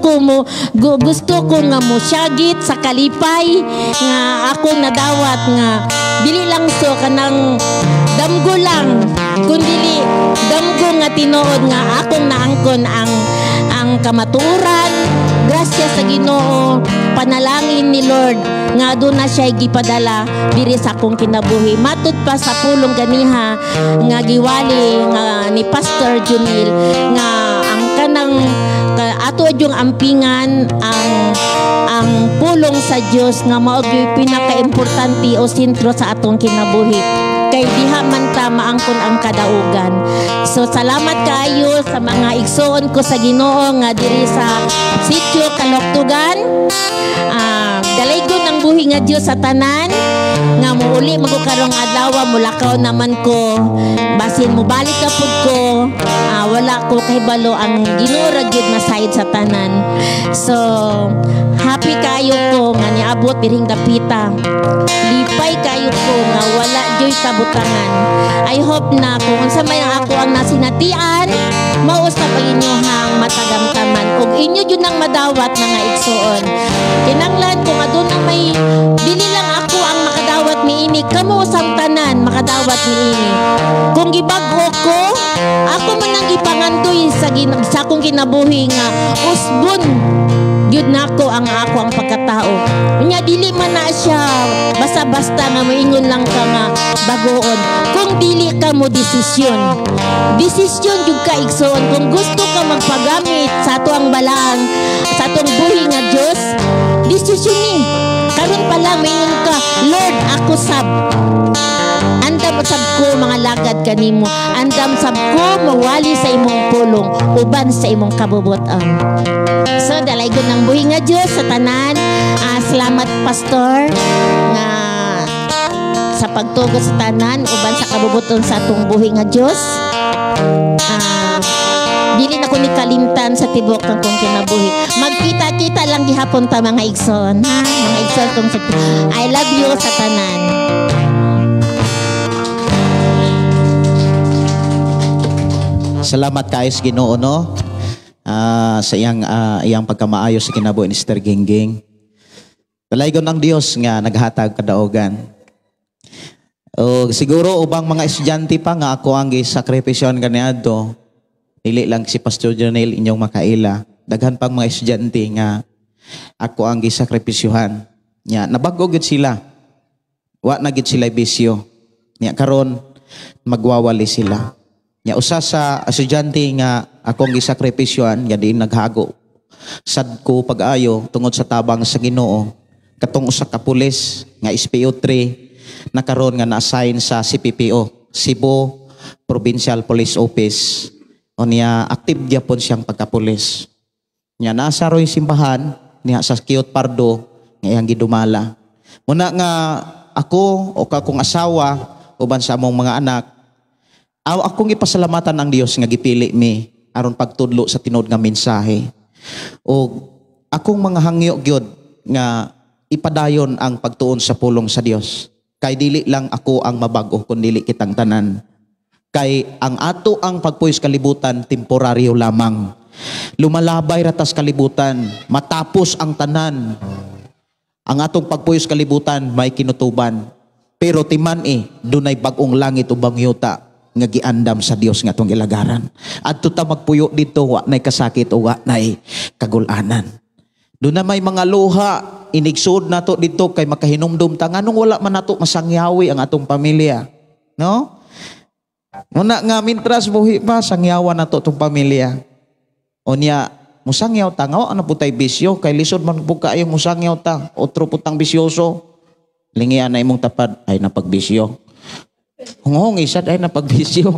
ko nga mo syagit sa kalipay nga ako nadawat nga dili lang so kanang damgo lang kundi damgo nga tinuod nga akong naangkon ang kamaturan. Grasya sa Ginoo, panalangin ni Lord nga aduna siya gipadala diri sa akong kinabuhi. Matud pa sa pulong ganiha nga giwali nga ni Pastor Junil nga ang kanang ato yung ampingan ang pulong sa Dios nga mao gyud pinaka-importante o sentro sa atong kinabuhi. Kay diha man ta maangkon ang kadaugan. So salamat kaayo sa mga igsoon ko sa Ginoo nga diri sa sitio Kaloktugan. Dalaygon ang buhi nga Dios sa tanan nga muuli magkarong adlaw mulakaw naman ko basin mo balik ka pud ko wala ko kahibalo ang Ginoo ra gyud masayod sa tanan. So happy kayo ko nga niabot diring dapita. Lipay kayo ko nga wala joy kabutangan. I hope na kung unsa may ako ang nasinatian mao sa paginyohang matagamtaman ug inyo jud nang madawat na nga igsuon. Kinanglan kung aduna may dili lang ako ang makadawat miini kamo usang tanan makadawat miini. Kung gibag-o ko ako man ang gipangandoy sa akong kinabuhi nga usbon gyud nako ang ako ang pagkatao. Nya dili man na siya basta-basta nga moingon lang ka nga bagoon. Kung dili ka mo desisyon jud ka igsoon. Kung gusto ka magpagamit sa ato ang balang sa atong buhi nga Dios, desisyon ni. Karon pa lang moingon ka, Lord, ako sab. Andam sab ko mga lagad kanimo. Andam sab ko mawali sa imong pulong uban sa imong kabubuton. So dalaygon ng buhi nga Dios sa tanan. Salamat Pastor nga sa pagtugot sa tanan uban sa kabubuton sa atong buhi nga Dios. Dili na ko ni kalimtan sa tibok ng kong kinabuhi. Magkita-kita lang gihapon ta mga igsoon, ha? Mga igsoon kong sa I love you sa tanan. Salamat kayo sa Ginoo, no? Sa iyang pagkamaayo sa kinabuhi ni Sister Gingging. Dalaygon ng Dios nga naghatag kadaogan. O siguro ubang mga estudyante pa nga ako ang gisakripisyon kaniadto. Dili lang si Pastor Jonel inyong makaila. Daghan pang mga estudyante nga ako ang gisakripisyuhan. Nya nabago gid sila. Wa na gid sila bisyo. Nya karon magwawali sila. Nya usa sa estudyante nga akong gisakripisyuhan nga diin naghago Sad ko pag-ayo tungod sa tabang sa Ginoo. Katong usa ka pulis nga SPO3 nakaron nga na-assign sa CPPO, Cebu Provincial Police Office. O niya active gyapon siyang pagkapulis. Niya nasa roy simbahan niya sa Kiyot Pardo nga iyang gidumala. Muna nga ako o kakong asawa uban sa among mga anak, akong ipasalamatan ang Dios nga gipili mi aron pagtudlo sa tinuod nga mensahe. O akong mga hangyo gyud nga ipadayon ang pagtuon sa pulong sa Dios. Kay dili lang ako ang mabag-o kundi kitang tanan. Kay ang ato ang pagpuyo sa kalibutan temporaryo lamang. Lumalabay ratas kalibutan, matapos ang tanan. Ang atong pagpuyo sa kalibutan may kinutuban. Pero timan dunay bag-ong langit ubang yuta nga giandam sa Dios nga atong ilagaran. Adto ta magpuyo dito wa nay kasakit o wa nay kagulanan. Doon na may mga luha, inigsud nato dito kay makahinumdum ta nganong wala man nato masangyawi ang atong pamilya. No? Muna nga mintras buhi pa sangyawan nato tong pamilya. Onya musangyaw ta nga ano putay bisyo kay lisod man pud kaayo musangyaw ta otro putang bisyoso. Lingian na imong tapad ay napagbisyo. Hungong isa ay napagbisyo.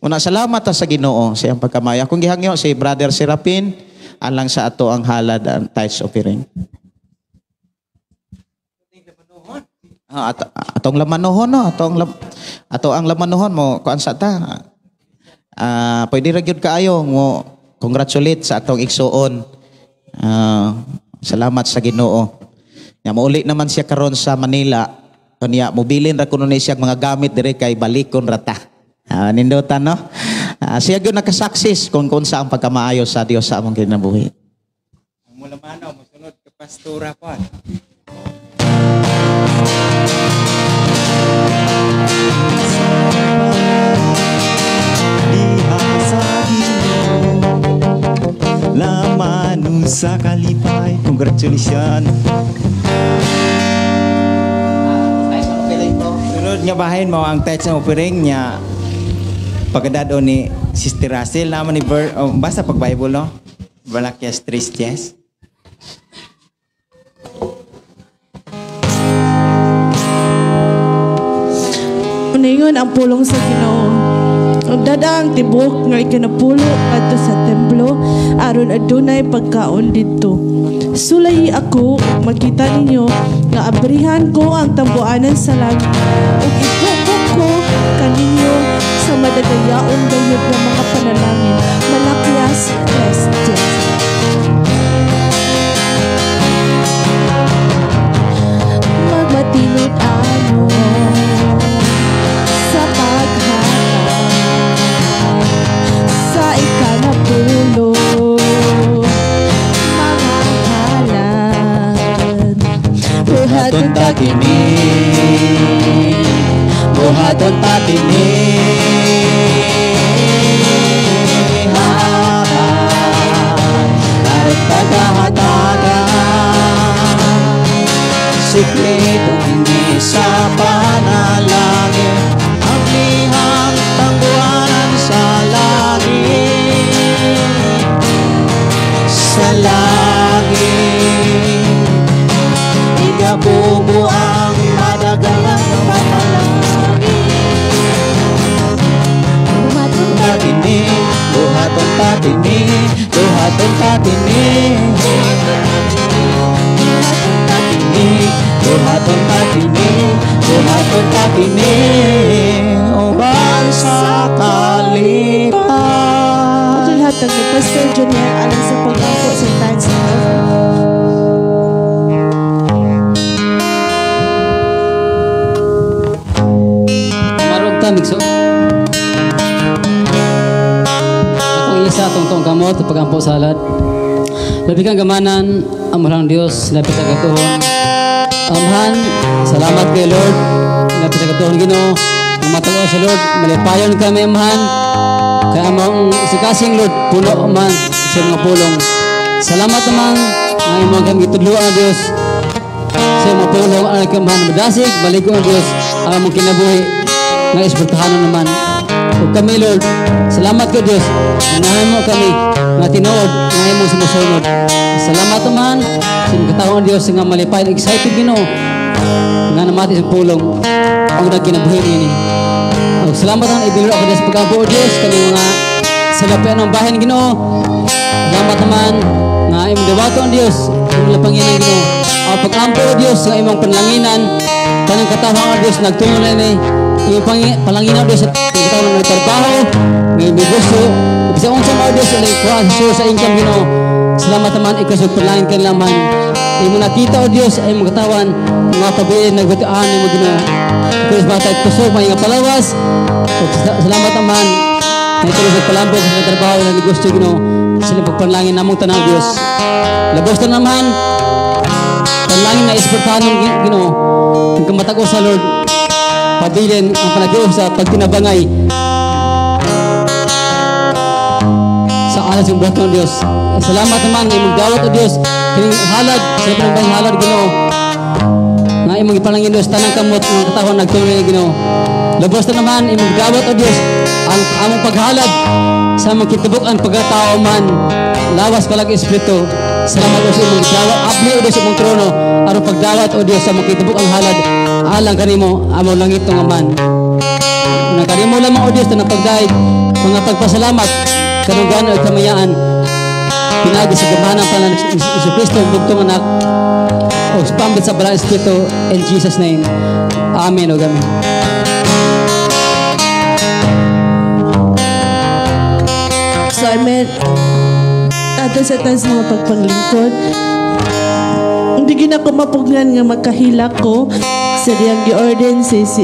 Muna salamat ta sa Ginoo sa iyang pagkamaya. Kung gihangyo si Brother Serapin alang sa ato ang halad ang tithes offering. Atong lamanuhon no, ato ang lamanuhon mo kuan sa ta. Pwede ra gyud kaayo mo congratulate sa atong igsuon. Salamat sa Ginoo. Nya mauli naman siya karon sa Manila. Kanya mobilin ra kuno ni siya mga gamit dire kay balikon ra ta. Nindutan no. Siya gyud nakasaksis kung sa ang pagkamaayo sa Dios sa among kinabuhi. Ang mula manaw mosunod ka pastora pa. Diha sa Ginoo laman sa kalipay. Congratulations. Sunod nga bahin mo ang tithes offering niya. Pagkadado ni Sister Russell naman ni basta pag Bible no. Balakyas 3 yes. Uningon ang pulong sa Ginoo. Ang dadaang tibok nga ikanapulo adto sa templo aron adunay pagkaon didto. Sulay ako ug makita ninyo nga abrihan ko ang tambuanan sa langit ug ikubok ko kaninyo sa madagayaon gayud nga mga panalangin. Malakyas 3:10. Magmatinod ano sa paghatag sa ikanapulo mga halad. Buhaton ta kini, buhaton ta kini, hatag tagahatagan sikreto hindi sa panalangin ang lihang tangguanan sa langit sa langit igabubo ang madagalang panalangin buhaton tatini buhaton tatini buhaton tatini buhaton tatini buhaton tatini uban sa kalipay. Ito lahat ng Pastor Junior alang sa pag-angko sa tithes and offering. Marog tamigso. Atong isa tong kamot pagampo salad. Labi kang gamanan ang malang Dios lapit sa katuhon. Amahan, salamat kay Lord. Lapit sa katuhon Ginoo. Ang matuwa sa Lord, malipayon kami amahan. Kaya among sikasing Lord, puno man sa mga pulong. Salamat naman nga imong kami gitudloan Dios. Sa mga pulong ang kamahan madasig, balik ko ang Dios ang among kinabuhi nga isbertahanon naman. Ug kami Lord, salamat ko Dios. Unahan mo kami nga tinuod nga imong sumusunod. Salamat man sa imong katawhan Dios nga malipay excited Ginoo nga namati sa pulong ang nagkinabuhi ini. Ug salamat ang ibilor ako sa pagkabuo Dios kani mga salapian ng bahin Ginoo. Salamat naman nga imong dawato ang Dios imong lapanginan Ginoo. Ang pag-ampo Dios nga imong panlanginan kanang katawhan ang Dios nagtuon na ni imong panlanginan Dios sa katawhan ng trabaho may negosyo ug sa unsang Dios sa kuha sa income Ginoo. Salamat naman ikasog panlangin kan laman. Imo nakita o Dios ay imong katawhan mga pabiin nagbutuan imong Ginoo. Ikaw batay kusog may nga palawas. Ug salamat naman na ito sa palambog sa trabaho na negosyo Ginoo. Sila pagpanlangin namong tanang Dios. Labos na naman panlangin na isportahan ng Ginoo. Kung kamatag sa Lord pabilin ang panag-iuh sa pagtinabangay sa alas ng buhat ng Diyos. Salamat naman imong dawat o Diyos kining halad sa panambang halad Ginoo nga imong ipalangin Diyos tanang kamot ng katawhan nagtuloy Ginoo. Labos na naman imong dawat o Diyos ang among paghalad sa among kitubukan pagkatao man lawas kalag espiritu. Salamat o sa imong dawat abli o Diyos imong trono aron pagdawat o Diyos sa among kitubukang halad alang kanimo among langit nga man. Nakarimo lamang o Diyos na pagdaig mga pagpasalamat kanunggan at kamayaan pinagi sa gamahan ng Panginoon Isu Kristo bugtong anak o pambit sa balang espiritu in Jesus name. Amen o gamin. So amen. Ato sa taas mga pagpanglingkod. Hindi gina ko mapugnan nga magkahila ko sa diyang gi-orden sige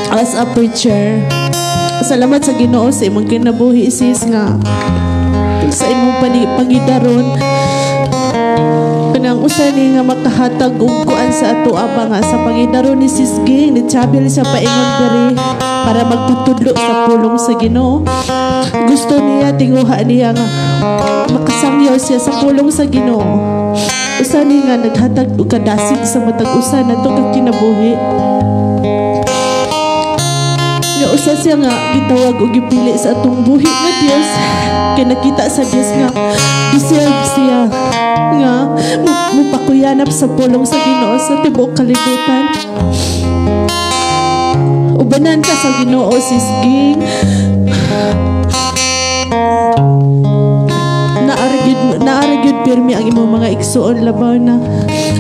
as a preacher. Salamat sa Ginoo sa imong kinabuhi sis nga sa imong pangidaron kanang usa ni nga makahatag og kuan sa ato aba nga sa pangidaron ni sis Ging ni Chabel siya paingon diri para magpatudlo sa pulong sa Ginoo. Gusto niya tinguha niya nga makasangyaw siya sa pulong sa Ginoo. Usa ni nga naghatag og kadasig sa matag usa nato kag kinabuhi. Nga usa siya nga gitawag og gipili sa atong buhi nga Dios. Kay nakita sa Dios nga deserve siya nga mupakuyanap sa pulong sa Ginoo sa tibuok kalibutan. Ubanan ka sa Ginoo sis Ging. Naaragid pirmi ang imong mga igsuon labaw na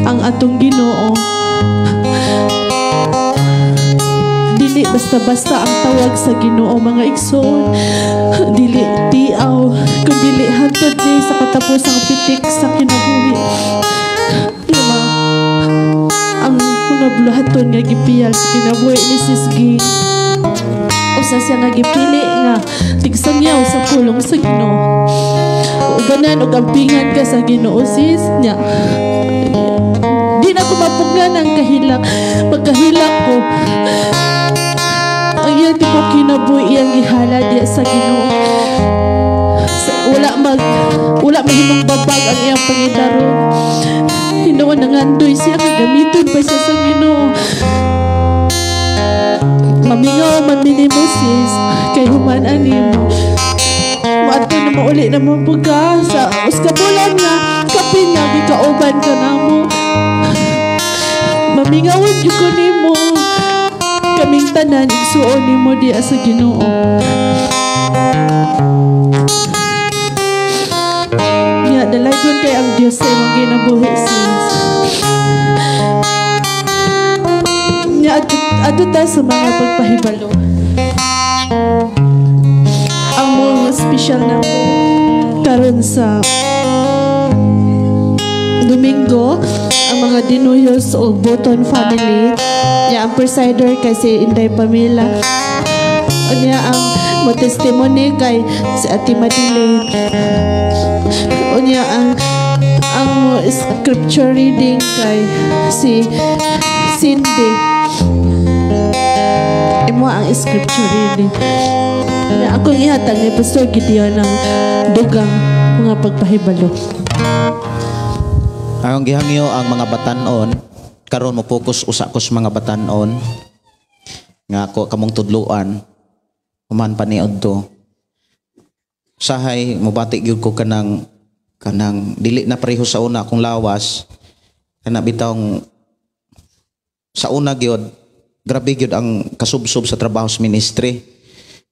ang atong Ginoo dili basta-basta ang tawag sa Ginoo mga igsuon, dili tiaw kun dili hantod ni sa katapusang pitik sa kinabuhi. Lima ang mga buluhaton nga gipiyal sa kinabuhi ni sis Ging. Usa siya nga gipili nga tigsangyaw sa pulong sa Ginoo. Ubanan og ampingan ka sa Ginoo sis nya. Di na ko mapugnan ang kahilak. Pagkahilak ko ang iyang tipo kinabuhi iyang gihala diya sa Ginoo. Wala mahimong babag ang iyang pangidaron. Hinuon nangandoy siya gamiton pa siya sa Ginoo. Mamingaw man minimo sis kay human animo. Maadto na mauli na mabuga sa uskabulan nga kapin nga gikauban ka namo. Mamingawon gyud ko nimo kaming tanan igsuon nimo diya sa Ginoo. Nya dalagon kay ang Dios sa imong ginabuhi sis. Nya adto ta sa mga pagpahibalo. Ang mga special na karon sa Domingo ang mga dinuyos o Boton family. Nya ang presider kay si Inday Pamela. Nya ang mo testimony kay si Ate Madeleine. Nya ang mo scripture reading kay si Cindy. Imo ang scripture reading. Na akong ihatag ni Pastor Gideon ng dugang mga pagpahibalo. Akong gihangyo ang mga batanon karon mo focus usa ko sa mga batan-on nga ako kamong tudluan human paniod to. Sahay mobati gyud ko kanang dili na pareho sa una akong lawas kana bitawng sa una gyud grabe gyud ang kasubsob sa trabaho sa ministry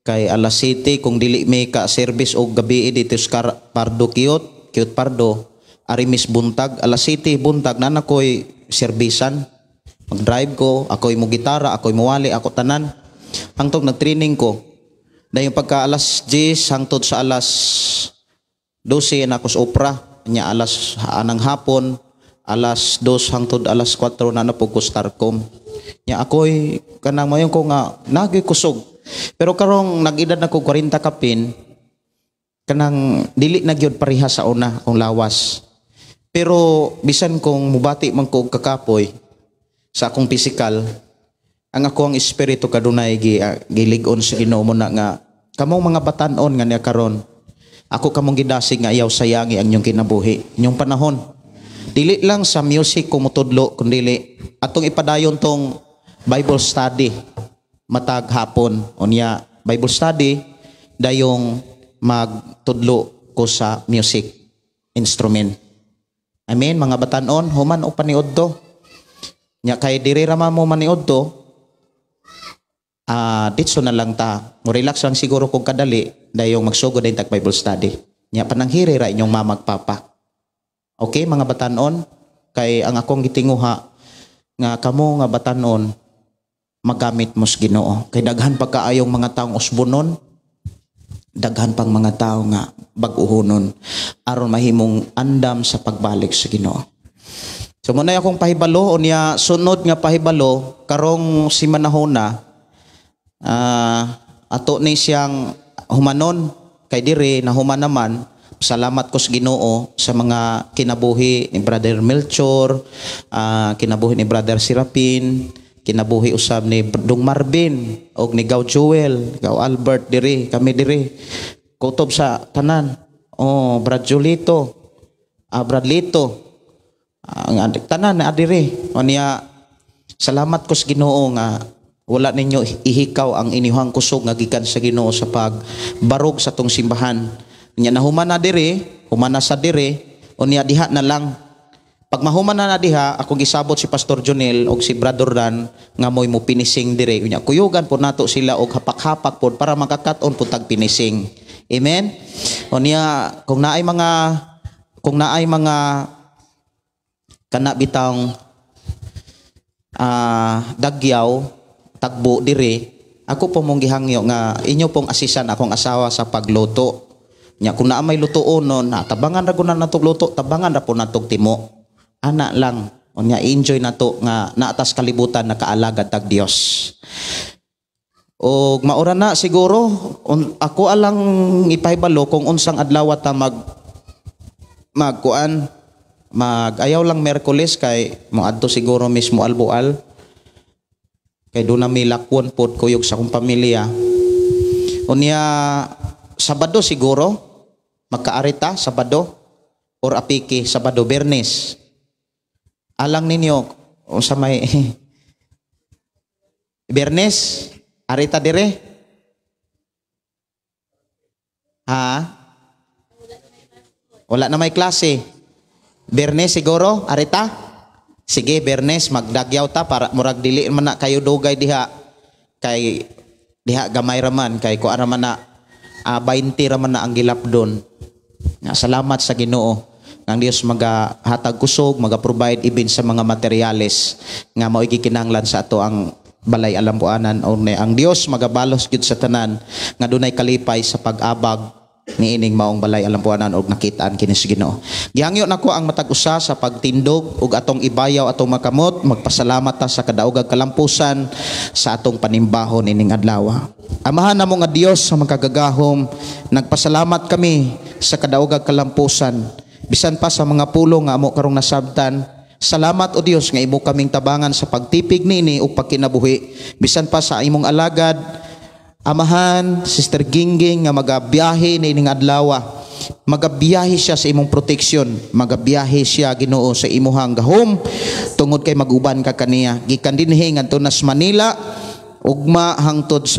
kay alas 7 kung dili may ka service og gabi dito sa Pardo Cute Pardo arimis buntag alas 7 buntag na nakoy servisan mag-drive ko ako'y mo gitara ako'y muwali ako tanan hangtod nag-training ko dahil pagka alas 10 hangtod sa alas 12 na ako sa opera nya alas anang hapon alas 2 hangtod alas 4 na po ko Starcom nya ako'y kanang mayon ko nga nagay kusog pero karong nag-edad na ko 40 kapin kanang dili na gyud pareha sa una akong lawas pero bisan kong mubati man ko kakapoy sa akong physical ang ako ang espiritu kadunay gilig-on sa Ginoo mo na nga kamong mga batan-on nga niya karon ako kamong gidasig nga ayaw sayangi ang inyong kinabuhi inyong panahon dili lang sa music ko mutudlo kundi atong ipadayon tong Bible study matag hapon unya Bible study dayong magtudlo ko sa music instrument. Amen mga batan-on human o paniod to nya kay diri ra mo maniod to ditso na lang ta mo relax lang siguro kung kadali dayong magsugod din tag Bible study nya pananghiri ra inyong mamagpapa okay mga batan-on kay ang akong gitinguha nga kamo nga batan-on magamit mo sa Ginoo kay daghan pa kaayong mga taong usbonon daghan pang mga tao nga bag-uhonon aron mahimong andam sa pagbalik sa Ginoo. So muna akong pahibalo unya sunod nga pahibalo karong si manahona ato ni siyang humanon kay diri na human naman salamat ko sa Ginoo sa mga kinabuhi ni Brother Melchor, kinabuhi ni Brother Serapin, kinabuhi usab ni Dong Marvin og ni Gaw Joel, Gaw Albert diri, kami diri. Kutob sa tanan. Oh, Brad Julito, Brad Lito. Ang tanan na diri. Unya salamat ko sa Ginoo nga wala ninyo ihikaw ang inyong kusog nga gikan sa Ginoo sa pagbarog sa tong simbahan. Unya nahuman na diri, human na sa diri, unya diha na lang. Pag mahuman na diha, ako gisabot si Pastor Jonel og si Brother Dan nga moy mo pinising dire. Unya kuyugan po nato sila og hapak-hapak po para makakat-on po tag pinising. Amen. Unya kung naay mga kana bitang dagyaw tagbo dire, ako po mong gihangyo nga inyo pong asisan akong asawa sa pagluto. Nya kung naa may lutoon non, tabangan ra guna natog luto, tabangan ra po natog timo. Ana lang unya enjoy nato nga naatas kalibutan nakaalagad tag Dios. Og maura na siguro ako alang ipahibalo kung unsang adlaw ta magayaw lang Miyerkules kay moadto siguro mismo albual kay do na may lakwon pod kuyog sa akong pamilya. Unya Sabado siguro magkaarita Sabado or apiki Sabado Bernes. Alang ninyo sa may Bernes arita dire? Ha? Wala na may klase. Bernes siguro arita? Sige Bernes magdagyaw ta para murag dili man na kayo dugay diha. Kay diha gamay raman kay ko ara man na 20 raman na ang gilapdon. Salamat sa Ginoo. Ang Dios magahatag kusog, maga-provide even sa mga materyales nga mao gikinahanglan sa ato ang balay alampuanan o ang Dios magabalos gyud sa tanan nga dunay kalipay sa pag-abag niining maong balay alampuanan og nakitaan kini sa Ginoo. Gihangyo nako ang matag usa sa pagtindog ug atong ibayaw atong makamot, magpasalamat ta sa kadaugag kalampusan sa atong panimbahon ining adlaw. Amahan namo nga Dios sa magkagagahom, nagpasalamat kami sa kadaugag kalampusan. Bisan pa sa mga pulong nga amo karong nasabtan, salamat o Dios nga imo kaming tabangan sa pagtipig nini ug pagkinabuhi. Bisan pa sa imong alagad, Amahan, Sister Gingging nga magabiyahe niining adlaw. magabiyahe siya sa imong protection, magabiyahe siya Ginoo sa imuhang gahom tungod kay maguban ka kaniya gikan dinhi ngadto nas Manila ugma hangtod sa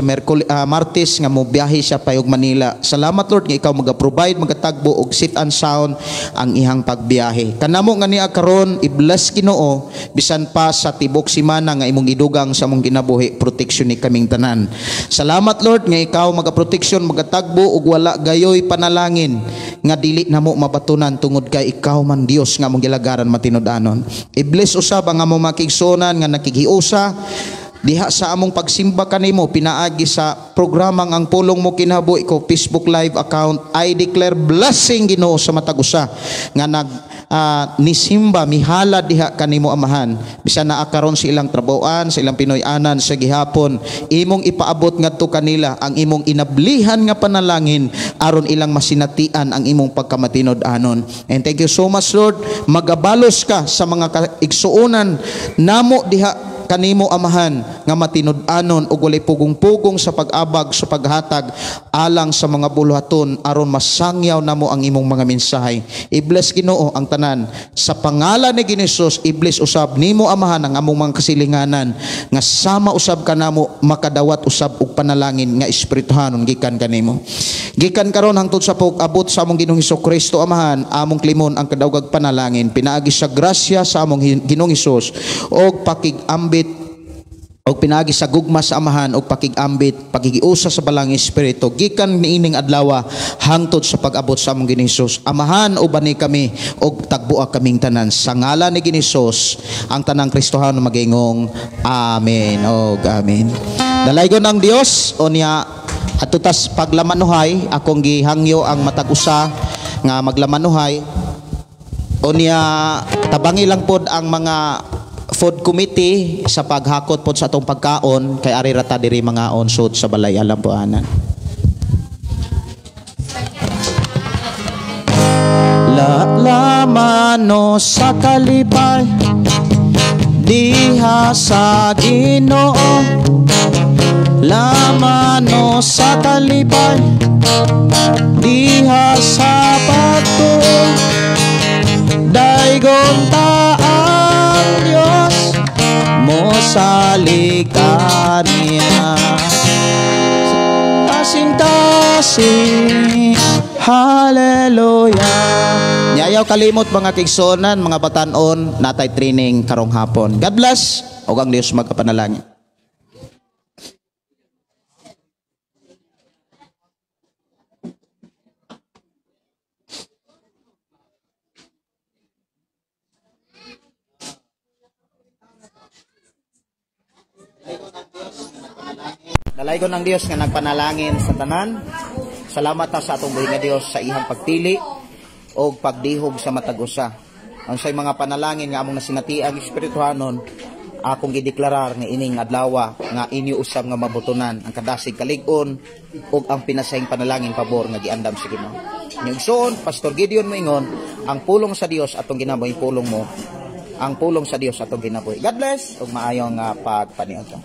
Martes nga mo biyahe siya pa og Manila. Salamat Lord nga ikaw maga-provide, magatagbo og sit and sound ang ihang pagbiyahe. Kanamo nga niya karon i-bless Ginoo bisan pa sa tibok semana nga imong idugang sa among kinabuhi, protection ni kaming tanan. Salamat Lord nga ikaw maga-protection, magatagbo og wala gayoy panalangin nga dili namo mabatunan tungod kay ikaw man Dios nga among gilagaran matinud-anon. I-bless usab ang among makigsunan nga nakighiusa diha sa among pagsimba kanimo pinaagi sa programang ang pulong mo kinabuhi ko Facebook live account. I declare blessing Ginoo sa matag usa nga nag nisimba mihala diha kanimo Amahan bisan naa karon sa ilang trabahoan, sa ilang Pinoy-anan sa gihapon, imong ipaabot ngadto kanila ang imong inablihan nga panalangin aron ilang masinatian ang imong pagkamatinud-anon. And thank you so much Lord, magabalos ka sa mga igsuonan namo diha kanimo Amahan nga matinud-anon ug walay pugong-pugong sa pag-abag sa paghatag alang sa mga buluhaton aron masangyaw namo ang imong mga mensahe. I-bless Ginoo ang tanan sa pangalan ni Hesus. I-bless usab nimo Amahan ang among mga kasilinganan nga sama usab kanamo makadawat usab og panalangin nga espirituhanon gikan kanimo. Gikan karon hangtod sa pag-abot sa among Ginoong Hesukristo Amahan, among klimon ang kadawgag panalangin pinaagi sa grasya sa among Ginoong Hesus og pakig-ambit og pinaagi sa gugma sa Amahan og pakig-ambit pagigiusa sa balang espiritu gikan niining adlaw hangtod sa pag-abot sa among Ginoong Hesus. Amahan ubani kami og tagbuak kaming tanan sa ngalan ni Hesus ang tanang Kristohano magingong amen og amen. Dalaygon ang Dios unya atutas paglamanuhay akong gihangyo ang matag usa nga maglamanuhay unya tabangi lang pod ang mga food committee sa paghakot pod sa atong pagkaon kay ari rata diri mga onsod sa balay alam po anan. Lamano sa kalipay diha sa Ginoo, lamano sa kalipay diha sa pagtuo, daygon ta ang Dios mo sa likaniya kasing-kasing. Hallelujah. Nyayaw kalimot mga kigsonan, mga batanon, natay training karong hapon. God bless. O ang Diyos magkapanalangin. Dalaygon ang Dios nga nagpanalangin sa tanan. Salamat ta sa atong buhi nga Dios sa ihang pagpili o pagdihog sa matag usa. Ang say mga panalangin nga among nasinatiang espirituhanon akong gideklarar nga ining adlaw nga inyo usab nga mabutunan ang kadasig kalig-on ug ang pinasayng panalangin pabor nga giandam sa Ginoo. Ningson Pastor Gideon moingon ang pulong sa Dios atong ginabuhi pulong mo. Ang pulong sa Dios atong ginabuhi. God bless ug maayong pagpaniudto.